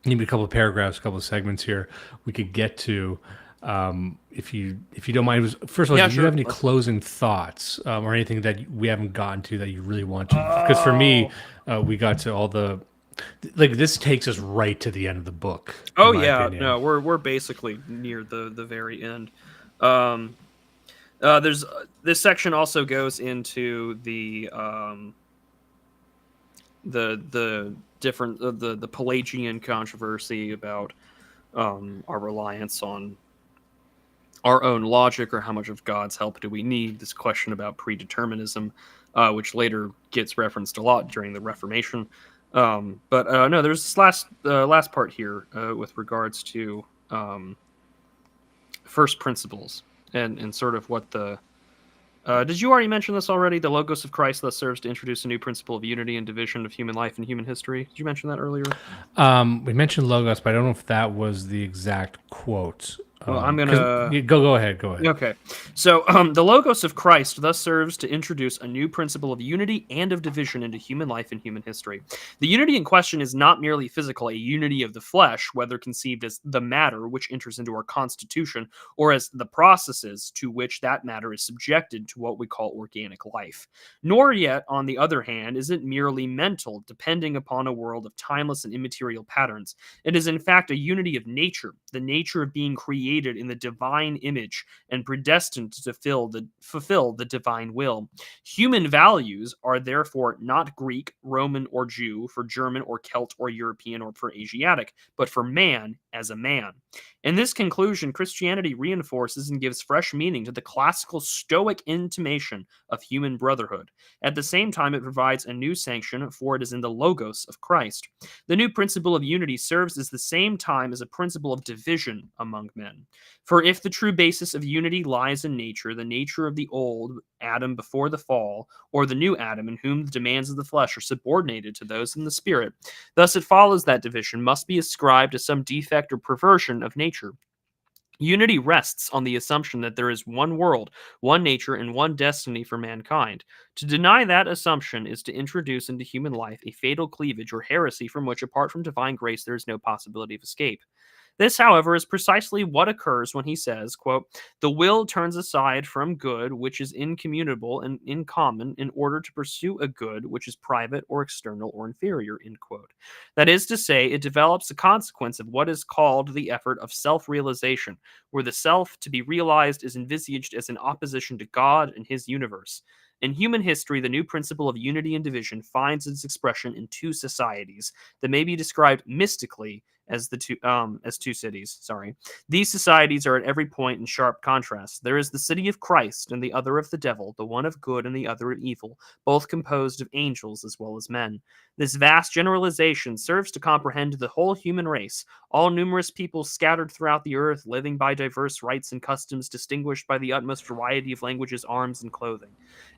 of paragraphs, a couple of segments here we could get to. If you don't mind, first of all, do you have any closing thoughts or anything that we haven't gotten to that you really want to? Because for me, we got to all the this takes us right to the end of the book. Oh yeah, opinion. No, we're basically near the very end. There's this section also goes into the different the Pelagian controversy about our reliance on our own logic, or how much of God's help do we need? This question about predeterminism, which later gets referenced a lot during the Reformation. But no, there's this last part here with regards to first principles and sort of what the did you already mention this already? The Logos of Christ thus serves to introduce a new principle of unity and division of human life and human history. Did you mention that earlier? We mentioned Logos, but I don't know if that was the exact quote. I'm 'cause- gonna go ahead. Okay. So the Logos of Christ thus serves to introduce a new principle of unity and of division into human life and human history. The unity in question is not merely physical, a unity of the flesh, whether conceived as the matter which enters into our constitution or as the processes to which that matter is subjected to what we call organic life. Nor yet, on the other hand, is it merely mental, depending upon a world of timeless and immaterial patterns. It is in fact a unity of nature, the nature of being created in the divine image and predestined to fulfill the divine will. Human values are therefore not Greek, Roman, or Jew, for German or Celt or European or for Asiatic, but for man as a man. In this conclusion, Christianity reinforces and gives fresh meaning to the classical Stoic intimation of human brotherhood. At the same time, it provides a new sanction, for it is in the Logos of Christ. The new principle of unity serves at the same time as a principle of division among men. For if the true basis of unity lies in nature, the nature of the old Adam before the fall, or the new Adam in whom the demands of the flesh are subordinated to those in the spirit, thus it follows that division must be ascribed to some defect or perversion of nature. Unity rests on the assumption that there is one world, one nature, and one destiny for mankind. To deny that assumption is to introduce into human life a fatal cleavage or heresy from which, apart from divine grace, there is no possibility of escape. This, however, is precisely what occurs when he says, quote, "The will turns aside from good, which is incommunicable and in common, in order to pursue a good which is private or external or inferior," end quote. That is to say, it develops a consequence of what is called the effort of self-realization, where the self to be realized is envisaged as in opposition to God and his universe. In human history, the new principle of unity and division finds its expression in two societies that may be described mystically as two cities. Sorry, these societies are at every point in sharp contrast. There is the city of Christ and the other of the devil, the one of good and the other of evil, both composed of angels as well as men. This vast generalization serves to comprehend the whole human race, all numerous people scattered throughout the earth, living by diverse rites and customs, distinguished by the utmost variety of languages, arms, and clothing.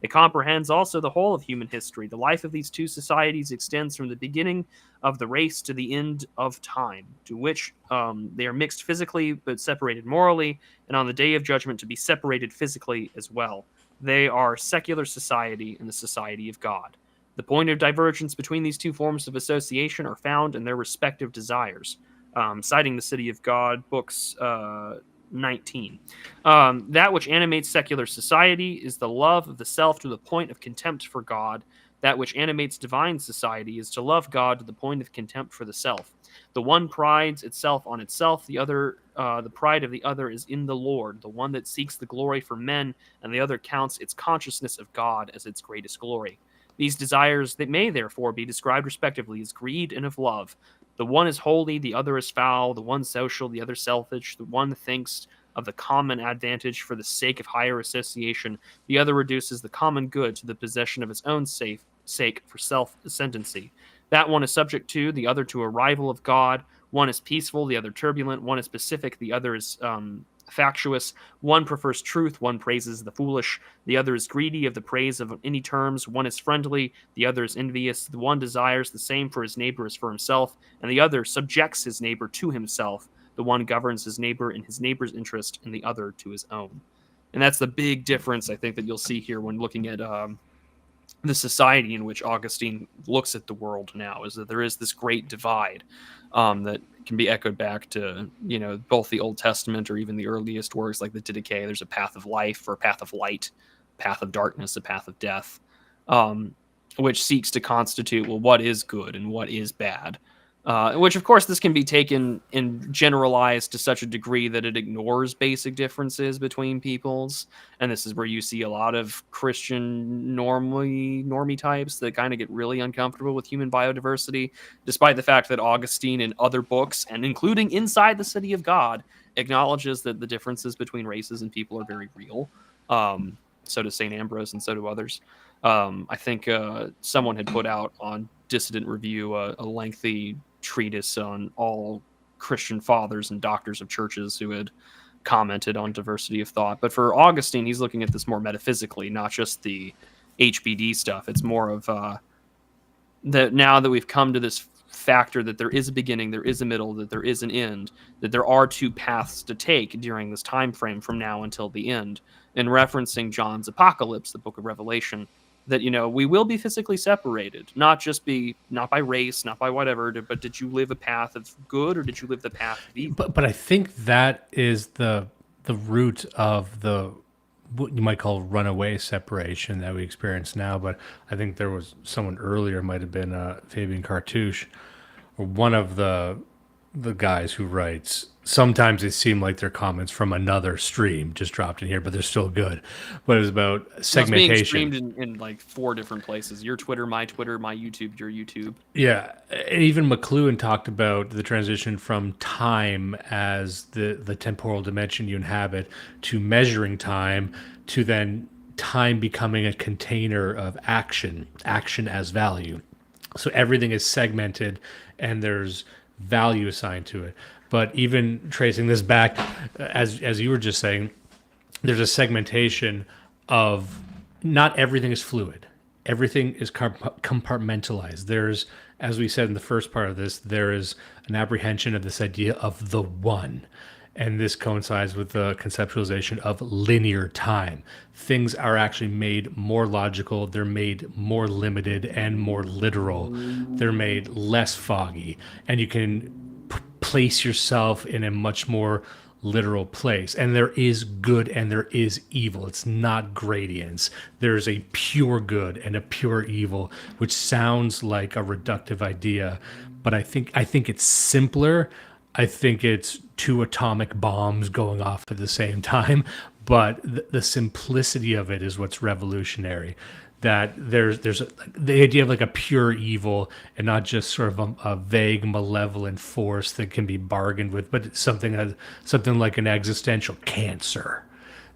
It comprehends also the whole of human history. The life of these two societies extends from the beginning of the race to the end of time, to which they are mixed physically but separated morally, and on the day of judgment to be separated physically as well. They are secular society and the society of God. The point of divergence between these two forms of association are found in their respective desires. Citing the City of God, books 19. That which animates secular society is the love of the self to the point of contempt for God. That which animates divine society is to love God to the point of contempt for the self. The one prides itself on itself, the pride of the other is in the Lord, the one that seeks the glory for men, and the other counts its consciousness of God as its greatest glory. These desires that may therefore be described respectively as greed and of love. The one is holy, the other is foul, the one social, the other selfish, the one thinks of the common advantage for the sake of higher association, the other reduces the common good to the possession of its own sake for self-ascendancy. That one is subject to, the other to a rival of God. One is peaceful, the other turbulent. One is pacific, the other is factious. One prefers truth, one praises the foolish. The other is greedy of the praise of any terms. One is friendly, the other is envious. The one desires the same for his neighbor as for himself, and the other subjects his neighbor to himself. The one governs his neighbor in his neighbor's interest, and the other to his own. And that's the big difference, I think, that you'll see here when looking at the society in which Augustine looks at the world now, is that there is this great divide that can be echoed back to, both the Old Testament or even the earliest works like the Didache. There's a path of life or a path of light, a path of darkness, a path of death, which seeks to constitute, well, what is good and what is bad. Which, of course, this can be taken and generalized to such a degree that it ignores basic differences between peoples. And this is where you see a lot of Christian normie types that kind of get really uncomfortable with human biodiversity, despite the fact that Augustine in other books, and including Inside the City of God, acknowledges that the differences between races and people are very real. So does St. Ambrose, and so do others. I think someone had put out on Dissident Review a lengthy treatise on all Christian fathers and doctors of churches who had commented on diversity of thought. But for Augustine, he's looking at this more metaphysically, not just the HBD stuff. It's more of that now that we've come to this factor that there is a beginning, there is a middle, that there is an end, that there are two paths to take during this time frame from now until the end, and referencing John's Apocalypse, the book of Revelation, that, we will be physically separated, not by race, not by whatever, but did you live a path of good or did you live the path of evil? But I think that is the root of what you might call runaway separation that we experience now. But I think there was someone earlier, might have been Fabian Cartouche, or one of the guys who writes, sometimes they seem like they're comments from another stream just dropped in here, but they're still good. But it's about segmentation. It's being streamed in like 4 different places: your Twitter, my YouTube, your YouTube. Yeah, and even McLuhan talked about the transition from time as the temporal dimension you inhabit to measuring time, to then time becoming a container of action as value. So everything is segmented and there's value assigned to it. But even tracing this back, as you were just saying, there's a segmentation of not everything is fluid. Everything is compartmentalized. There's, as we said in the first part of this, there is an apprehension of this idea of the one. And this coincides with the conceptualization of linear time. Things are actually made more logical. They're made more limited and more literal. They're made less foggy. And you can place yourself in a much more literal place. And there is good and there is evil. It's not gradients. There's a pure good and a pure evil, which sounds like a reductive idea, but I think it's simpler. I think it's 2 atomic bombs going off at the same time, but the simplicity of it is what's revolutionary. That there's the idea of like a pure evil and not just sort of a vague malevolent force that can be bargained with, but something like an existential cancer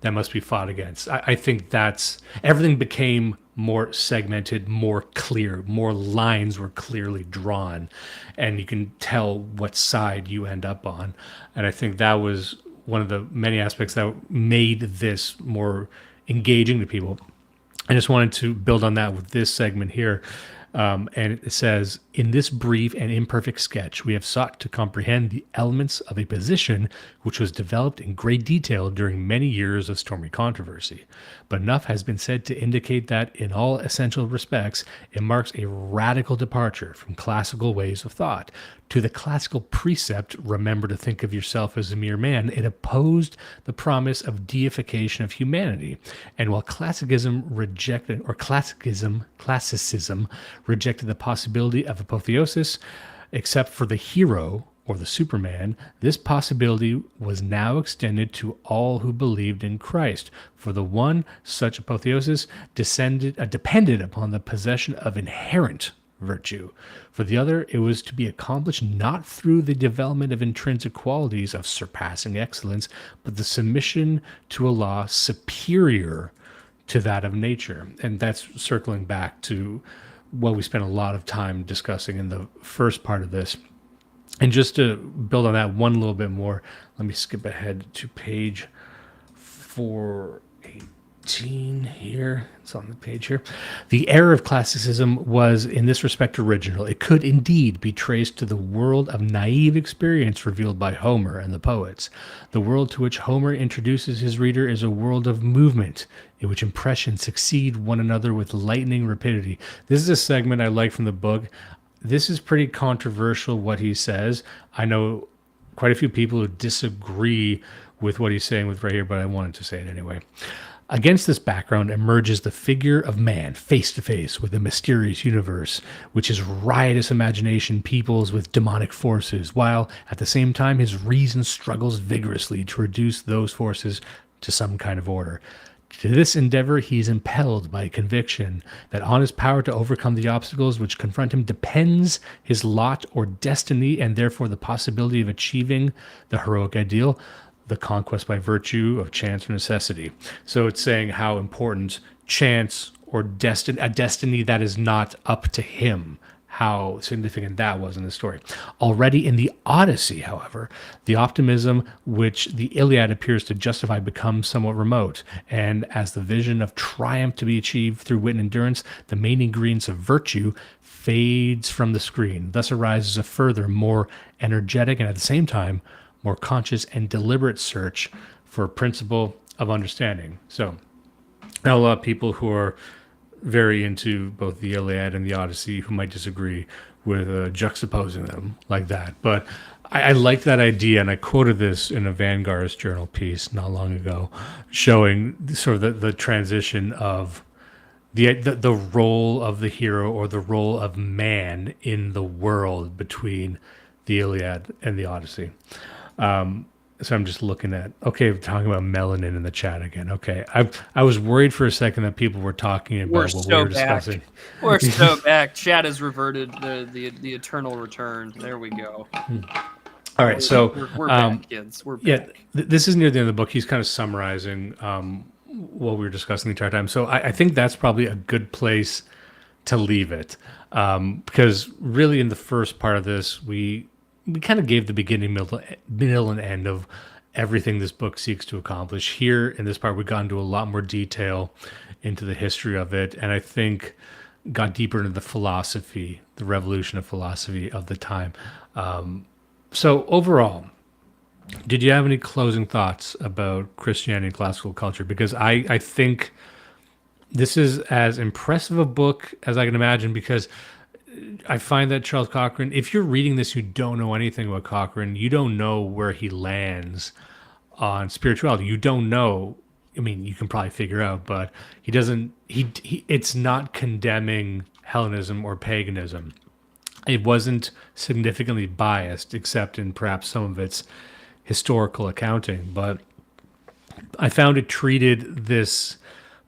that must be fought against. I think that's everything became more segmented, more clear, more lines were clearly drawn, and you can tell what side you end up on. And I think that was one of the many aspects that made this more engaging to people. I just wanted to build on that with this segment here. And it says, in this brief and imperfect sketch, we have sought to comprehend the elements of a position which was developed in great detail during many years of stormy controversy. But enough has been said to indicate that, in all essential respects, it marks a radical departure from classical ways of thought. To the classical precept, remember to think of yourself as a mere man, it opposed the promise of deification of humanity. And while classicism rejected the possibility of apotheosis, except for the hero or the Superman, this possibility was now extended to all who believed in Christ. For the one, such apotheosis depended upon the possession of inherent virtue. For the other, it was to be accomplished not through the development of intrinsic qualities of surpassing excellence, but the submission to a law superior to that of nature. And that's circling back to what we spent a lot of time discussing in the first part of this. And just to build on that one little bit more, let me skip ahead to page 418 here. It's on the page here. The error of classicism was in this respect original. It could indeed be traced to the world of naive experience revealed by Homer and the poets. The world to which Homer introduces his reader is a world of movement, in which impressions succeed one another with lightning rapidity. This is a segment I like from the book. This is pretty controversial, what he says. I know quite a few people who disagree with what he's saying with right here, but I wanted to say it anyway. Against this background emerges the figure of man, face to face with a mysterious universe, which his riotous imagination peoples with demonic forces, while at the same time his reason struggles vigorously to reduce those forces to some kind of order. To this endeavor, he is impelled by a conviction that on his power to overcome the obstacles which confront him depends his lot or destiny, and therefore the possibility of achieving the heroic ideal, the conquest by virtue of chance or necessity. So it's saying how important chance or a destiny that is not up to him, how significant that was in the story. Already in the Odyssey, however, the optimism which the Iliad appears to justify becomes somewhat remote, and as the vision of triumph to be achieved through wit and endurance, the main ingredients of virtue fades from the screen. Thus arises a further, more energetic, and at the same time, more conscious and deliberate search for a principle of understanding. So, now a lot of people who are very into both the Iliad and the Odyssey who might disagree with juxtaposing them like that. But I like that idea, and I quoted this in a Vanguard's Journal piece not long ago, showing sort of the transition of the role of the hero or the role of man in the world between the Iliad and the Odyssey. So I'm just looking at, okay, we're talking about melanin in the chat again. Okay, I was worried for a second that people were talking about what we were discussing. We're so back. Chat has reverted the eternal return. There we go. All right, so we're back, kids. We're back. Yeah, this is near the end of the book. He's kind of summarizing what we were discussing the entire time. So I think that's probably a good place to leave it, because really in the first part of this, we kind of gave the beginning, middle, and end of everything this book seeks to accomplish. Here in this part, we've gone into a lot more detail into the history of it, and I think got deeper into the philosophy, the revolution of philosophy of the time. So overall, did you have any closing thoughts about Christianity and classical culture? Because I think this is as impressive a book as I can imagine, because I find that Charles Cochrane, if you're reading this, you don't know anything about Cochrane, you don't know where he lands on spirituality. You don't know. I mean, you can probably figure out, but he doesn't. It's not condemning Hellenism or paganism. It wasn't significantly biased, except in perhaps some of its historical accounting. But I found it treated this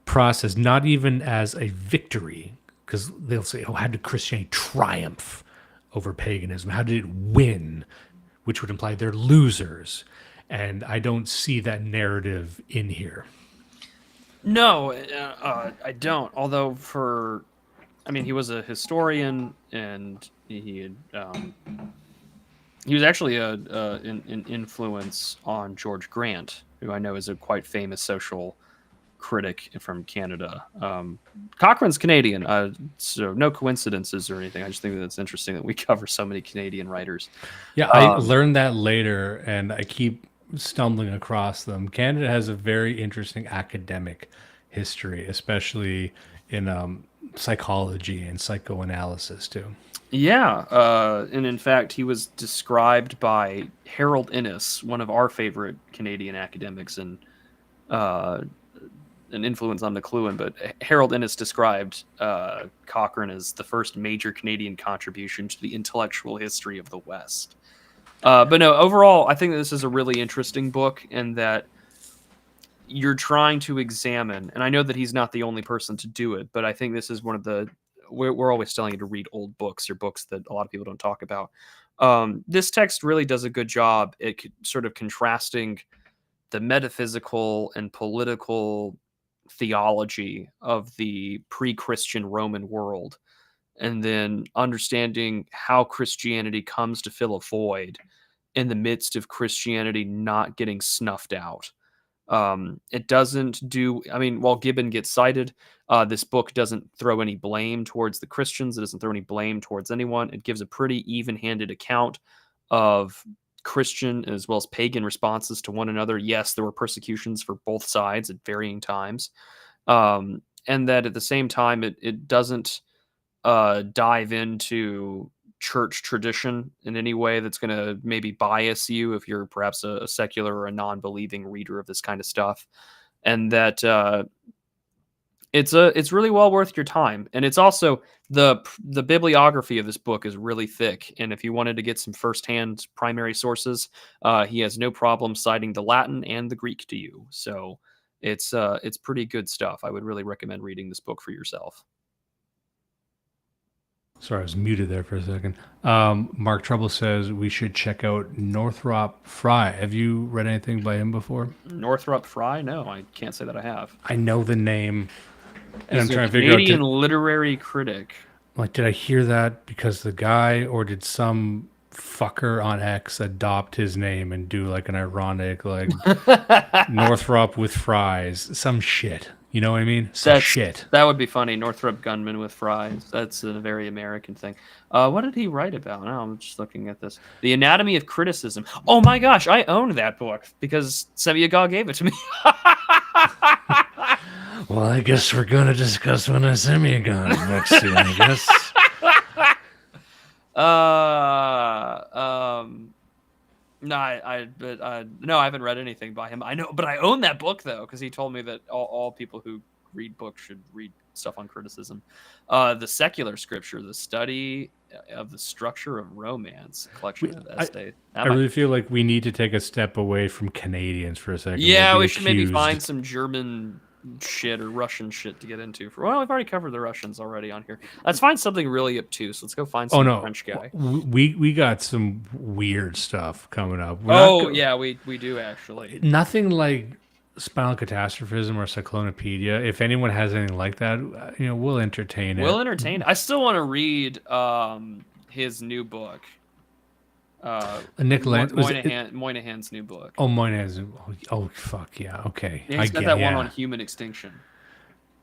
process not even as a victory, because they'll say, oh, how did Christianity triumph over paganism? How did it win? Which would imply they're losers. And I don't see that narrative in here. No, I don't. Although he was a historian, and he was actually an influence on George Grant, who I know is a quite famous social critic from Canada. Cochrane's Canadian, so no coincidences or anything. I just think that it's interesting that we cover so many Canadian writers. Yeah, I learned that later, and I keep stumbling across them. Canada has a very interesting academic history, especially in psychology and psychoanalysis too. Yeah, and in fact, he was described by Harold Innis, one of our favorite Canadian academics, and an influence on McLuhan, but Harold Innis described Cochrane as the first major Canadian contribution to the intellectual history of the West. But no, overall, I think that this is a really interesting book, and that you're trying to examine, and I know that he's not the only person to do it, but I think this is one of the, we're always telling you to read old books or books that a lot of people don't talk about. This text really does a good job at sort of contrasting the metaphysical and political theology of the pre-Christian Roman world, and then understanding how Christianity comes to fill a void in the midst of Christianity not getting snuffed out. It doesn't do, while Gibbon gets cited, this book doesn't throw any blame towards the Christians. It doesn't throw any blame towards anyone. It gives a pretty even-handed account of Christian as well as pagan responses to one another. Yes, there were persecutions for both sides at varying times. And that at the same time, it doesn't dive into church tradition in any way that's going to maybe bias you if you're perhaps a secular or a non-believing reader of this kind of stuff. And that it's really well worth your time. And it's also the bibliography of this book is really thick. And if you wanted to get some firsthand primary sources, he has no problem citing the Latin and the Greek to you. So it's pretty good stuff. I would really recommend reading this book for yourself. Sorry, I was muted there for a second. Mark Trouble says we should check out Northrop Frye. Have you read anything by him before? Northrop Frye? No, I can't say that I have. I know the name, and He's I'm trying to figure out. Canadian literary critic. like, did I hear that because the guy, or did some fucker on X adopt his name and do like an ironic, like Northrop with fries, some shit. You know what I mean? Some shit. That would be funny. Northrop gunman with fries. That's a very American thing. What did he write about? Now I'm just looking at this. The Anatomy of Criticism. Oh my gosh, I own that book because Semyaga gave it to me. Well, I guess we're gonna discuss when I Semyaga next soon, I guess. No, I haven't read anything by him. I know, but I own that book though, because he told me that all people who read books should read stuff on criticism. The Secular Scripture, the Study of the Structure of Romance, collection of essays. I really feel like we need to take a step away from Canadians for a second. Yeah, we should maybe find some German shit or Russian shit to get into. Well, we've already covered the Russians already on here. Let's find something really obtuse. Let's go find some French guy. We got some weird stuff coming up. We do actually. Nothing like Spinal Catastrophism or Cyclonopedia. If anyone has anything like that, we'll entertain it. We'll entertain. I still want to read his new book. Nick Moynihan's new book. Oh, Moynihan's. Oh, fuck yeah. Okay. Yeah, he's got that one on human extinction.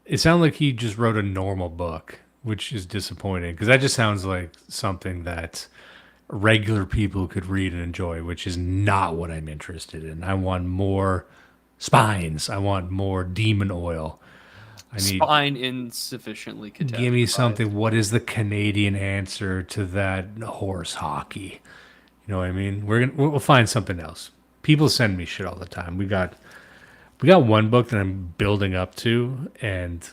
It sounds like he just wrote a normal book, which is disappointing because that just sounds like something that regular people could read and enjoy, which is not what I'm interested in. I want more spines. I want more demon oil. I need spine insufficiently catastrophized. Give me something. What is the Canadian answer to that horse hockey? You know what I mean? We'll find something else. People send me shit all the time. We got one book that I'm building up to, and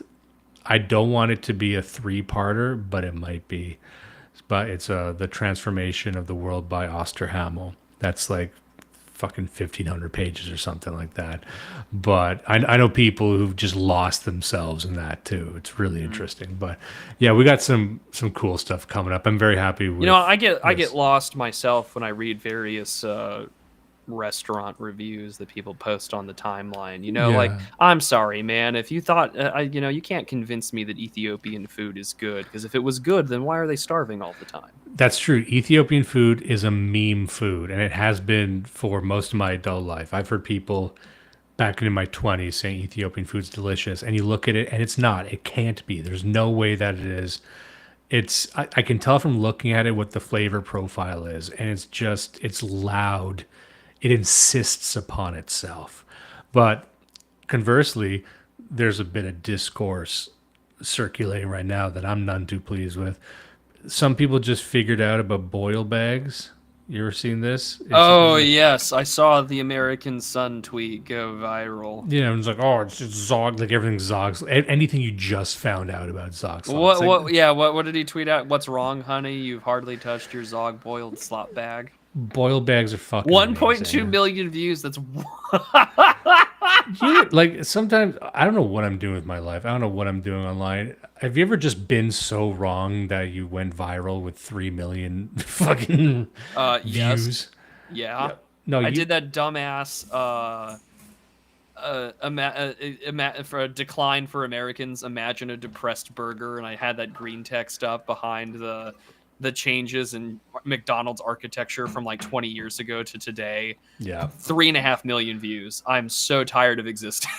I don't want it to be a 3-parter, but it might be. But it's The Transformation of the World by Osterhammel. That's like fucking 1,500 pages or something like that. But I know people who've just lost themselves in that too. It's really interesting. But yeah, we got some cool stuff coming up. I'm very happy with I get lost myself when I read various restaurant reviews that people post on the timeline. Like, I'm sorry, man, if you thought you can't convince me that Ethiopian food is good, because if it was good, then why are they starving all the time? That's true. Ethiopian food is a meme food, and it has been for most of my adult life. I've heard people back in my 20s saying Ethiopian food's delicious, and you look at it and it's not. It can't be. There's no way that it is. I can tell from looking at it what the flavor profile is, and it's loud. It insists upon itself. But conversely, there's a bit of discourse circulating right now that I'm none too pleased with. Some people just figured out about boil bags. You ever seen this? Yes. I saw the American Sun tweet go viral. Yeah, it's like, it's just Zog, like everything's Zog's. Anything you just found out about Zog's. What did he tweet out? What's wrong, honey? You've hardly touched your Zog boiled slop bag. Boiled bags are fucking 1.2 million views. That's like, sometimes I don't know what I'm doing with my life. I don't know what I'm doing online. Have you ever just been so wrong that you went viral with 3 million fucking views? Yes. Yeah. No, I did that dumbass for a decline for Americans. Imagine a depressed burger, and I had that green text up behind the changes in McDonald's architecture from like 20 years ago to today. Yeah. 3.5 million views. I'm so tired of existing.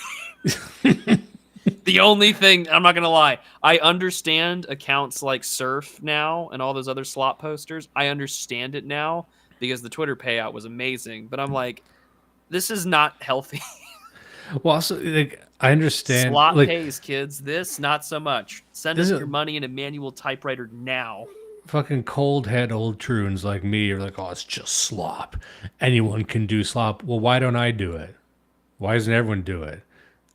The only thing, I'm not going to lie, I understand accounts like Surf now and all those other slop posters. I understand it now because the Twitter payout was amazing. But I'm like, this is not healthy. Well, also, like, I understand. Slot pays, kids. This, not so much. Send us your money in a manual typewriter now. Fucking cold head old troons like me are like, it's just slop. Anyone can do slop. Well, why don't I do it? Why doesn't everyone do it?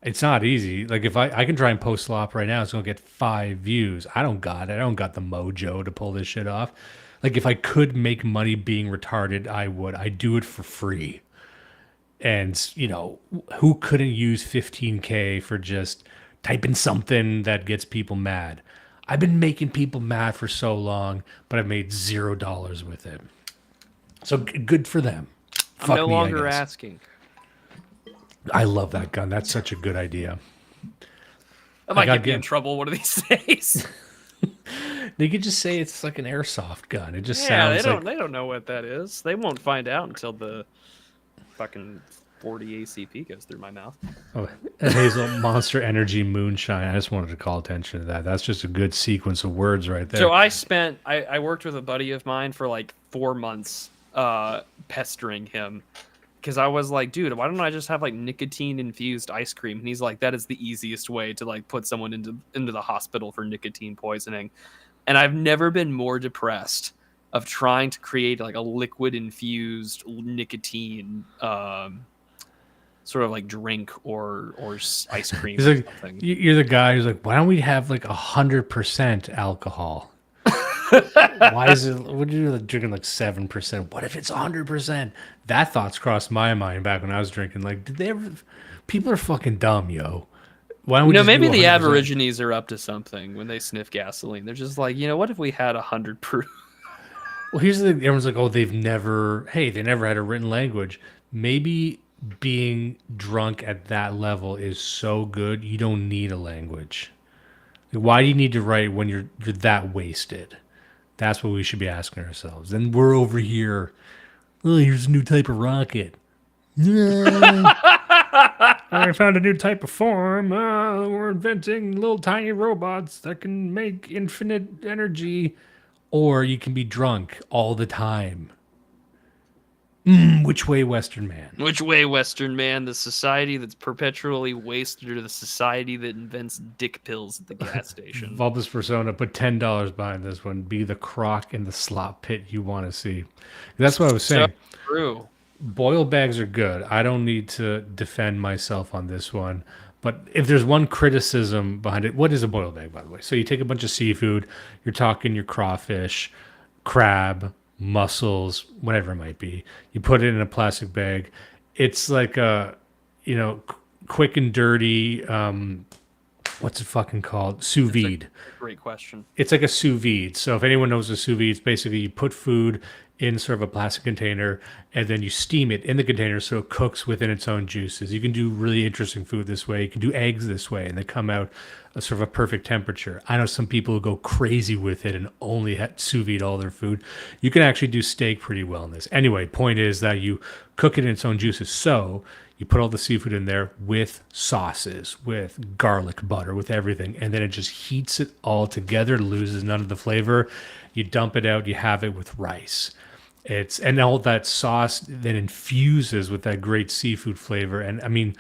It's not easy. Like, if I can try and post slop right now, it's gonna get 5 views. I don't got it. I don't got the mojo to pull this shit off. Like, if I could make money being retarded, I would. I do it for free. And who couldn't use 15K for just typing something that gets people mad? I've been making people mad for so long, but I've made $0 with it. So good for them. I'm no longer asking. I love that gun. That's such a good idea. I might get me in trouble one of these days. They could just say it's like an airsoft gun. It just Yeah, sounds like they don't know what that is. They won't find out until the fucking 40 ACP goes through my mouth. oh, a Hazel Monster Energy Moonshine. I just wanted to call attention to that. That's just a good sequence of words right there. So I worked with a buddy of mine for like 4 months, pestering him. Because I was like, dude, why don't I just have like nicotine infused ice cream? And he's like, that is the easiest way to like put someone into the hospital for nicotine poisoning. And I've never been more depressed of trying to create like a liquid infused nicotine sort of like drink or ice cream. He's Or like, something. you're the guy who's like, why don't we have like 100% alcohol? Why is it? What do you do? Drinking like 7%? What if it's 100%? That thought's crossed my mind back when I was drinking. Like, did they ever? People are fucking dumb, yo. Why don't we? Just Maybe do the 100%? Aborigines are up to something when they sniff gasoline. They're just like, what if we had 100 proof? Well, here's the thing. Everyone's like, oh, they never had a written language. Maybe being drunk at that level is so good you don't need a language. Like, why do you need to write when you're that wasted? That's what we should be asking ourselves. And we're over here. Oh, here's a new type of rocket. I found a new type of form. We're inventing little tiny robots that can make infinite energy. Or you can be drunk all the time. Which way, Western man? Which way, Western man? The society that's perpetually wasted, or the society that invents dick pills at the gas station? Vulpus Persona, put $10 behind this one. Be the crock in the slop pit you want to see. That's what I was saying. So true. Boil bags are good. I don't need to defend myself on this one. But if there's one criticism behind it, what is a boil bag, by the way? So you take a bunch of seafood. You're talking your crawfish, crab, mussels, whatever it might be. You put it in a plastic bag. It's like a, quick and dirty, what's it fucking called? Sous vide. Great question. It's like a sous vide. So if anyone knows a sous vide, it's basically you put food in sort of a plastic container and then you steam it in the container so it cooks within its own juices. You can do really interesting food this way. You can do eggs this way and they come out a sort of a perfect temperature. I know some people who go crazy with it and only sous vide all their food. You can actually do steak pretty well in this. Anyway, point is that you cook it in its own juices. So you put all the seafood in there with sauces, with garlic butter, with everything, and then it just heats it all together, loses none of the flavor. You dump it out, you have it with rice. And all that sauce then infuses with that great seafood flavor. And I mean,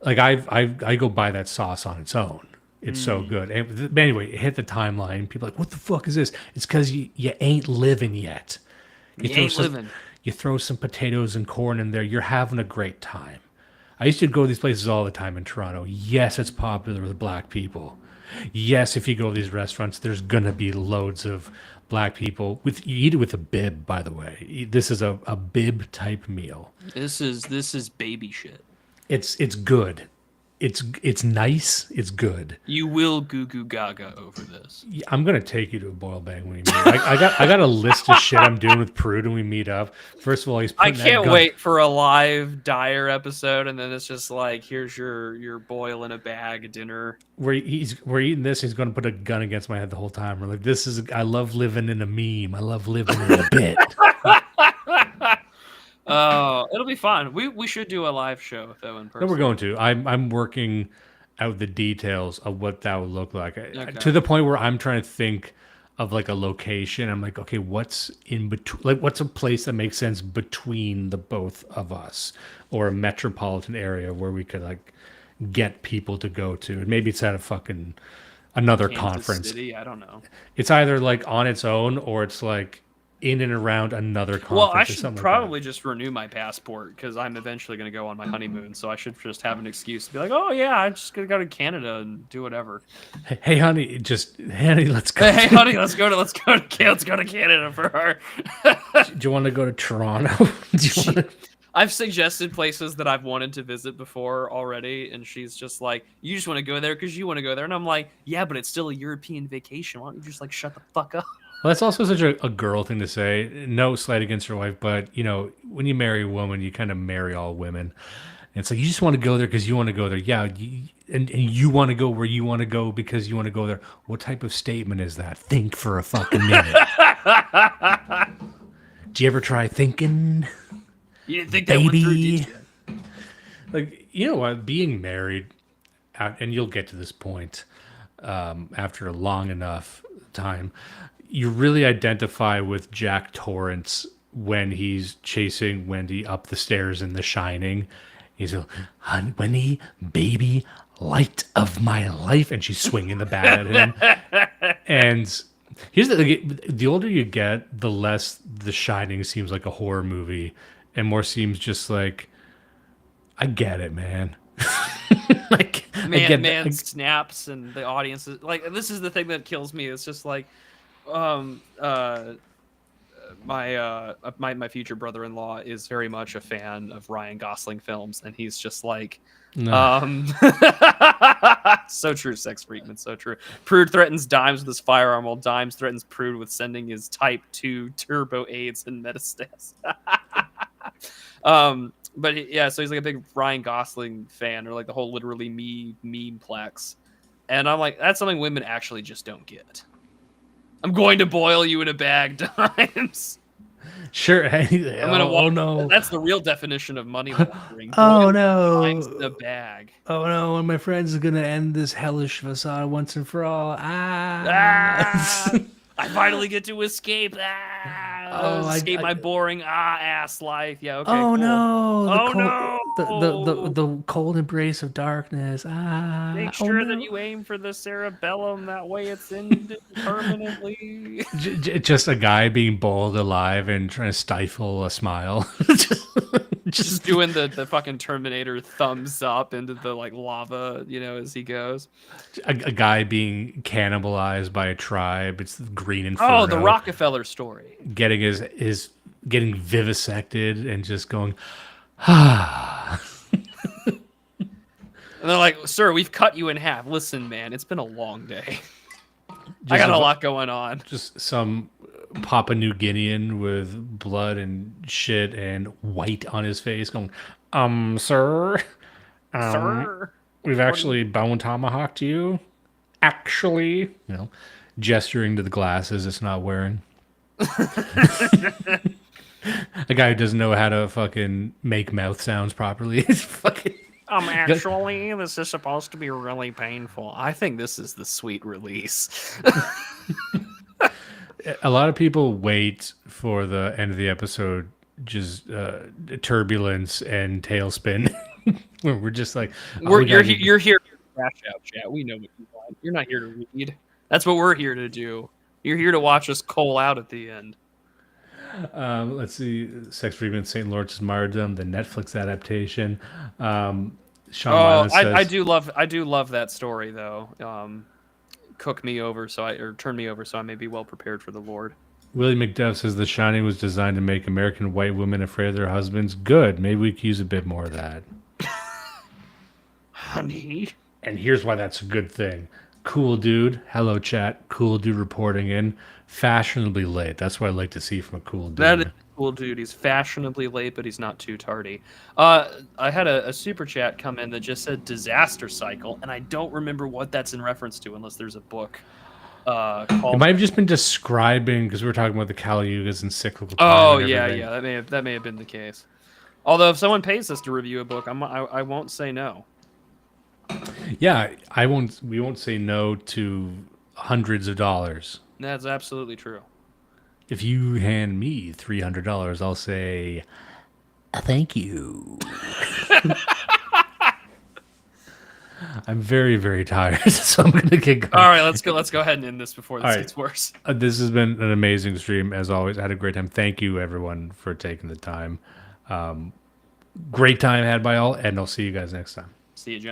like I go buy that sauce on its own. It's so good. And anyway, it hit the timeline. People are like, what the fuck is this? It's because you ain't living yet. You throw some potatoes and corn in there. You're having a great time. I used to go to these places all the time in Toronto. Yes, it's popular with black people. Yes, if you go to these restaurants, there's going to be loads of black people. You eat it with a bib, by the way. This is a bib type meal. This is baby shit. It's good. It's nice. It's good. You will goo goo gaga over this. Yeah, I'm gonna take you to a boil bag when we meet. I got a list of shit I'm doing with Prude when we meet up. First of all, he's. I can't wait for a live Dyer episode, and then it's just like, here's your boil in a bag dinner. We're eating this. He's gonna put a gun against my head the whole time. We're like, I love living in a meme. I love living in a bit. Oh, it'll be fun. We should do a live show though in person. No, we're going to. I'm working out the details of what that would look like. To the point where I'm trying to think of like a location. I'm like, okay, what's in between? Like, what's a place that makes sense between the both of us, or a metropolitan area where we could like get people to go to? And maybe it's at a fucking another Kansas conference. City, I don't know. It's either like on its own or it's like in and around another conference. Well, I or should something probably like just renew my passport because I'm eventually going to go on my honeymoon. So I should just have an excuse to be like, oh yeah, I'm just going to go to Canada and do whatever. that. Hey honey, let's go. Hey honey, let's go to Canada for her. Do you want to go to Toronto? I've suggested places that I've wanted to visit before already, and she's just like, you just want to go there because you want to go there. And I'm like, yeah, but it's still a European vacation. Why don't you just like shut the fuck up? Well, that's also such a girl thing to say. No slight against your wife, but when you marry a woman, you kind of marry all women. And it's like, you just want to go there because you want to go there. Yeah, and you want to go where you want to go because you want to go there. What type of statement is that? Think for a fucking minute. Do you ever try thinking? You didn't think that one through, did you? Like, you know what? Being married, and you'll get to this point after a long enough time, you really identify with Jack Torrance when he's chasing Wendy up the stairs in The Shining. He's like, "Honey, Wendy, baby, light of my life," and she's swinging the bat at him. And here's the older you get, the less The Shining seems like a horror movie, and more seems just like, I get it, man. Like, man snaps, and the audience is like, this is the thing that kills me. It's just like, my future brother-in-law is very much a fan of Ryan Gosling films, and he's just like, so true, sex freakman, so true. Prude threatens Dimes with his firearm, while Dimes threatens Prude with sending his Type 2 turbo AIDS and metastasis. But so he's like a big Ryan Gosling fan, or like the whole literally me memeplex, and I'm like, that's something women actually just don't get. I'm going to boil you in a bag, Dimes. Sure. I'm gonna no. That's the real definition of money laundering. Oh no. Dimes in a bag. Oh no, one of my friends is gonna end this hellish facade once and for all. I finally get to escape. Escape my boring ass life. Yeah. Okay. Oh cool. No! The cold embrace of darkness. Make sure that you aim for the cerebellum. That way, it's ended permanently. Just a guy being boiled alive and trying to stifle a smile. just doing the fucking Terminator thumbs up into the like lava, as he goes. A guy being cannibalized by a tribe. It's Green Inferno. Oh, the Rockefeller story. Getting getting vivisected and just going, And they're like, "Sir, we've cut you in half. Listen, man, it's been a long day. I got a lot going on." Just some Papua New Guinean with blood and shit and white on his face going, sir? Sir? We've actually bone tomahawked you. Actually, gesturing to the glasses it's not wearing. A guy who doesn't know how to fucking make mouth sounds properly. It's fucking... Actually, this is supposed to be really painful. I think this is the sweet release. A lot of people wait for the end of the episode, just turbulence and tailspin. We're just like, you're here to crash out, chat. We know what you want. You're not here to read. That's what we're here to do. You're here to watch us coal out at the end. Let's see, Sex Freedman, St. Lawrence's Martyrdom, the Netflix adaptation. Sean says, I do love that story though. Turn me over so I may be well prepared for the Lord. Willie McDuff says The Shining was designed to make American white women afraid of their husbands. Good. Maybe we could use a bit more of that. Honey. And here's why that's a good thing. Cool dude. Hello, chat. Cool dude reporting in. Fashionably late. That's what I like to see from a cool dude. That is a cool dude. He's fashionably late, but he's not too tardy. I had a super chat come in that just said disaster cycle, and I don't remember what that's in reference to unless there's a book. It might have just been describing, because we were talking about the Kali Yuga's and cyclical time. Oh, yeah. That may have been the case. Although if someone pays us to review a book, I won't say no. Yeah, we won't say no to hundreds of dollars. That's absolutely true. If you hand me $300, I'll say thank you. I'm very, very tired, so I'm gonna get going. All right, let's go ahead and end this before this gets worse. This has been an amazing stream as always. I had a great time. Thank you everyone for taking the time. Great time had by all, and I'll see you guys next time. See you, Jen.